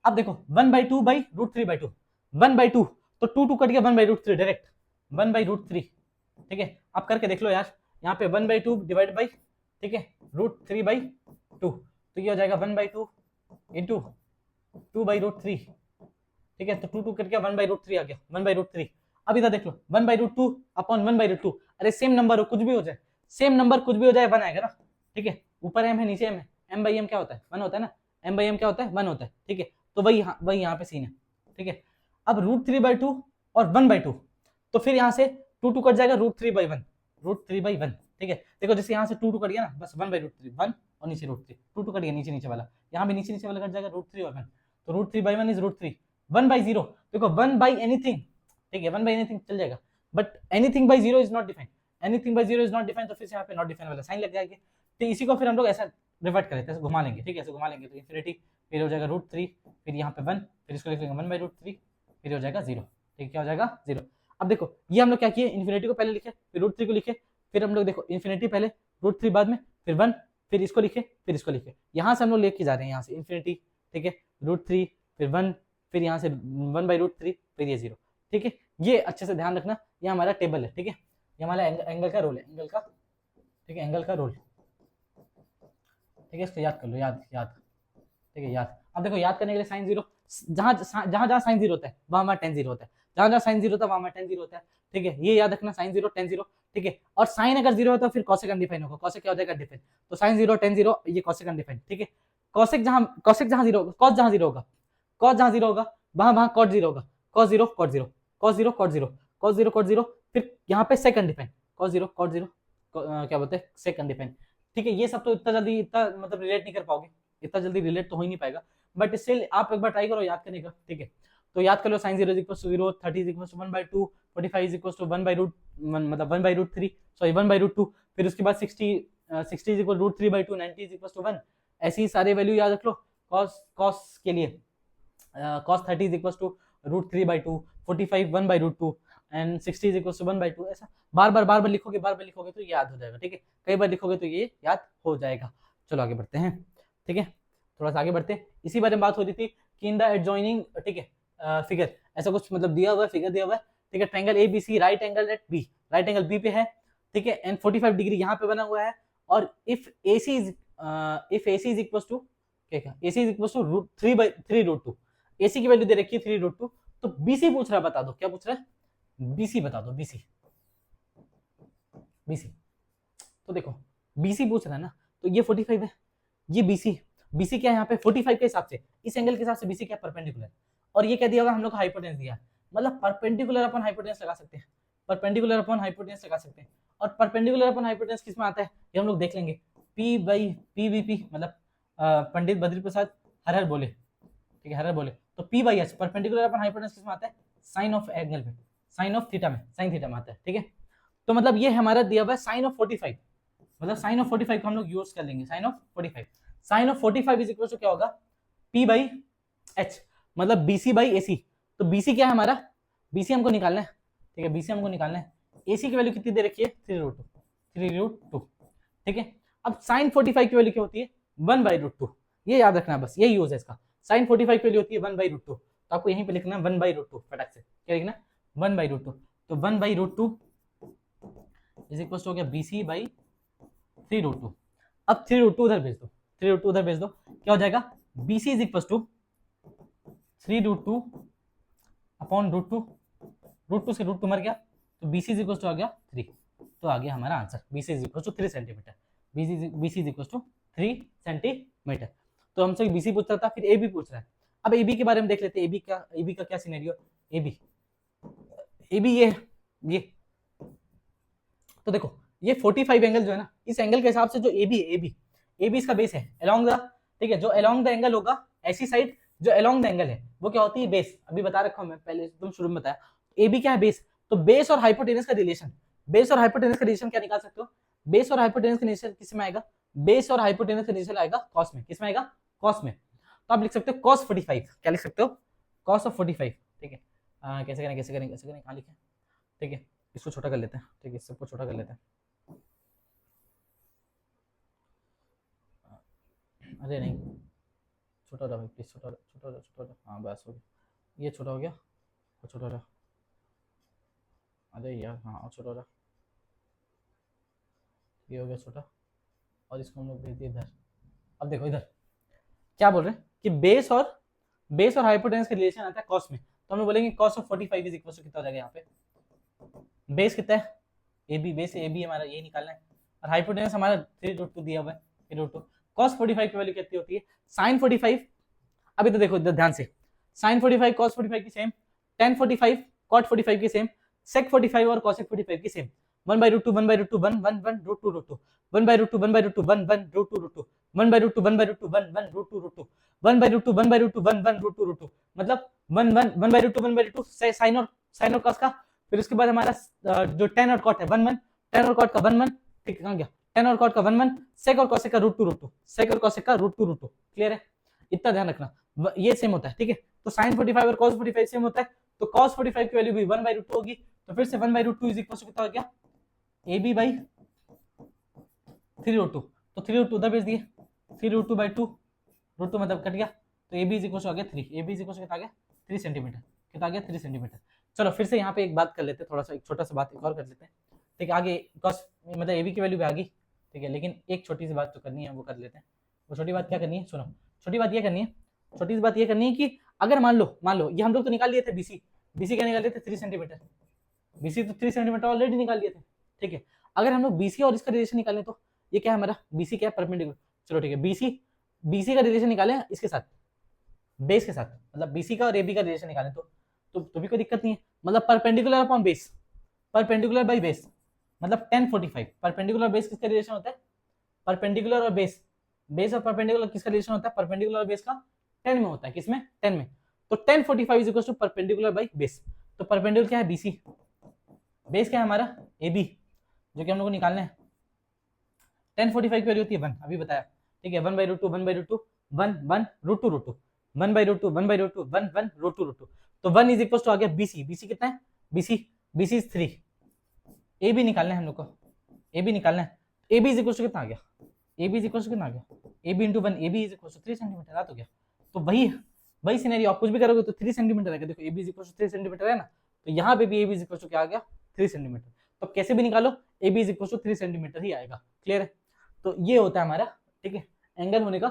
अब देखो 1/2 बाई √3/2, 1/2 तो 2 कट गया 1/√3 डायरेक्ट 1/√3, ठीक है। अब करके देख लो यार, यहाँ पे 1/2 डिवाइड बाई, ठीक है, √3/2, तो ये हो जाएगा 1/2 इंटू 2/√3, ठीक है, तो 2 कट गया 1/√3 आ गया 1/√3। अब इधर देख लो 1/√2 अपॉन 1/√2, अरे सेम नंबर हो, कुछ भी हो जाए, सेम नंबर कुछ भी हो जाए 1 आएगा ना, ठीक है, ऊपर m है नीचे m है, m/m क्या होता है 1 होता है ना, m/m क्या होता है 1 होता है, ठीक है। तो वही यहाँ पे सीन है, ठीक है। अब √3/2 और 1/2, तो फिर यहाँ से 2 कट जाएगा √3/1, ठीक है। देखो जैसे यहाँ से 2 कट गया ना, बस 1/√3 1 और नीचे √3, 2 कट गया नीचे वाला, यहाँ भी नीचे वाला कट जाएगा √3 और 1, तो √3/1 इज √3, 1/0, देखो 1 बाई एनीथिंग, ठीक है, 1 बाई एनीथिंग चल जाएगा, but anything by 0 is not defined, anything by 0 is not defined, तो फिर से यहाँ पे नॉट डिफाइंड वाला साइन लग जाएगा। तो इसी को फिर हम लोग ऐसा रिवर्ट करें, ऐसे घुमा लेंगे, ठीक है, ऐसे घुमा लेंगे तो इन्फिनिटी, फिर हो जाएगा √3, फिर यहाँ पे 1, फिर इसको लिख लेंगे 1/√3, फिर हो जाएगा 0, ठीक है, क्या हो जाएगा 0। अब देखो ये हम लोग क्या किए, इन्फिनिटी को पहले लिखे, फिर √3 को लिखे, फिर हम लोग देखो इन्फिनिटी पहले, √3 बाद में, फिर 1, फिर इसको लिखे, फिर इसको लिखे, यहाँ से हम लोग लेके जा रहे हैं, यहाँ से इन्फिनिटी, ठीक है, √3 फिर 1, फिर यहाँ से 1/√3, फिर ये 0, ठीक है। ये अच्छे से ध्यान रखना, ये हमारा टेबल है, ठीक है, ये हमारा एंगल का रोल है, एंगल का, ठीक है, एंगल का रोल, ठीक है, इसको याद कर लो, याद, ठीक है, याद। अब देखो याद करने के लिए साइन 0, जहाँ साइन 0 होता है वहाँ tan 0 होता है, जहाँ साइन 0 होता है वहाँ tan 0 होता है, ठीक है, ये याद रखना, साइन 0 tan 0, ठीक है। और साइन अगर 0 है तो फिर कॉसेक अनडिफाइन होगा, कॉसेक क्या हो जाएगा डिफाइन, तो साइन 0 tan 0 ये कॉसेक अनडिफाइन, ठीक है। कॉसेक जहाँ 0 होगा, कॉस जहाँ 0 होगा, कॉस जहाँ 0 होगा वहाँ कॉट 0 होगा, cos 0 cot 0, cos 0 cot 0, cos 0 cot 0, फिर यहाँ पे सेक अनडिफाइन, cos 0 cot 0, क्या बोलते हैं सेक अनडिफाइन, ठीक है। ये सब तो इतना जल्दी इतना मतलब रिलेट नहीं कर पाओगे, इतना जल्दी रिलेट तो हो ही नहीं पाएगा, बट स्टिल आप एक बार ट्राई करो याद करने का, ठीक है। तो याद कर लो साइन 0 = 0, 30 = 1/2, 45 = 1/√, मतलब 1/√3, सॉरी 1/√2, फिर उसके बाद 60 = √3/2, 90 = 1, ऐसे ही सारे वैल्यू याद रख लो। cos के लिए cos 30 = √3/2, 45 1/√2 एंड 60 = 1/2, ऐसा बार बार लिखोगे तो ये याद हो जाएगा, ठीक है, कई बार लिखोगे तो ये याद हो जाएगा। चलो आगे बढ़ते हैं, ठीक है, थोड़ा सा आगे बढ़ते हैं। इसी बारे में बात हो रही थी कि इन द एडजॉइनिंग, ठीक है, फिगर ऐसा कुछ मतलब दिया हुआ है, फिगर दिया हुआ है, ठीक है, triangle ABC right angle at B, right angle B पे है, ठीक है, एंड 45 डिग्री यहाँ पे बना हुआ है, और if AC is equal to क्या, AC is equal to √3/3√2, AC की वैल्यू दे रखी है 3√2, तो BC पूछ रहा है, बता दो क्या पूछ रहा है, BC बता दो, BC तो देखो BC पूछ रहा है ना, तो ये 45 है, ये BC क्या है यहाँ पे 45 के हिसाब से, इस एंगल के हिसाब से BC क्या परपेंडिकुलर, और ये क्या दिया होगा हम लोग को हाइपोटेनस दिया, मतलब परपेंडिकुलर अपॉन हाइपोटेनस लगा सकते हैं, परपेंडिकुलर अपॉन हाइपोटेनस लगा सकते हैं, और परपेंडिकुलर अपॉन हाइपोटेनस किस में आता है ये हम लोग देख लेंगे, PVP मतलब पंडित बद्री प्रसाद हर हर बोले, ठीक है, हर हर बोले। तो P/H परपेंडिकुलर अपन हाइपोटेनस किस में आता है, साइन ऑफ एंगल में, साइन ऑफ थीटा में, साइन थीटा में आता है, ठीक है। तो मतलब ये हमारा दिया हुआ है साइन ऑफ 45, मतलब साइन ऑफ 45 को हम लोग यूज कर लेंगे, sine of 45, sine of 45 is equal to क्या होगा, P/H मतलब BC/AC। तो BC क्या है हमारा, BC हमको निकालना है, ठीक है, BC हमको निकालना है। AC की वैल्यू कितनी दे रखी है, 3√2, ठीक है। अब साइन 45 की वैल्यू क्या होती है, 1/√2, ये याद रखना बस, यही यूज है इसका। साइन 45 की वैल्यू होती है 1/√2, तो आपको यहीं पे लिखना है 1/√2, फटाक से क्या लिखना है, 1/√2। तो 1/√2 इज इक्वल टू हो गया BC/3√2। अब 3√2 उधर भेज दो, 3√2 उधर भेज दो, क्या हो जाएगा, BC is equal to 3√2 upon √2, √2 से √2 मर गया, तो BC इज इक्वल टू आ गया 3, तो आ गया हमारा answer, BC is equal to 3 centimetre, BC is equal to 3 centimetre. तो हमसे BC पूछ रहा था, फिर AB पूछ रहा है। अब AB के बारे में देख लेते हैं, AB का क्या सिनेरियो, AB ये तो देखो ये 45 एंगल जो है ना, इस एंगल के हिसाब से जो AB इसका बेस है अलोंग द, ठीक है, जो अलोंग द एंगल होगा, ऐसी साइड जो अलोंग द एंगल है वो क्या होती है, बेस। अभी बता रखा हूं मैं, पहले तुम शुरू में बताया। AB क्या है, बेस। तो बेस और हाइपोटेनस का रिलेशन, बेस और हाइपोटेनस का रिलेशन क्या निकाल सकते हो, बेस और हाइपोटेनस का रिलेशन किस में आएगा, बेस और हाइपोटेनस का रिलेशन आएगा कॉस में, किस में आएगा, कॉस में। तो आप लिख सकते हो cos 45, क्या लिख सकते हो, cos ऑफ 45, ठीक है। कैसे करें कहाँ लिखें, ठीक है, इसको छोटा कर लेते हैं, ठीक है, सबको छोटा कर लेते हैं। अरे नहीं, छोटा हो रहा भाई प्लीज, छोटा हो रहा, हाँ बस हो गया, ये छोटा हो गया, और छोटा हो रहा, अरे यार हाँ, और छोटा हो रहा, ये हो गया छोटा, और इसको हम लोग भेज दिए इधर। अब देखो इधर क्या बोल रहे हैं कि बेस और हाइपोटेनस का रिलेशन आता है कॉस में, तो हम लोग बोलेंगे cos of 45 is equal to कितना हो जाएगा, यहाँ पे बेस कितना है, AB, बेस AB हमारा ये निकालना है, और हाइपोटेनस हमारा 3√2 दिया हुआ है, 3√2। cos 45 की वैल्यू कितनी होती है, sin 45, अभी तो देखो ध्यान से, sin 45 cos 45 की सेम, tan 45 cot 45 की सेम, sec 45 और cosec 45 की सेम, 1/√2 1/√2 1 1 1 √2 1/√2 1/√2 1 1 √2 1/√2 1/√2 1 1 √2 1/√2 1/√2 1 1 √2, मतलब 1 1 1/√2 1/√2 साइन और cos का, फिर उसके बाद हमारा जो tan और cot है 1 1, tan और cot का 1 1, ठीक है, कहां गया, tan और cot का 1 1, sec और cosec का √2, sec और cosec का √2, क्लियर है, इतना ध्यान रखना, ये सेम होता है, ठीक है। तो sin 45 और cos 45 सेम होता है, तो cos 45 की वैल्यू भी 1/√2 होगी, तो फिर से 1/√2 इज इक्वल टू कितना हो गया, AB/3√2, तो 3√2 उधर भेज दिए, 3√2/2, √2 मतलब कट गया, तो AB इज इक्वल टू आ गया 3, AB इज इक्वल टू कितना आ गया, 3 सेंटीमीटर, कितना आ गया, 3 सेंटीमीटर। चलो फिर से यहाँ पे एक बात कर लेते हैं, थोड़ा सा एक छोटा सा बात एक और कर लेते हैं, ठीक है। आगे cos मतलब AB की वैल्यू भी आ गई, ठीक है, लेकिन एक छोटी सी बात तो करनी है, वो कर लेते हैं। वो छोटी बात क्या करनी है, सुनो, छोटी बात ये करनी है, छोटी सी बात ये करनी है कि अगर मान लो ये हम लोग तो निकाल लिए थे BC क्या निकाल लिए थे, 3 सेंटीमीटर, BC तो 3 सेंटीमीटर ऑलरेडी निकाल लिए थे, ठीक है। अगर हम लोग BC और इसका रिलेशन निकालें तो ये क्या है हमारा, BC क्या है, परपेंडिकुलर, चलो ठीक है, BC का रिलेशन निकालें इसके साथ, बेस के साथ, मतलब BC का और AB का रिलेशन निकालें तो भी कोई दिक्कत नहीं है, मतलब perpendicular upon base, perpendicular by base, मतलब tan 45, परपेंडिकुलर बेस किसका रिलेशन होता है, परपेंडिकुलर और बेस, बेस और परपेंडिकुलर किसका रिलेशन होता है, परपेंडिकुलर और बेस का 10 में होता है, किसमें, 10 में। तो tan 45 is equal to perpendicular by base, तो परपेंडिकुलर क्या है BC, बेस क्या है हमारा AB, जो कि हम लोग को निकालना है। tan 45 की वैल्यू होती है 1, अभी बताया, ठीक है, 1/√2 1/√2 1 1 √2 1/√2 1/√2 1 1 √2, तो 1 इज इक्वल टू आ गया BC कितना है, BC इज 3, AB निकालना है हम लोग को, AB निकालना है, AB इज इक्वल टू कितना आ गया, AB इज इक्वल टू कितना आ गया, AB into 1, AB is equal to 3 centimetre आ तो गया। तो वही सिनेरियो आप कुछ भी करोगे तो 3 सेंटीमीटर आएगा, देखो AB is equal to 3 centimetre है ना, तो यहाँ पे भी AB इज इक्वल टू क्या आ गया, 3 सेंटीमीटर, तो कैसे भी निकालो AB is equal to 3 centimetre ही आएगा, क्लियर है। तो ये होता है हमारा, ठीक है, एंगल होने का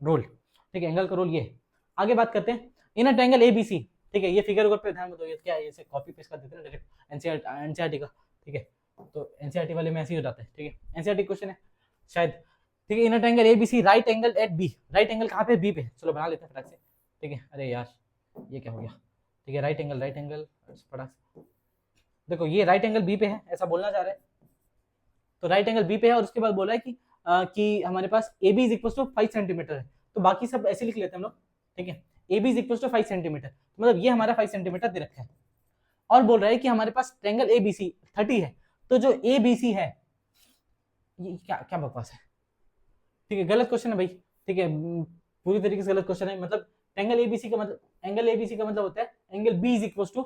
रोल, ठीक है, एंगल का रोल ये है। आगे बात करते हैं इन अ ट्रायंगल ABC, ठीक है, ये फिगर पे ध्यान दो, ये क्या है, इसे कॉपी पेस्ट कर देते हैं डायरेक्ट एनसीईआरटी का, ठीक है, तो एनसीईआरटी वाले में ऐसे ही हो जाता है, ठीक है, एनसीईआरटी क्वेश्चन है शायद, ठीक है। In a triangle ABC right angle at B, right angle कहाँ पे, B पे, चलो बना लेते हैं फटाक से, ठीक है। अरे यार ये क्या हो गया, ठीक है, राइट एंगल फटाक से, देखो ये राइट एंगल B पे है, ऐसा बोलना चाह रहे हैं, तो राइट एंगल B पे है, और उसके बाद बोला है कि कि हमारे पास A B is equal to 5 centimetre है, तो बाकी सब ऐसे लिख लेते हैं हम लोग, ठीक है। A B is equal to 5 centimetre, मतलब ये हमारा 5 सेंटीमीटर दे रखा है, और बोल रहा है कि हमारे पास ट्रायंगल ए बी सी 30 है, तो जो ए बी सी है, ये क्या क्या बकवास है, ठीक है, गलत क्वेश्चन है भाई, ठीक है, पूरी तरीके से गलत क्वेश्चन है। मतलब एंगल एबीसी का मतलब, एंगल एबीसी का मतलब होता है angle B is equal to,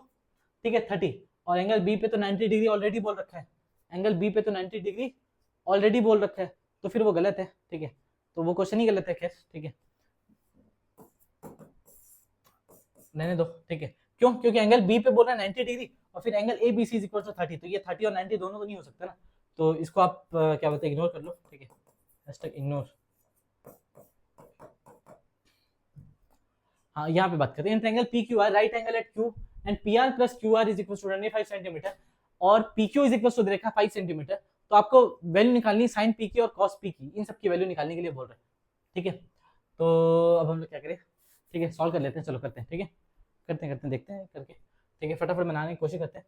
ठीक है, 30, और एंगल बी पे तो 90 डिग्री ऑलरेडी बोल रखा है, एंगल बी पे तो 90 डिग्री ऑलरेडी बोल रखा है, तो फिर वो गलत है, ठीक है, तो वो क्वेश्चन ही गलत है, खैर ठीक है, रहने दो, ठीक है। क्यों? क्योंकि एंगल बी पे बोल रहा है 90 डिग्री, और फिर angle A B C is equal to 30, तो ये 30 और 90 दोनों तो नहीं हो सकता ना, तो इसको आप क्या बोलते हैं, इग्नोर कर लो, ठीक है, इग्नोर। हाँ, यहाँ पे बात करते हैं, triangle P Q R, right angle at Q and P R plus Q R is equal to 25 centimetre, और P Q is equal to देखा 5 सेंटीमीटर, तो आपको वैल्यू निकालनी साइन पी की और कॉस पी की, इन सब की वैल्यू निकालने के लिए बोल रहे हैं, ठीक है। तो अब हम लोग क्या करें, ठीक है, सॉल्व कर लेते हैं, चलो करते हैं, ठीक है, करते हैं देखते हैं करके, ठीक है, फटाफट बनाने की कोशिश करते हैं।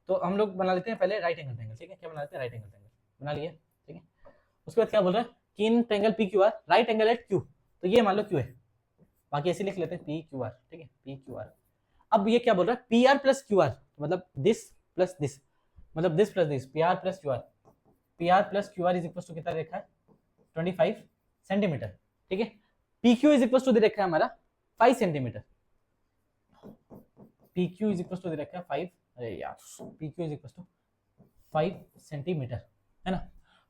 तो हम लोग बना लेते हैं पहले राइट एंगल ट्रायंगल, ठीक है, क्या बना लेते हैं, राइट एंगल ट्रायंगल बना लिए, ठीक है। उसके बाद क्या बोल रहा है कि in triangle P Q R right angle at Q, तो ये मान लो क्यू है, बाकी ऐसे लिख लेते हैं पी क्यू आर, ठीक है, पी क्यू आर। अब ये क्या बोल रहा है, P R plus Q R, मतलब दिस प्लस दिस, मतलब this plus this, P R plus Q R, P R plus Q R is equal to कितना देखा है, 25 सेंटीमीटर, ठीक है। P Q is equal to दे रखा है हमारा 5 centimetre, P Q is equal to दे रखा है 5, अरे यार, P Q is equal to 5 centimetre, है ना।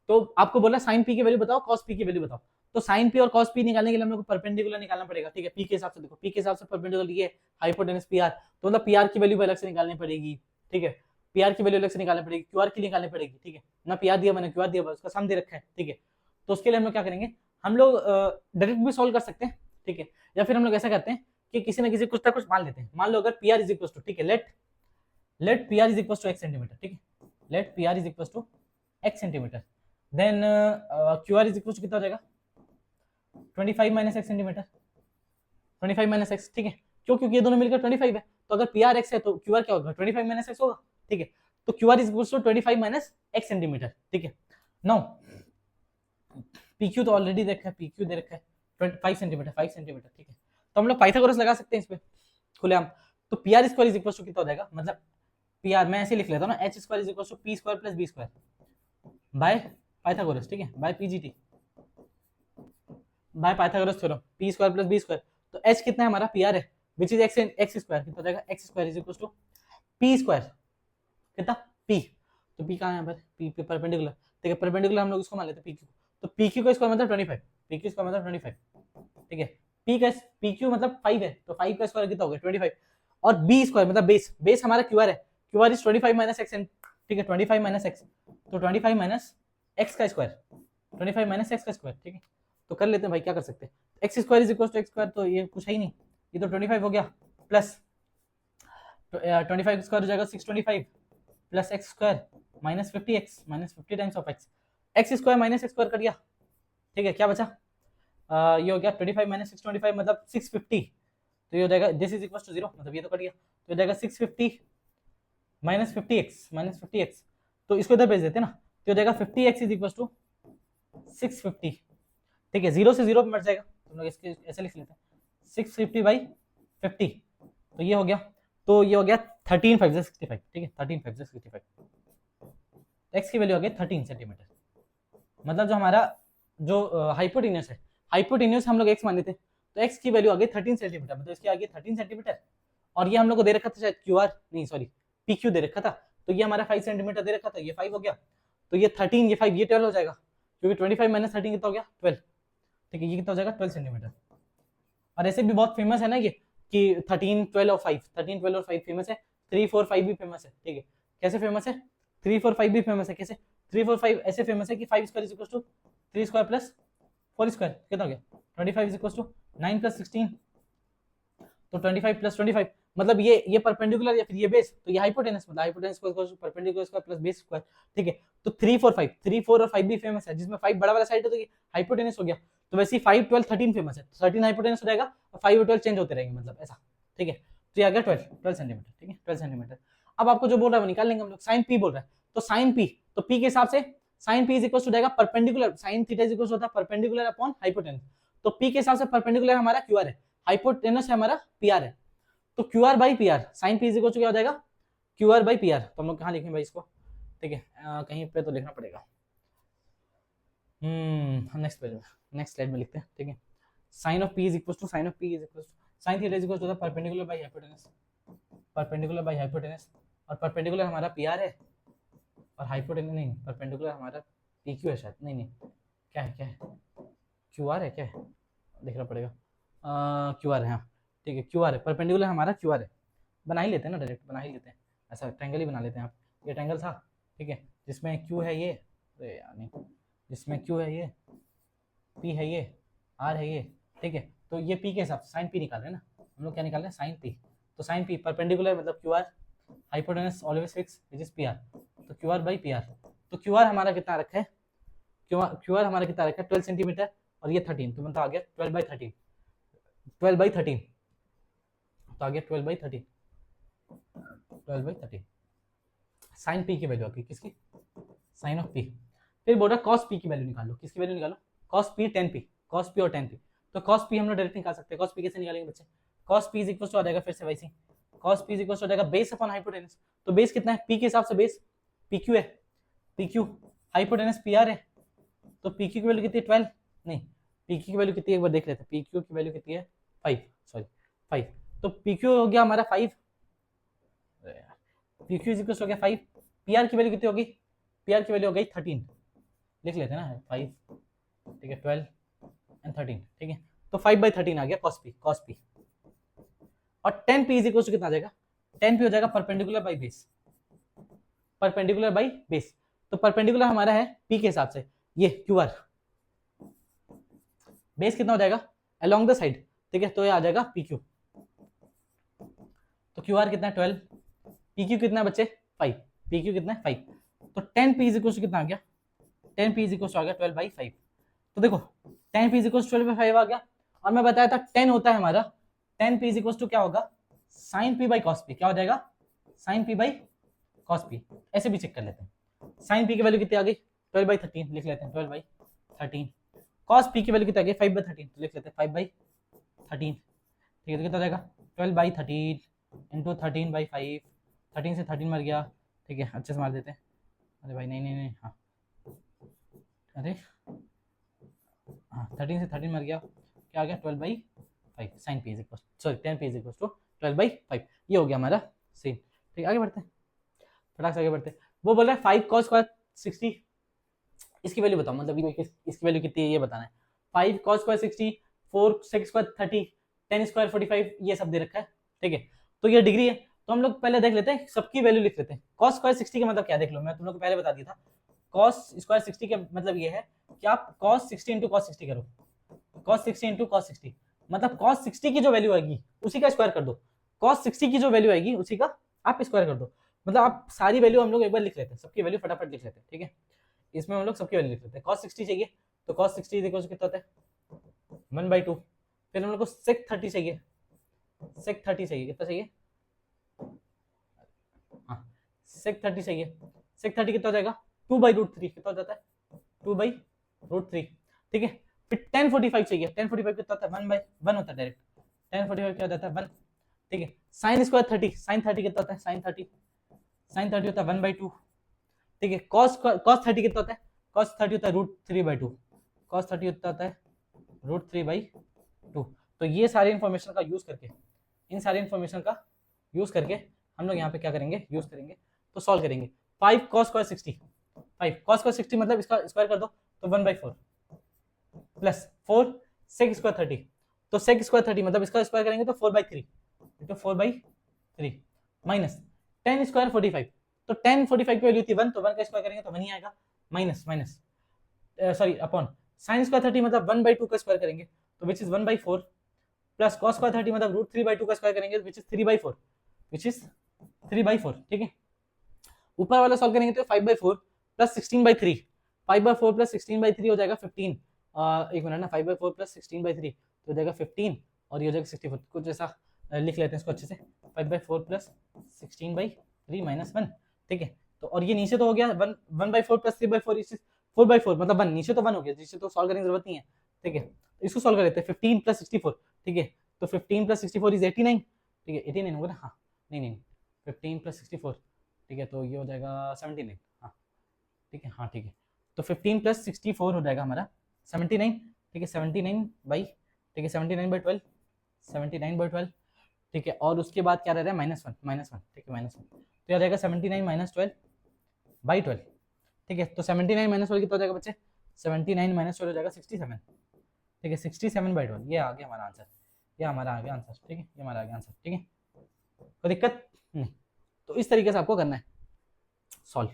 तो आपको बोला साइन पी की वैल्यू बताओ, कॉस पी की वैल्यू बताओ, तो साइन पी और कॉस पी निकालने के लिए हम लोग को परपेंडिकुलर निकालना पड़ेगा, ठीक है। पी के हिसाब से देखो, पी के हिसाब से परपेंडिकुलर ये हाइपोटेनस पी आर, तो मतलब पी आर की वैल्यू अलग से निकालनी पड़ेगी, ठीक है, पी आर की वैल्यू अलग से निकालनी पड़ेगी, क्यू आर की निकालनी पड़ेगी, ठीक है ना, पी आर दिया मैंने, क्यू आर दिया, उसका सम दे रखा है, ठीक है। तो उसके लिए हम लोग क्या करेंगे, हम लोग डायरेक्ट भी सॉल्व कर सकते हैं, ठीक है, या फिर हम लोग ऐसा करते हैं कि किसी ना किसी कुछ ना कुछ मान लेते हैं, मान लो अगर P R is equal to, ठीक है, let P R is equal to x centimetre, ठीक है, let P R is equal to x centimetre, then Q R is equal to कितना हो जाएगा, 25 minus X centimetre, 25 minus X, ठीक है, क्यों, क्योंकि ये दोनों मिलकर 25 है, तो अगर पी आर एक्स है तो क्यू आर क्या होगा, 25 माइनस एक्स होगा, ठीक है, तो Q R is equal to 25 minus X centimetre, ठीक है। नाउ पी क्यू तो ऑलरेडी देखा है, पी क्यू दे रखा है 5 सेंटीमीटर, 5 सेंटीमीटर, ठीक है, तो हम लोग पाइथागोरस लगा सकते हैं इस पे खुलेआम, तो P R square is equal to कितना हो जाएगा, मतलब पी आर मैं ऐसे लिख लेता हूँ ना, H square is equal to P square plus B square by Pythagoras, ठीक है, by PGT, by Pythagoras theorem, P square plus B square, तो एच कितना है हमारा, पी आर है, विच इज एक्स स्क्वायर, कितना हो जाएगा, X square is equal to P square, कितना पी, तो पी कहाँ है यहाँ पर, पी पे परपेंडिकुलर, ठीक है, परपेंडिकुलर हम लोग इसको मान लेते हैं पी क्यू, तो पी क्यू का स्क्वायर मतलब 25, पी क्यू स्क्वायर मतलब 25, ठीक है, पी क्यू मतलब 5 है, तो 5 का स्क्वायर कितना हो गया 25, और बी स्क्वायर मतलब बेस हमारा क्यू आर है, Q R is 25 minus X, ठीक है, 25 माइनस एक्स, तो 25 माइनस एक्स का स्क्वायर, 25 माइनस एक्स का स्क्वायर, ठीक है, तो कर लेते हैं भाई, क्या कर सकते हैं, X square is equal to X square, तो ये कुछ है ही नहीं, ये तो 25 हो गया, प्लस 25 स्क्वायर हो जाएगा 625 plus x square minus 50x minus 50 times of x, x square minus x square कर दिया, ठीक है, क्या बचा, ये हो गया 25 माइनस 625 मतलब 650, तो ये हो जाएगा दिस इज इक्वल टू 0, मतलब ये तो कट गया, तो हो जाएगा 650 माइनस 50x, तो इसको इधर भेज देते हैं ना, तो हो जाएगा 50x इज इक्वल टू 650, ठीक है, 0 से 0 पे मर जाएगा, तो हम लोग इसके ऐसे लिख लेते हैं 650 बाई 50, तो ये हो गया, तो ये हो गया 13 5 65, ठीक है, 13 5 65, एक्स की वैल्यू आ गई 13 सेंटीमीटर, मतलब जो हमारा जो हाइपोटेन्यूस है, हाइपोटेन्यूस हम लोग एक्स मान लेते हैं, तो एक्स की वैल्यू आ गई 13 सेंटीमीटर, मतलब इसकी आ गई 13 सेंटीमीटर, और ये हम लोग को दे रखा था शायद क्यू आर नहीं सॉरी पी क्यू दे रखा था, तो ये हमारा 5 सेंटीमीटर दे रखा था, ये 5 हो गया, तो ये 13 ये 5 ये 12 हो जाएगा, क्योंकि 25 माइनस 13 कितना हो गया 12, ठीक है, ये कितना हो जाएगा 12 सेंटीमीटर, और ऐसे भी बहुत फेमस है ना ये कि 13 12 और 5, 13 12 और 5 फेमस है, 3 4 5 भी फेमस है, ठीक है, कैसे फेमस है, 3 4 5 भी फेमस है, कैसे 3 4 5 ऐसे फेमस है कि 5 square is equal to 3 square plus 4 square कितना हो गया 25 इज इक्वल टू 9 प्लस 16, तो 25 प्लस 25 मतलब ये परपेंडिकुलर या फिर ये बेस, तो ये हाइपोटेनस मतलब हाइपोटेनस को perpendicular square plus base square, ठीक है, तो 3 4 5 3 4 और 5 भी फेमस है, जिसमें 5 बड़ा वाला साइड है तो ये हाइपोटेनस हो गया, तो वैसे ही 5 12 13 फेमस है, तो 13 हाइपोटेनस हो जाएगा और 5 और 12 चेंज होते रहेंगे, मतलब ऐसा, ठीक है, तो ये आ गया 12 सेंटीमीटर, ठीक है, 12 सेंटीमीटर। अब आपको जो बोल रहा है वो निकाल लेंगे हम लोग, साइन पी बोल रहा है, तो साइन पी, तो पी के हिसाब से sine P is equal to जाएगा perpendicular, sine theta is equal होता है परपेंडिकुलर अपॉन हाइपोटेनस। तो पी के हिसाब से परपेंडिकुलर हमारा क्यू आर है, हाइपोटेनस हमारा पी आर है। तो Q R by P R, sine P is equal to क्या हो जाएगा Q R by P R. तो हम लोग कहाँ लिखेंगे भाई इसको, ठीक है कहीं पे तो लिखना पड़ेगा, नेक्स्ट पेज में, नेक्स्ट स्लाइड में लिखते हैं, ठीक है। Sine of P is equal to, sine of P is equal to sine theta is equal to perpendicular by hypotenuse, perpendicular by hypotenuse, और परपेंडिकुलर हमारा पी आर है और हाइपोटेनस नहीं, परपेंडिकुलर हमारा पी क्यू है शायद, नहीं नहीं क्या है, क्या है क्यू आर है, क्या है देखना पड़ेगा, क्यू आर है, हाँ ठीक है क्यू आर है, परपेंडिकुलर हमारा क्यू आर है। बना ही लेते हैं ना, डायरेक्ट बना ही लेते हैं, ऐसा ट्रायंगल ही बना लेते हैं आप। ये ट्रायंगल था, ठीक है, जिसमें क्यू है ये, यानी जिसमें क्यू है ये, पी है ये, आर है ये, ठीक है। तो ये पी के हिसाब से साइन पी निकाल रहे हैं ना हम लोग, क्या निकाल रहे हैं साइन पी। तो साइन पी परपेंडिकुलर मतलब Q R, hypotenuse always fix which is P R, तो Q R by P R. तो क्यू आर हमारा कितना रखा है, क्यू आर हमारा कितना रखा है 12 सेंटीमीटर, और ये 13, तो मतलब आ गया 12 बाई 13, 12 बाई 13, तो आ गया 12 बाई 13, 12 बाई 13। साइन पी की वैल्यू आ गई किसकी, साइन ऑफ पी। फिर बोल रहा कॉस पी की वैल्यू निकालो, किसकी वैल्यू निकालो, cos P ten P, cos P और टेन पी। तो कॉस पी हम लोग डायरेक्ट निकाल सकते हैं, कॉस पी कैसे निकालेंगे बच्चे, cos P is equal to आ जाएगा फिर से वैसे, cos P is equal to आ जाएगा बेस अपॉन हाइपोटेनस। तो बेस कितना है, पी के हिसाब से बेस पी क्यू है, P Q, hypotenuse P R है, तो पी क्यू की वैल्यू कितनी है 12, नहीं पी क्यू की वैल्यू कितनी है एक बार देख लेते हैं, पी क्यू की वैल्यू कितनी है 5, सॉरी 5, तो पी क्यू हो गया हमारा 5, P Q is equal to हो गया 5, पी आर की वैल्यू कितनी होगी, पी आर की वैल्यू हो गई 13, लिख लेते हैं ना 5, ठीक है 12 एंड 13, ठीक है। तो 5 बाई 13 आ गया कॉस पी, कॉस पी। और 10 पी इज इक्वल टू कितना आ जाएगा, 10 पी हो जाएगा perpendicular by base, perpendicular by base. तो परपेंडिकुलर हमारा है पी के हिसाब से ये क्यू आर, बेस कितना हो जाएगा अलोंग द साइड, ठीक है, तो ये आ जाएगा पी क्यू। तो क्यू आर कितना है 12, पी क्यू कितना है बच्चे 5, पी क्यू कितना है 5, तो 10 पी इज इक्वल टू कितना आ गया, 10 पी इज इक्वल टू आ गया 12 बाई 5। तो देखो 10 P is equal to 12 by 5 आ गया, और मैं बताया था 10 होता है हमारा, 10 पी इज इक्वल टू क्या होगा sine P by cos P, क्या हो जाएगा sine P by cos P. ऐसे भी चेक कर लेते हैं, साइन पी की वैल्यू कितनी आ गई 12 बाई 13, लिख लेते हैं 12 बाई 13, कॉस पी की वैल्यू कितनी आ गई 5 बाई 13, तो लिख लेते हैं 5 बाई 13, ठीक है। तो कितना हो जाएगा 12 बाई 13 इंटू 13 बाई 5, 13 से 13 मर गया, ठीक है अच्छे से मार देते हैं, अरे भाई नहीं नहीं नहीं, हाँ अरे हाँ 13 से 13 मर गया, क्या आ गया 12 by 5, sine P is equal sorry 10 P is equal to 12 by 5, ये हो गया हमारा सीन, ठीक है। आगे बढ़ते हैं, फटाक से आगे बढ़ते हैं। वो बोल रहा है 5 cos स्क्वायर 60, इसकी वैल्यू बताओ, मतलब इसकी वैल्यू कितनी है ये बताना है। 5 cos square 60, 4 sec square 30, 10 square 45, ये सब दे रखा है, ठीक है। तो ये डिग्री है, तो हम लोग पहले देख लेते हैं, सबकी वैल्यू लिख लेते हैं। cos स्क्वायर 60 का मतलब क्या, देख लो मैं तुम लोग को पहले बता दिया था, cos स्क्वायर 60 का मतलब ये है कि आप cos 60 इंटू cos 60 करो, cos 60 इंटू cos 60, मतलब cos 60 की जो वैल्यू आएगी उसी का स्क्वायर कर दो, cos 60 की जो वैल्यू आएगी उसी का आप स्क्वायर कर दो, मतलब आप सारी वैल्यू हम लोग एक बार लिख लेते हैं, सबकी वैल्यू फटाफट लिख लेते हैं, ठीक है। इसमें हम लोग सबकी वैल्यू लिख लेते हैं। cos 60 चाहिए तो cos 60 कितना होता है 1/2, फिर हम लोग को sec 30 चाहिए, sec 30 चाहिए, कितना चाहिए, हाँ sec 30 चाहिए, sec 30 कितना हो जाएगा 2/√3, कितना हो जाता है 2/√3, ठीक है। फिर tan 45 चाहिए, tan 45 कितना होता है 1/1 होता है डायरेक्ट, tan 45 क्या हो जाता है 1, ठीक है। sin स्क्वायर 30, sin 30 कितना होता है sin 30 होता है 1/2, ठीक है। cos 30 कितना होता है, cos 30 होता है √3/2, cos 30 होता है √3/2। तो ये सारी इंफॉर्मेशन का यूज करके, इन सारी इंफॉर्मेशन का यूज करके हम लोग यहाँ पे क्या करेंगे, यूज करेंगे तो सॉल्व करेंगे। 5 cos स्क्वायर 60, 5 cos स्क्वायर 60 मतलब इसका स्क्वायर कर दो तो 1/4 प्लस 4 sec स्क्वायर 30, तो sec स्क्वायर 30 मतलब इसका स्क्वायर करेंगे तो 4/3, तो 4/3 माइनस tan स्क्वायर 45, तो tan 45 की वैल्यू थी 1, तो 1 का स्क्वायर करेंगे तो 1 ही आएगा, minus minus sorry upon sin square 30 मतलब 1/2 का स्क्वायर करेंगे तो which is 1/4, plus cos square 30 मतलब √3/2 का स्क्वायर करेंगे विच इज 3/4, विच इज 3/4, ठीक है। ऊपर वाला सॉल्व करेंगे तो 5/4 प्लस 16/3, 5/4 प्लस 16/3 हो जाएगा 15, एक मिनट ना 5/4 प्लस 16/3 तो हो जाएगा 15, और ये हो जाएगा 64, कुछ ऐसा लिख लेते हैं इसको अच्छे से, 5/4 प्लस 16/3 -1, ठीक है। तो और ये नीचे तो हो गया 1/4 प्लस 3/4, 4/4 मतलब 1, नीचे तो 1 हो गया, नीचे तो सॉल्व करने की जरूरत नहीं है, ठीक है। इसको सॉल्व कर लेते हैं 15 प्लस 64, ठीक है। तो 15 प्लस 64 इज 89, ठीक है, 89 होगा ना, हाँ नहीं 15 प्लस 64, ठीक है, तो ये हो जाएगा 79, हाँ ठीक है, हाँ ठीक है। तो 15 प्लस 64 हो जाएगा हमारा 79, ठीक है, 79 बाई, ठीक है, 79/12, 79/12, ठीक है। और उसके बाद क्या रह रहा है -1, ठीक है, -1, तो यह रहेगा 79 - 12/12, ठीक है। तो 79 - 12 कितना हो जाएगा बच्चे, 79 - 12 हो जाएगा 67, ठीक है, 67/12, ये आ गया हमारा आंसर, ये हमारा आ गया आंसर, ठीक है, ये हमारा आ गया आंसर, ठीक है, कोई दिक्कत नहीं। तो इस तरीके से आपको करना है सॉल्व।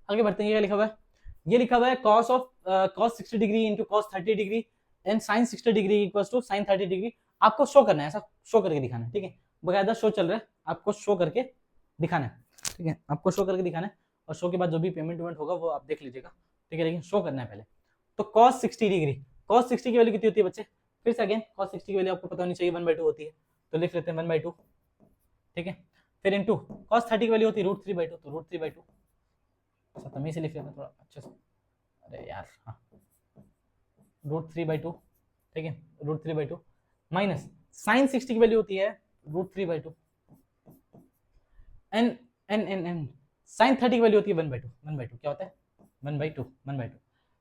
आगे बढ़ते हैं, ये लिखा हुआ है, ये लिखा हुआ है cos 60 degree into cos 30 degree and sin 60 degree equals to sin 30 degree. आपको शो करना है, ऐसा शो करके दिखाना है, ठीक है, बकायदा शो चल रहा है, आपको शो करके दिखाना है, ठीक है, आपको शो करके दिखाना है। और शो के बाद जो भी पेमेंट वेमेंट होगा वो आप देख लीजिएगा, ठीक है, लेकिन शो करना है पहले। तो cos 60 डिग्री, cos 60 की वैल्यू कितनी होती है बच्चे, फिर से अगेन cos 60 की वैल्यू आपको पता होनी चाहिए 1/2 होती है, तो लिख लेते हैं 1/2, ठीक है। फिर इंटू cos 30 की वैल्यू होती है √3/2, तो √3/2, अच्छा तमीज से लिख लेते हैं थोड़ा अच्छे से, अरे यार हाँ, √3/2, ठीक है, √3/2 माइनस sin 60 की वैल्यू होती है √3/2 एन एन एन एन sin 30 की वैल्यू होती है 1/2, क्या होता है 1/2,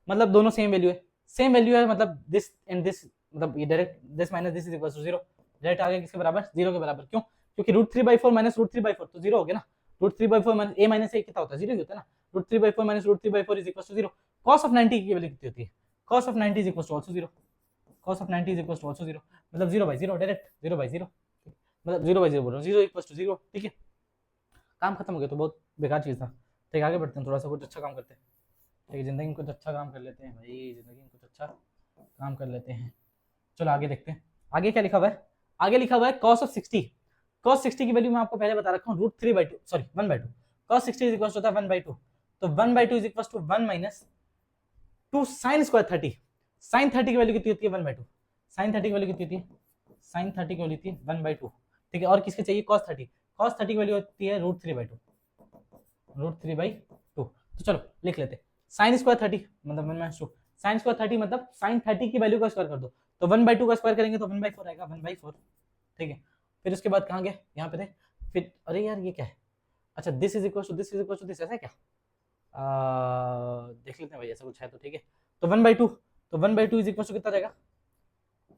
मतलब दोनों सेम वैल्यू है, सेम वैल्यू है, मतलब दिस एंड दिस, मतलब ये direct this minus this is equal to 0, direct आ गया किसके बराबर, 0 के बराबर, क्यों, क्योंकि √3/4 माइनस √3/4 तो 0 हो गया ना, √3/4 माइनस a माइनस a कितना होता है, 0 ही होता है ना, √3/4 minus √3/4 is equal to 0। cos of 90 की वैल्यू कितनी होती है, cos of 90 is equal to also 0, cos of 90 is equal to also 0, मतलब 0/0 डायरेक्ट 0/0, मतलब 0/0 बोल रहा हूँ, 0 इक्वल टू 0, ठीक है, काम खत्म हो गया, तो बहुत बेकार चीज था, ठीक है। आगे बढ़ते हैं, थोड़ा सा कुछ अच्छा काम करते हैं, ठीक है, जिंदगी में कुछ अच्छा काम कर लेते हैं भाई, जिंदगी में कुछ अच्छा काम कर लेते हैं। चलो आगे देखते हैं, आगे क्या लिखा हुआ है, आगे लिखा हुआ है cos ऑफ 60, cos 60 की वैल्यू मैं आपको पहले बता रखा हूँ √3/2, sorry 1/2, cos 60 is equal to होता है 1/2, तो 1/2 is equal to 1 minus 2 sin square 30, sin 30 की वैल्यू कितनी होती है 1/2, sin 30 की वैल्यू कितनी होती है, sin 30 की वैल्यू होती है 1/2, ठीक है। और किसके चाहिए cos 30, cos 30 की वैल्यू होती है √3/2, √3/2, तो चलो लिख लेते हैं sin स्क्वायर 30 मतलब 1 माइनस 2, sin स्क्वायर 30 मतलब sin 30 की वैल्यू का स्क्वायर कर दो, तो 1/2 का स्क्वायर करेंगे तो 1/4 आएगा, 1/4, ठीक है। फिर उसके बाद कहाँ गए, यहाँ पे थे, फिर अरे यार ये क्या है, अच्छा this is equal to this is equal to this, ऐसा है क्या, देख लेते हैं भाई, ऐसा कुछ है तो ठीक है। तो 1/2, तो 1/2 इज इक्वल टू कितना रहेगा,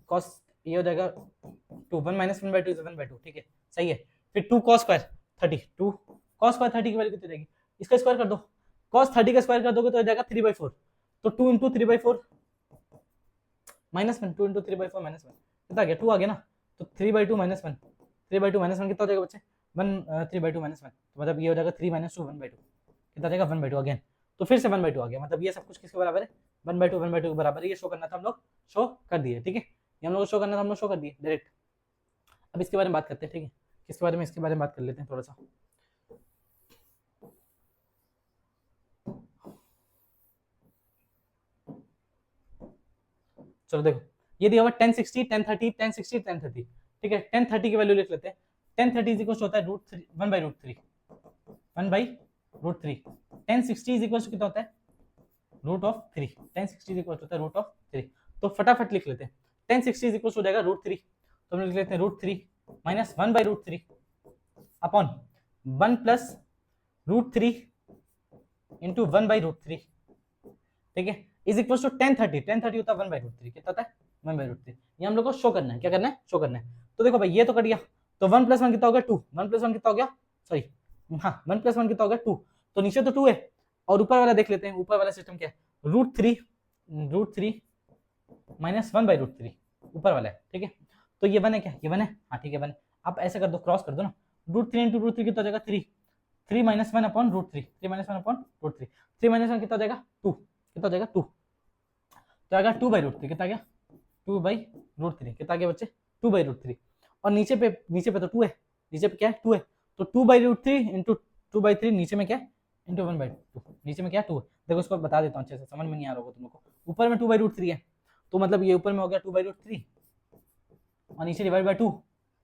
cos ये हो जाएगा 2, 1 माइनस 1/2 इज 1/2, ठीक है, सही है। फिर 2 cos स्क्वायर 30, 2 cos स्क्वायर 30 की वैल्यू कितनी रहेगी, इसका स्क्वायर कर दो, cos 30 का स्क्वायर कर दोगे तो हो जाएगा 3/4, तो 2 इंटू 3/4 -1, 2 इंटू 3/4 -1 कितना आ गया, 2 आ गया ना, तो 3/2 -1, 3/2 -1 कितना हो जाएगा बच्चे, 3/2 -1, तो मतलब ये हो जाएगा 3 - 2 1/2, कितना रहेगा 1/2 अगेन, तो फिर से 1/2 आ गया, मतलब ये सब कुछ किसके बराबर है 1/2 के बराबर है, ये शो करना था हम लोग शो कर दिए, ठीक है, ये हम लोग शो करना था हम लोग शो कर दिए डायरेक्ट। अब इसके बारे में बात करते हैं, ठीक है, किसके बारे में, इसके बारे में बात कर लेते हैं थोड़ा सा। चलो देखो, ये दिया हुआ 1060 1030 1060 1030, ठीक है, 1030 की वैल्यू लिख लेते हैं, 1030 इज इक्वल होता है √3 1/√3, 1/√3, 1060 इज इक्वल टू कितना होता है √3, 1060 इज इक्वल होता है √3, तो फटाफट लिख लेते हैं, 1060 इज इक्वल हो जाएगा √3, तो हम लिख लेते हैं √3 माइनस 1/√3 अपॉन 1 प्लस √3 इंटू 1/√3, ठीक है, इज इक्वल टू 1030 होता है 1/√3, कितना होता है 1/√3, ये हम लोग को शो करना है, क्या करना है शो करना है। तो देखो भाई ये तो कट गया, तो 1 + 1 कितना हो गया 2, 1 + 1 कितना हो गया, सॉरी हाँ 1 + 1 कितना हो गया 2, तो नीचे तो 2 है, और ऊपर वाला देख लेते हैं, ऊपर वाला सिस्टम क्या है √3 माइनस 1/√3 ऊपर वाला है, ठीक है, तो ये 1 है क्या, ये 1 है, हाँ ठीक है 1 है। आप ऐसा कर दो, क्रॉस कर दो ना, √3 इंटू √3 कितना हो जाएगा 3, 3 - 1 अपॉन √3, 3 - 1 अपॉन √3, 3 - 1 कितना हो जाएगा 2, कितना हो जाएगा 2, तो आएगा 2/√3, कितना आ गया 2/√3, कितना आ गया बच्चे 2/√3, और नीचे पे तो 2 है, नीचे पे क्या है 2 है, तो 2/√3 इंटू 2/3, नीचे में क्या है इंटू 1/2, नीचे में क्या है 2 है। देखो इसको बता देता हूँ अच्छे से, समझ में नहीं आ रहा होगा तुम लोग को, ऊपर में 2/√3 है, तो मतलब ये ऊपर में हो गया 2/√3 और नीचे डिवाइड बाय 2,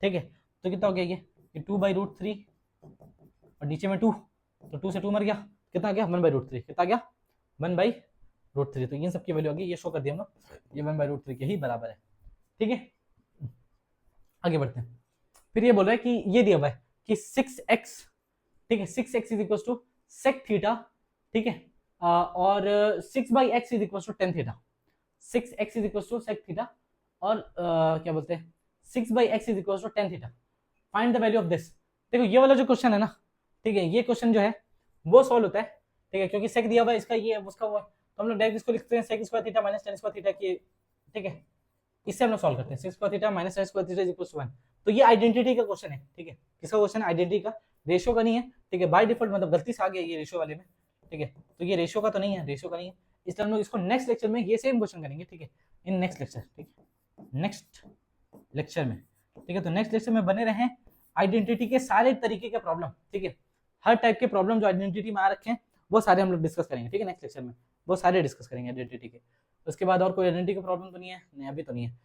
ठीक है, तो कितना हो गया ये 2/√3 और नीचे में 2, तो 2 से 2 मर गया, कितना आ गया 1/√3, कितना आ गया 1/√3। तो इन सब की वैल्यू आ गई, ये शो कर दिया हम लोग, ये 1/√3 के ही बराबर है। ठीक है, आगे बढ़ते हैं। फिर ये बोल रहा है कि ये दिया हुआ है कि 6x, ठीक है, 6x is equal to sec theta, ठीक है, और 6/x is equal to tan theta. 6x is equal to sec theta और क्या बोलते हैं 6/x is equal to tan theta. Find the value of this. देखो ये वाला जो क्वेश्चन है ना, ठीक है, ये क्वेश्चन जो है वो सॉल्व होता है, ठीक है, क्योंकि sec दिया हुआ है, इसका ये है उसका वो है, तो हम लोग डायरेक्ट इसको लिखते हैं sec square theta minus tan square theta की, ठीक है, इससे हम लोग सॉल्व करते हैं sec square theta minus tan square theta is equal to 1। तो ये आइडेंटिटी का क्वेश्चन है, ठीक है, किसका क्वेश्चन है, आइडेंटिटी का, रेशियो का नहीं है, ठीक है, बाय डिफॉल्ट मतलब गलती से आ गया ये रेशियो वाले में, ठीक है, तो ये रेशियो का तो नहीं है, रेशियो का नहीं है, इसलिए हम लोग इसको नेक्स्ट लेक्चर में ये सेम क्वेश्चन करेंगे, ठीक है, इन नेक्स्ट लेक्चर, ठीक है, नेक्स्ट लेक्चर में, ठीक है, तो नेक्स्ट लेक्चर में बने रहें, आइडेंटिटी के सारे तरीके के प्रॉब्लम, ठीक है, हर टाइप के प्रॉब्लम जो आइडेंटिटी में आ रखे हैं वो सारे हम लोग डिस्कस करेंगे, ठीक है, नेक्स्ट लेक्चर में वो सारे डिस्कस करेंगे आइडेंटिटी के। उसके बाद और कोई आइडेंटिटी का प्रॉब्लम तो नहीं है, नहीं अभी तो नहीं है,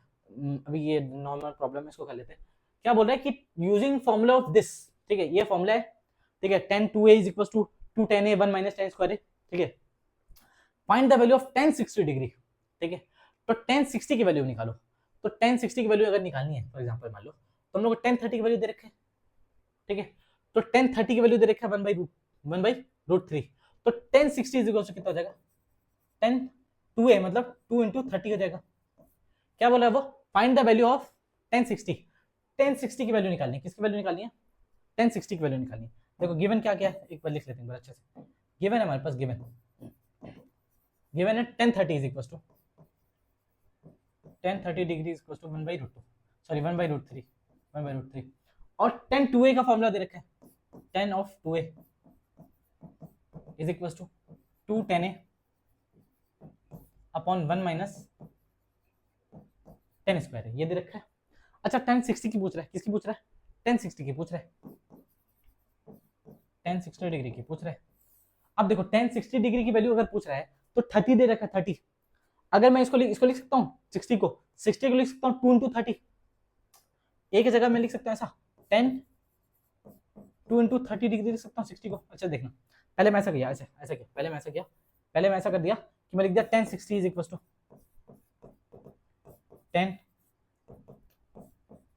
अभी ये नॉर्मल प्रॉब्लम है, इसको कर लेते हैं। क्या बोल रहा है कि यूजिंग फॉर्मूला ऑफ दिस, ठीक है, ये फॉर्मूला है, ठीक है, tan 2a is equal to 2 tan a 1 minus tan square a, ठीक है, find the value of tan 60 degree, ठीक है, तो tan 60 की वैल्यू निकालो। तो tan 60 की वैल्यू अगर निकालनी है, फॉर एग्जांपल मान लो तुम लोग को tan 30 की वैल्यू दे रखे हैं, ठीक है, तो tan 30 की वैल्यू दे रखा है 1/√3, तो tan 60 इज इक्वल टू कितना हो जाएगा, tan 2a मतलब 2 into 30 हो जाएगा। क्या बोला है वो, find the value of tan 60, tan 60 की वैल्यू निकालनी है, किसकी वैल्यू निकालनी है, tan 60 की वैल्यू निकालनी है। देखो गिवन क्या क्या है, एक बार लिख लेते हैं बड़ा अच्छे से, गिवन है हमारे पास, गिवन है tan 30 is equal to tan 30 degree is equal to 1/√2, sorry 1/√3 और tan 2a का फॉर्मूला दे रखा है, tan of 2a is equal to 2 tan a upon 1 minus tan square है, ये दे रखा है। अच्छा tan 60 की पूछ रहा है, किसकी पूछ रहा है, tan 60 की पूछ रहा है, tan 60 डिग्री की पूछ रहा है। अब देखो tan 60 डिग्री की वैल्यू अगर पूछ रहा है तो 30 दे रखा है, 30, अगर मैं इसको लिख सकता हूँ 60 को लिख सकता हूँ 2 into 30, एक जगह में लिख सकता हूँ ऐसा, tan 2 into 30 डिग्री लिख सकता हूँ 60 को। अच्छा देखना, पहले मैं ऐसा किया, ऐसा किया, पहले मैं ऐसा कर दिया कि मैं लिख दिया tan 60 is equal to tan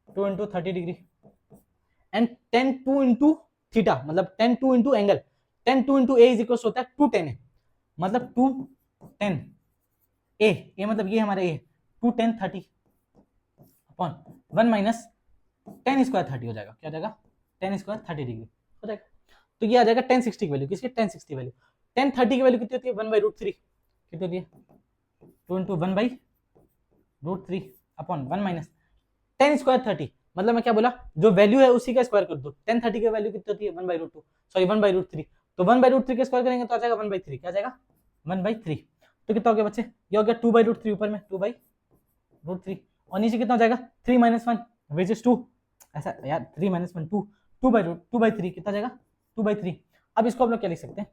2 into 30 degree and tan 2 into theta, मतलब tan 2 into angle, tan 2 into a is equal होता है 2 tan a, मतलब 2 tan a मतलब ये हमारा a 2 tan 30 upon 1 minus tan square 30 हो जाएगा, क्या हो जाएगा tan स्क्वायर 30 डिग्री हो जाएगा। तो ये आ जाएगा tan 60 की वैल्यू, किसकी tan 60 वैल्यू, tan 30 की वैल्यू कितनी होती है 1/√3, कितनी होती है 2 into 1/√3 upon 1 minus tan square 30, मतलब मैं क्या बोला, जो वैल्यू है उसी का स्क्वायर कर दो, tan 30 की वैल्यू कितनी होती है 1/√2, सॉरी 1/√3, तो 1/√3 का स्क्वायर करेंगे तो आ जाएगा 1/3, क्या जाएगा 1/3, तो कितना हो गया बच्चे, ये हो गया 2/√3, ऊपर में 2/√3 और नीचे कितना हो जाएगा 3 - 1 विच इज 2, ऐसा यार 3 - 1 2, 2/3 कितना जाएगा 2/3। अब इसको हम लोग क्या लिख सकते हैं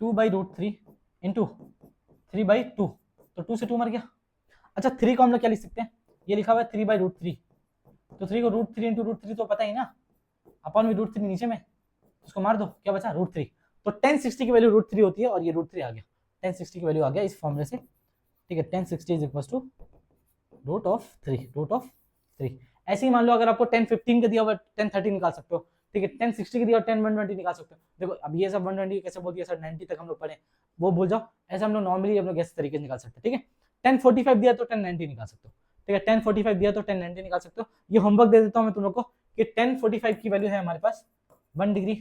2/√3 इंटू 3/2, तो 2 से 2 मर गया। अच्छा 3 को हम लोग क्या लिख सकते हैं, ये लिखा हुआ है 3/√3, तो 3 को √3 इंटू √3 तो पता ही ना, अपॉन में √3 नीचे में, उसको मार दो, क्या बचा √3, तो tan 60 की वैल्यू √3 होती है और ये √3 आ गया, tan 60 की वैल्यू आ गया इस फॉर्मूले से, ठीक है, tan 60 इज इक्वल टू √3। ऐसे ही मान लो अगर आपको tan 15 का दिया हुआ tan 30 निकाल सकते हो, ठीक है, tan 60 का दिया हुआ tan 120 निकाल सकते हो। देखो अब ये सब 120 कैसे बोल दिया सर, 90 तक हम लोग पढ़े, वो भूल जाओ, ऐसे हम लोग नॉर्मली हम लोग ऐसे तरीके से निकाल सकते हैं, ठीक है, tan 45 दिया तो tan 90 निकाल सकते हो, ठीक है, tan 45 दिया तो tan 90 निकाल सकते हो। ये होमवर्क दे देता हूं मैं तुम लोग को कि tan 45 की वैल्यू है हमारे पास 1 डिग्री,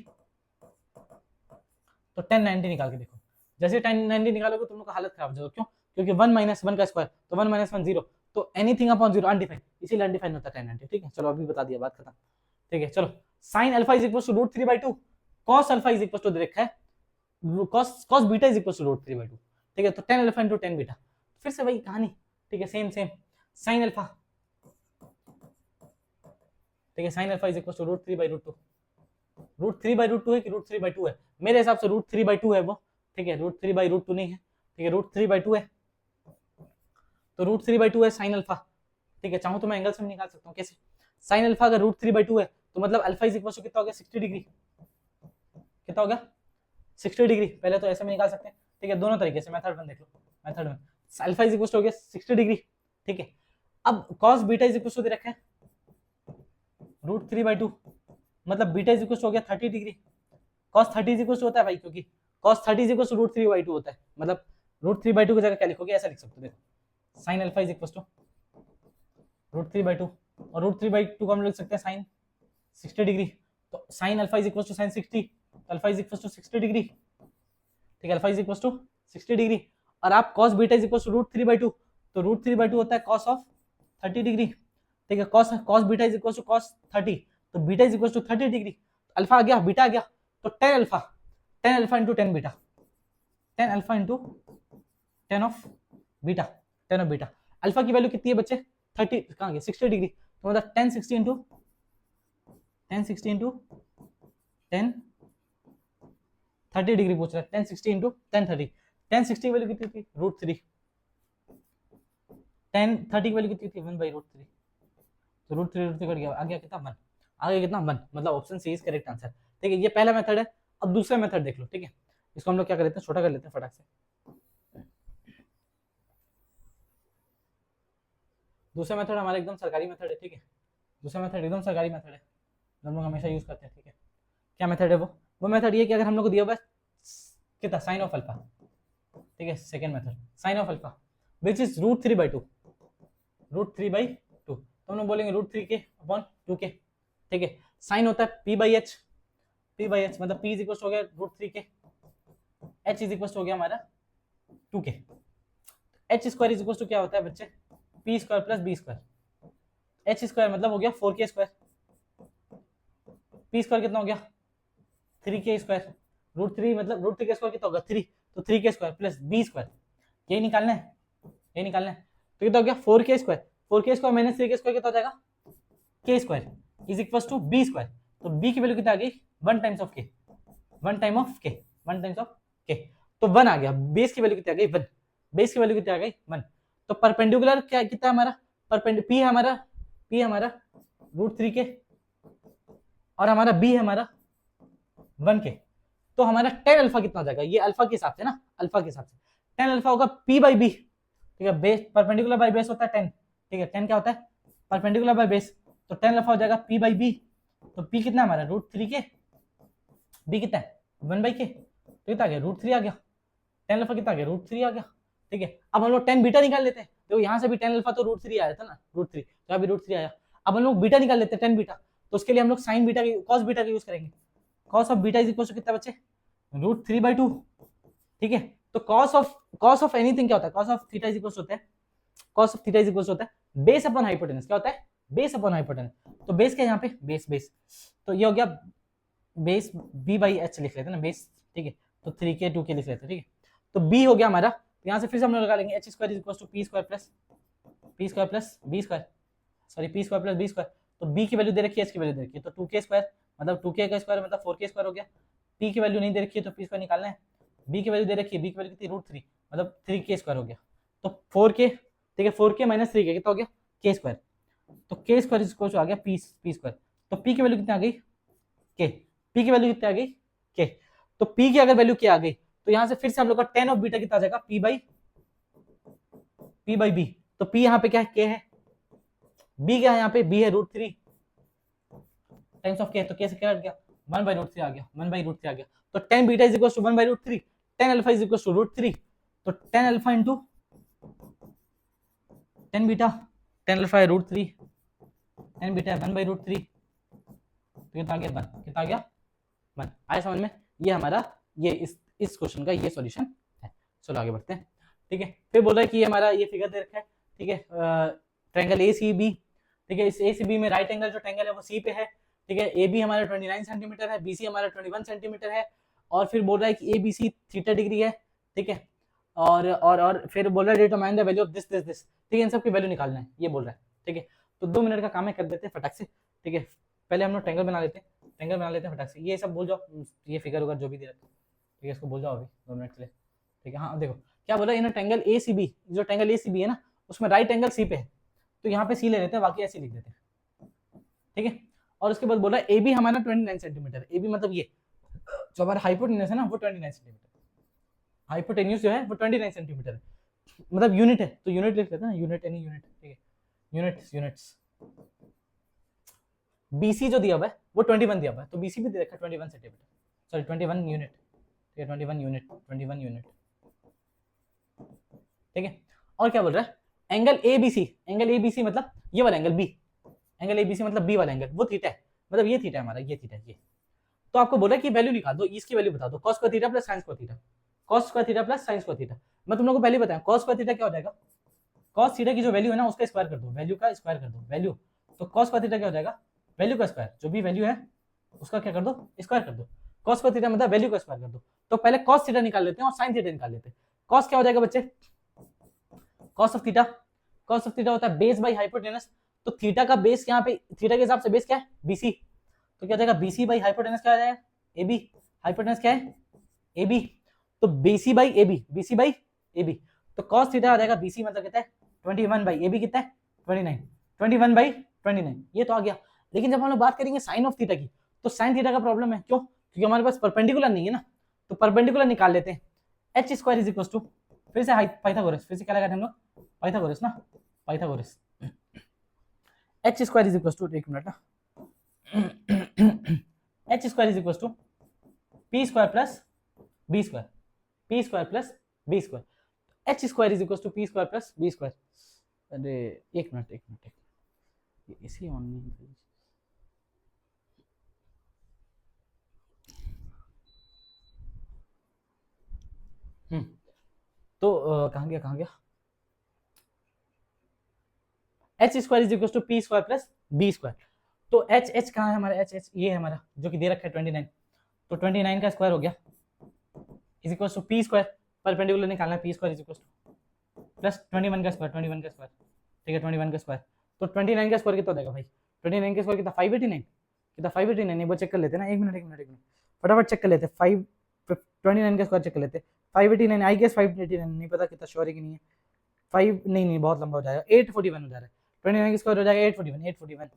तो tan 90 निकाल के देखो, जैसे tan 90 निकालोगे तुम लोग का हालत खराब हो जाएगा, क्यों, क्योंकि 1 - 1 का स्क्वायर, तो 1 - 1 0, तो एनीथिंग अपॉन 0 अनडिफाइंड, इसीलिए अनडिफाइंड होता है tan 90, ठीक है, चलो अभी बता दिया, बात खत्म, ठीक है। चलो sin alpha is equal to √3/2, cos alpha is equal to दे रखा है cos beta is equal to √3/2, ठीक है, तो tan alpha into tan beta, फिर से वही कहानी, ठीक है, सेम sin अल्फा, ठीक है, sin alpha is equal to √3/2, √3/2 है कि √3/2 है, मेरे हिसाब से √3/2 है वो, ठीक है, √3/2 नहीं है, ठीक है, √3/2 है, तो √3/2 है sin अल्फा, ठीक है, चाहूं तो मैं एंगल से भी निकाल सकता हूं, कैसे, sin अल्फा अगर √3/2 है तो मतलब अल्फा इज इक्वल टू कितना हो गया 60 डिग्री, कितना हो गया 60 डिग्री। पहले तो ऐसे में निकाल सकते हैं, ठीक है, दोनों तरीके से। मेथड 1 देख लो, method 1 alpha is equal to हो गया 60 डिग्री, ठीक है। अब cos beta is equal to दे रखा है √3/2, मतलब बीटा इज इक्वल टू हो गया 30 degree. cos 30 is equal to होता है भाई, क्योंकि cos 30 इज इक्वल टू √3/2 होता है, मतलब √3/2 की जगह क्या लिखोगे, ऐसा लिख सकते हो, देखो sin alpha is equal to √3/2, और √3/2 को हम लिख सकते हैं sin 60 डिग्री। तो sin alpha is equal to sin 60, alpha is equal to 60 degree, ठीक है, alpha is equal to 60 degree. और आप cos beta is equal to √3/2, तो √3/2 होता है cos ऑफ 30 डिग्री, ठीक है। cos beta is equal to cos 30, तो beta is equal to 30 degree, alpha आ गया, बीटा आ गया, तो tan alpha into tan beta, tan alpha into tan of beta, tan of beta. Alpha की value कितनी है बच्चे, 30 कहाँ गया 60 डिग्री, तो मतलब tan 60 इंटू tan 30 डिग्री पूछ रहा है, tan 60 इंटू tan 30। tan 60 की वैल्यू कितनी थी √3, tan 30 की वैल्यू कितनी थी 1/√3, तो √3 कट गया, आ गया कितना 1, आ गया कितना 1, मतलब option C is correct answer, ठीक है। ये पहला मेथड है। अब दूसरा मेथड देख लो, ठीक है, इसको हम लोग क्या कर लेते हैं, छोटा कर लेते हैं फटाक से। दूसरा मेथड हमारा एकदम सरकारी मेथड है, ठीक है, दूसरा मेथड एकदम सरकारी मेथड है, हम लोग हमेशा यूज करते हैं, ठीक है। क्या मेथड है वो मेथड ये कि अगर हम लोग को दिया हुआ है कितना sin ऑफ अल्फा, ठीक है, second method sin of alpha which is √3/2, तो हम लोग बोलेंगे √3k/2k, ठीक है। sin होता है p/h, मतलब p इज इक्वल हो गया √3k, h इज इक्वल हो गया हमारा 2k, h square is equal to क्या होता है बच्चे, p square plus b square, h square मतलब हो गया 4k स्क्वायर, p स्क्वायर कितना हो गया 3k स्क्वायर, √3 मतलब √3k स्क्वायर कितना होगा 3, तो 3k square plus b square, यही निकालना है, तो कितना हो गया 4k square, 4k square minus 3k square कितना हो जाएगा k square is equal to b square, तो b की वैल्यू कितना आ गई 1 times of k, 1 times of k, तो 1 आ गया। बेस की वैल्यू कितनी आ गई 1, बेस की वैल्यू कितनी आ गई 1। तो परपेंडिकुलर क्या कितना हमारा p है हमारा √3k और हमारा b है हमारा 1k, तो हमारा tan अल्फा कितना हो जाएगा, ये अल्फा के हिसाब से ना, अल्फा के हिसाब से tan अल्फा होगा p/b, ठीक है, बेस परपेंडिकुलर बाय बेस होता है 10, ठीक है, 10 क्या होता है परपेंडिकुलर बाय बेस, तो tan अल्फा हो जाएगा p/b, तो p कितना हमारा √3k, b कितना है 1/k, तो कितना आ गया √3 आ गया, tan अल्फा कितना आ गया √3 आ गया, ठीक है। अब हम लोग tan बीटा निकाल लेते हैं, देखो यहाँ से भी tan अल्फा तो √3 आया था ना, √3 तो अभी √3 आया। अब हम लोग बीटा निकाल लेते हैं tan बीटा, तो उसके लिए हम लोग sin बीटा cos बीटा का यूज करेंगे, cos of beta is equal to कितना बच्चे √3/2, ठीक है। तो cos ऑफ एनीथिंग क्या होता है, cos of theta is equal होता है, cos of theta is equal होता है बेस अपॉन हाइपोटेनस, क्या होता है बेस अपॉन हाइपोटेनस, तो बेस क्या यहाँ पे बेस, तो ये हो गया बेस b/h लिख लेते हैं ना बेस, ठीक है, तो 3k 2k लिख लेते हैं, ठीक है। तो b हो गया हमारा, तो यहाँ से फिर से हम लोग लगा लेंगे h square is equal to p square plus b square, तो b की वैल्यू दे रखी है, h की वैल्यू दे रखी है, तो 2k स्क्वायर मतलब 2k का स्क्वायर मतलब 4k स्क्वायर हो गया, p की वैल्यू नहीं दे रखी है तो p स्क्वायर निकालना है, b की वैल्यू दे रखी है, b की वैल्यू कितनी √3 मतलब 3k स्क्वायर हो गया, तो 4k, ठीक है, 4k माइनस 3k कितना हो गया k स्क्वायर, तो k square is equal to आ गया p स्क्वायर, तो p की वैल्यू कितनी आ गई k, p की वैल्यू कितनी आ गई k, तो p की अगर वैल्यू क्या आ गई तो यहाँ से फिर से हम लोग का tan ऑफ बीटा कितना आ जाएगा p/b, तो p यहाँ पे क्या है k है, b क्या है यहाँ पे b है √3 टाइम्स ऑफ k, तो k से क्या हट गया 1/√3 आ गया, 1/√3 आ गया, तो tan beta is equal to 1/√3, tan alpha is equal to √3, तो tan alpha into tan beta, tan alpha है √3, tan बीटा है 1/√3, तो कितना आ गया 1, कितना आ गया 1, आया समझ में। ये हमारा ये इस क्वेश्चन का ये सॉल्यूशन है। चलो आगे बढ़ते हैं, ठीक है। फिर बोल रहा है कि हमारा ये फिगर दे रखा है, ठीक है, ट्रायंगल ACB, ठीक है, इस ACB में राइट एंगल जो ट्रायंगल है वो C पे है, ठीक है, AB हमारा 29 सेंटीमीटर है, BC हमारा 21 सेंटीमीटर है, और फिर बोल रहा है कि ABC थीटा डिग्री है, ठीक है, और फिर बोल रहा है determine the value of this, ठीक है, इन सब की वैल्यू निकालना है, ये बोल रहा है, ठीक है। तो 2 मिनट का काम है, कर देते हैं फटाक से, ठीक है। पहले हम लोग ट्रायंगल बना लेते हैं फटाक से, ये सब भूल जाओ, ये फिगर वगैरह जो भी दे रखा है, ठीक है, इसको भूल जाओ अभी 2 मिनट के लिए, ठीक है। हाँ देखो क्या बोल रहा है, इन ट्रायंगल ACB, जो ट्रायंगल ACB है ना उसमें राइट एंगल C पे है, तो यहाँ पे C ले लेते हैं, बाकी ऐसे लिख देते हैं, ठीक है। और उसके बाद बोल रहा है AB हमारा 29 सेंटीमीटर, AB मतलब ये जो हमारा हाइपोटेन्यूस है ना वो 29 सेंटीमीटर, हाइपोटेन्यूस जो है वो 29 सेंटीमीटर है, मतलब यूनिट है तो यूनिट लिख लेते हैं ना, यूनिट एनी यूनिट, ठीक है, यूनिट्स। बीसी जो दिया हुआ है वो 21 दिया हुआ है, तो बीसी भी दे रखा है 21 सेंटीमीटर, सॉरी 21 यूनिट, ठीक है, 21 यूनिट, ठीक है। और क्या बोल रहा है, एंगल एबीसी मतलब ये वाला एंगल बी, एंगल एबीसी मतलब बी वाला एंगल, वो थीटा है, मतलब ये थीटा है हमारा, ये थीटा है ये। तो आपको बोला कि वैल्यू निकाल दो, इसकी वैल्यू बता दो, cos square theta plus sin square theta, cos square theta plus sin square theta. मैं तुम लोगों को पहले बताया cos स्क्वायर थीटा क्या हो जाएगा, cos थीटा की जो वैल्यू है ना उसका स्क्वायर कर दो, वैल्यू का स्क्वायर कर दो, वैल्यू, तो cos स्क्वायर थीटा क्या हो जाएगा, वैल्यू का स्क्वायर, जो भी वैल्यू है उसका क्या कर दो, स्क्वायर कर दो, cos स्क्वायर थीटा मतलब वैल्यू का स्क्वायर कर दो। तो पहले cos थीटा निकाल लेते हैं और sin थीटा निकाल लेते हैं। cos क्या हो जाएगा बच्चे, cos ऑफ थीटा होता है बेस बाई हाइपोटेनस, तो थीटा का बेस यहाँ पे, थीटा के हिसाब से बेस क्या है बीसी, तो क्या हो जाएगा बीसी बाई हाइपोटेनस क्या आ जाएगा एबी, हाइपोटेनस क्या है एबी, तो बीसी बाई एबी, तो cos थीटा आ जाएगा बीसी मतलब कितना है 21 बाई एबी कितना है 29, 21 बाई 29, ये तो आ गया। लेकिन जब हम लोग बात करेंगे साइन ऑफ थीटा की, तो साइन थीटा का प्रॉब्लम है, क्यों, क्योंकि हमारे पास परपेंडिकुलर नहीं है ना, तो परपेंडिकुलर निकाल लेते हैं, H square is equal to, फिर से पाइथागोरस, फिर से क्या लगाते हैं हम लोग पाइथागोरस ना, Pythagoras, H square is equal to, एक मिनट ना, H square is equal to P square plus B square, P square plus B square, H square is equal to P square plus B square. अरे एक minute इसी on नहीं, तो कहाँ गया, H square is equal to P square plus B square, तो H कहाँ है हमारा, एच ये है हमारा जो कि दे रखा है 29, तो 29 का स्क्वायर हो गया is equal to P square, perpendicular निकालना है, P square is equal to plus 21 का स्क्वायर, ठीक है 21 का स्क्वायर, तो 29 का स्क्वायर कितना देगा भाई, 29 का स्क्वायर कितना 589, कितना 589, एक बार चेक कर लेते हैं ना, एक मिनट फटाफट चेक कर लेते हैं, 29 का स्क्वायर चेक कर लेते हैं, 589 आई गेस 589, नहीं पता कितना श्योर है कि नहीं है, 5 नहीं बहुत लंबा हो जाएगा, 841 हो जा रहा है, 29 का स्क्वायर हो जाएगा 841,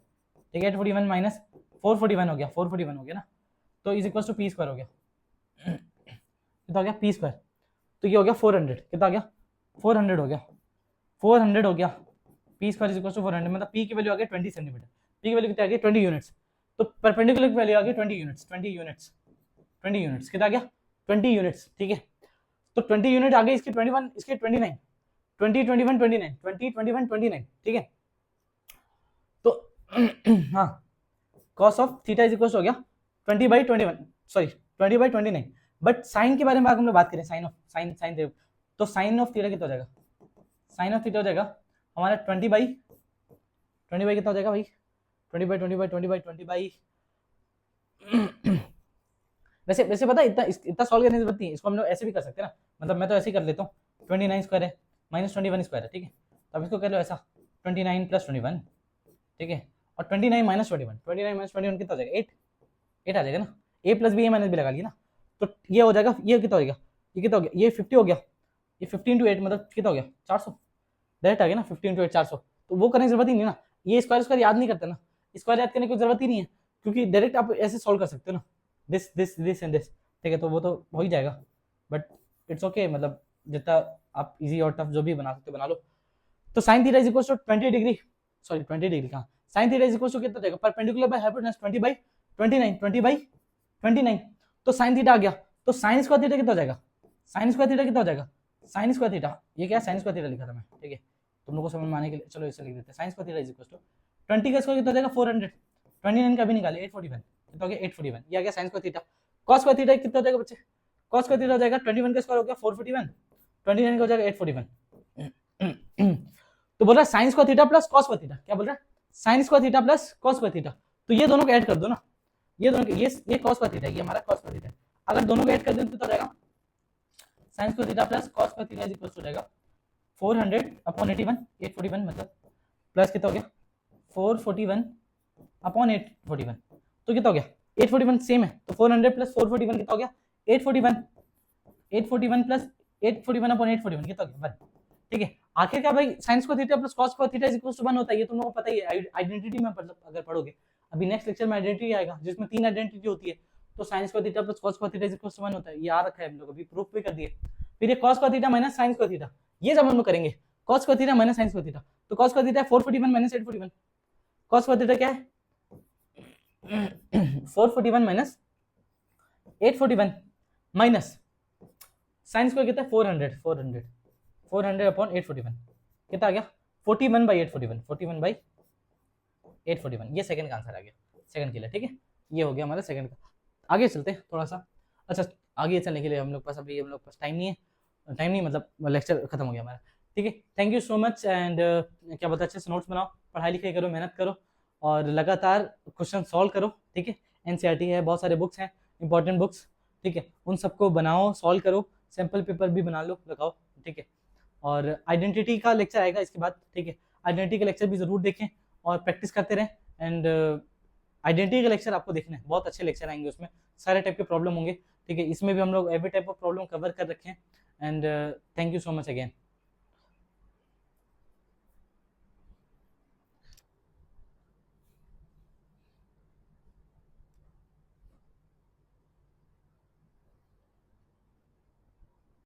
ठीक है 841 माइनस 441 हो गया, 441 हो गया ना, तो is equal to P square हो गया, कितना हो गया पी स्क्वायर, तो ये हो गया 400, कितना आ गया 400 हो गया, 400 हो गया, P square is equal to 400, मतलब पी की वैल्यू आ गई 20 सेंटीमीटर, पी की वैल्यू कितनी आ गई 20 यूनिट्स, तो परपेंडिकुलर की वैल्यू आ गई 20 यूनिट्स, कितना आ गया 20 यूनिट्स, ठीक है, तो 20 यूनिट आ गई इसकी 21, इसकी 29, 20 ठीक है, तो हाँ cos of theta is equal to हो गया 20/21, सॉरी 20/29, बट साइन के बारे में हम लोग बात करें, साइन तो साइन ऑफ थीटा कितना हो जाएगा, साइन ऑफ थीटा हो जाएगा हमारा 20 बाई कितना हो जाएगा भाई, 20/20 वैसे पता है इतना सॉल्व करने की जरूरत नहीं है, इसको हम लोग ऐसे भी कर सकते हैं ना, मतलब मैं तो ऐसे ही कर लेता हूँ, 29 स्क्वायर है माइनस 21 स्क्वायर है, ठीक है, तो अब इसको कर लो ऐसा 29 प्लस 21, ठीक है, और 29 माइनस 21 कितना हो जाएगा 8 आ जाएगा ना, a plus B minus B लगा लिया ना, तो ये हो जाएगा, ये कितना हो गया, ये कितना हो गया, ये 50 हो गया, ये 15 into 8 मतलब कितना हो गया 400, डायरेक्ट आ गया ना 15 into 8 400, तो वो करने की जरूरत ही नहीं ना, ये स्क्वायर याद नहीं करते ना, स्क्वायर याद करने की जरूरत ही नहीं है, क्योंकि डायरेक्ट आप ऐसे सॉल्व कर सकते हो ना, दिस एंड दिस, ठीक है, तो वो तो हो ही जाएगा, बट इट्स ओके, मतलब जितना आप इजी और टफ जो भी बना सकते हो बना लो। तो sine theta is equal to 20 degree, sorry 20 degree कहाँ, sine theta is equal to कितना देगा, परपेंडिकुलर बाय हाइपोटेनस 20/29, तो साइन थीटा आ गया, तो साइन स्क्वायर थीटा कितना हो जाएगा, साइन स्क्वायर थीटा ये क्या है, साइन स्क्वायर थीटा लिखा था मैं, ठीक है, तुम लोगों को समझ में आने के लिए चलो इसे लिख देते हैं, sine square theta is equal to 20 का स्क्वायर कितना हो जाएगा 400, 29 का भी निकाले 841, कितना हो गया 841, ये आ गया sign square theta, cos square theta कितना हो जाएगा बच्चे, cos स्क्वायर थीटा हो जाएगा 21 का स्क्वायर हो गया 441, 29 का हो जाएगा 841, तो बोल रहा है sign square theta plus cos square theta, क्या बोल रहा है sign square theta plus cos square theta, तो ये दोनों को ऐड कर दो ना, ये दोनों ये cos स्क्वायर थीटा, ये हमारा cos स्क्वायर थीटा, अगर दोनों को ऐड कर दें तो कितना हो जाएगा sin square theta plus cos square theta is equal हो जाएगा 400/81, 841 मतलब प्लस कितना हो गया 441/841, तो कितना हो गया 841 सेम है, तो 400 प्लस 441 कितना हो गया 841 प्लस 841/841 कितना हो गया 1, ठीक है। आखिर क्या भाई sin square theta plus cos square theta is equal to 1 होता है, ये तुम लोगों को पता ही है, आइडेंटिटी में अगर पढ़ोगे, अभी नेक्स्ट लेक्चर में आइडेंटिटी आएगा जिसमें 3 आइडेंटिटी होती है, तो sine square theta plus cos square theta is equal to 1 होता है, ये आ रखा है हम लोग अभी प्रूफ भी कर दिए। फिर ये cos square theta minus sign square theta, ये जब हम लोग करेंगे cos square theta minus sign square theta, तो कॉस स्क्वायर थीटा है 441 माइनस 841, कॉस स्क्वायर थीटा क्या है 441 माइनस 841 माइनस साइन स्क्वायर कितना है 400 अपॉन 841 कितना आ गया 41 बाई 841, 41 बाई 841, ये सेकंड का आंसर आ गया सेकंड के लिए। ठीक है, ये हो गया हमारा सेकंड का। आगे चलते हैं थोड़ा सा। अच्छा, आगे चलने के लिए हम लोग पास अभी हम लोग पास टाइम नहीं है, टाइम नहीं मतलब लेक्चर खत्म हो गया हमारा। ठीक है, thank you so much and क्या बोलते हैं, अच्छे से नोट्स बनाओ, पढ़ाई लिखाई करो, मेहनत करो और लगातार क्वेश्चन सॉल्व करो। ठीक है, एनसीईआरटी है, बहुत सारे बुक्स हैं इंपॉर्टेंट बुक्स, ठीक है, उन सबको बनाओ, सॉल्व करो, सैम्पल पेपर भी बना लो, लगाओ। ठीक है, और आइडेंटिटी का लेक्चर आएगा इसके बाद। ठीक है, आइडेंटिटी का लेक्चर भी जरूर देखें और प्रैक्टिस करते रहें। एंड आइडेंटिटी का लेक्चर आपको देखना है, बहुत अच्छे लेक्चर आएंगे, उसमें सारे टाइप के प्रॉब्लम होंगे। ठीक है, इसमें भी हम लोग every type of problem cover कर रखे हैं। And thank you so much again.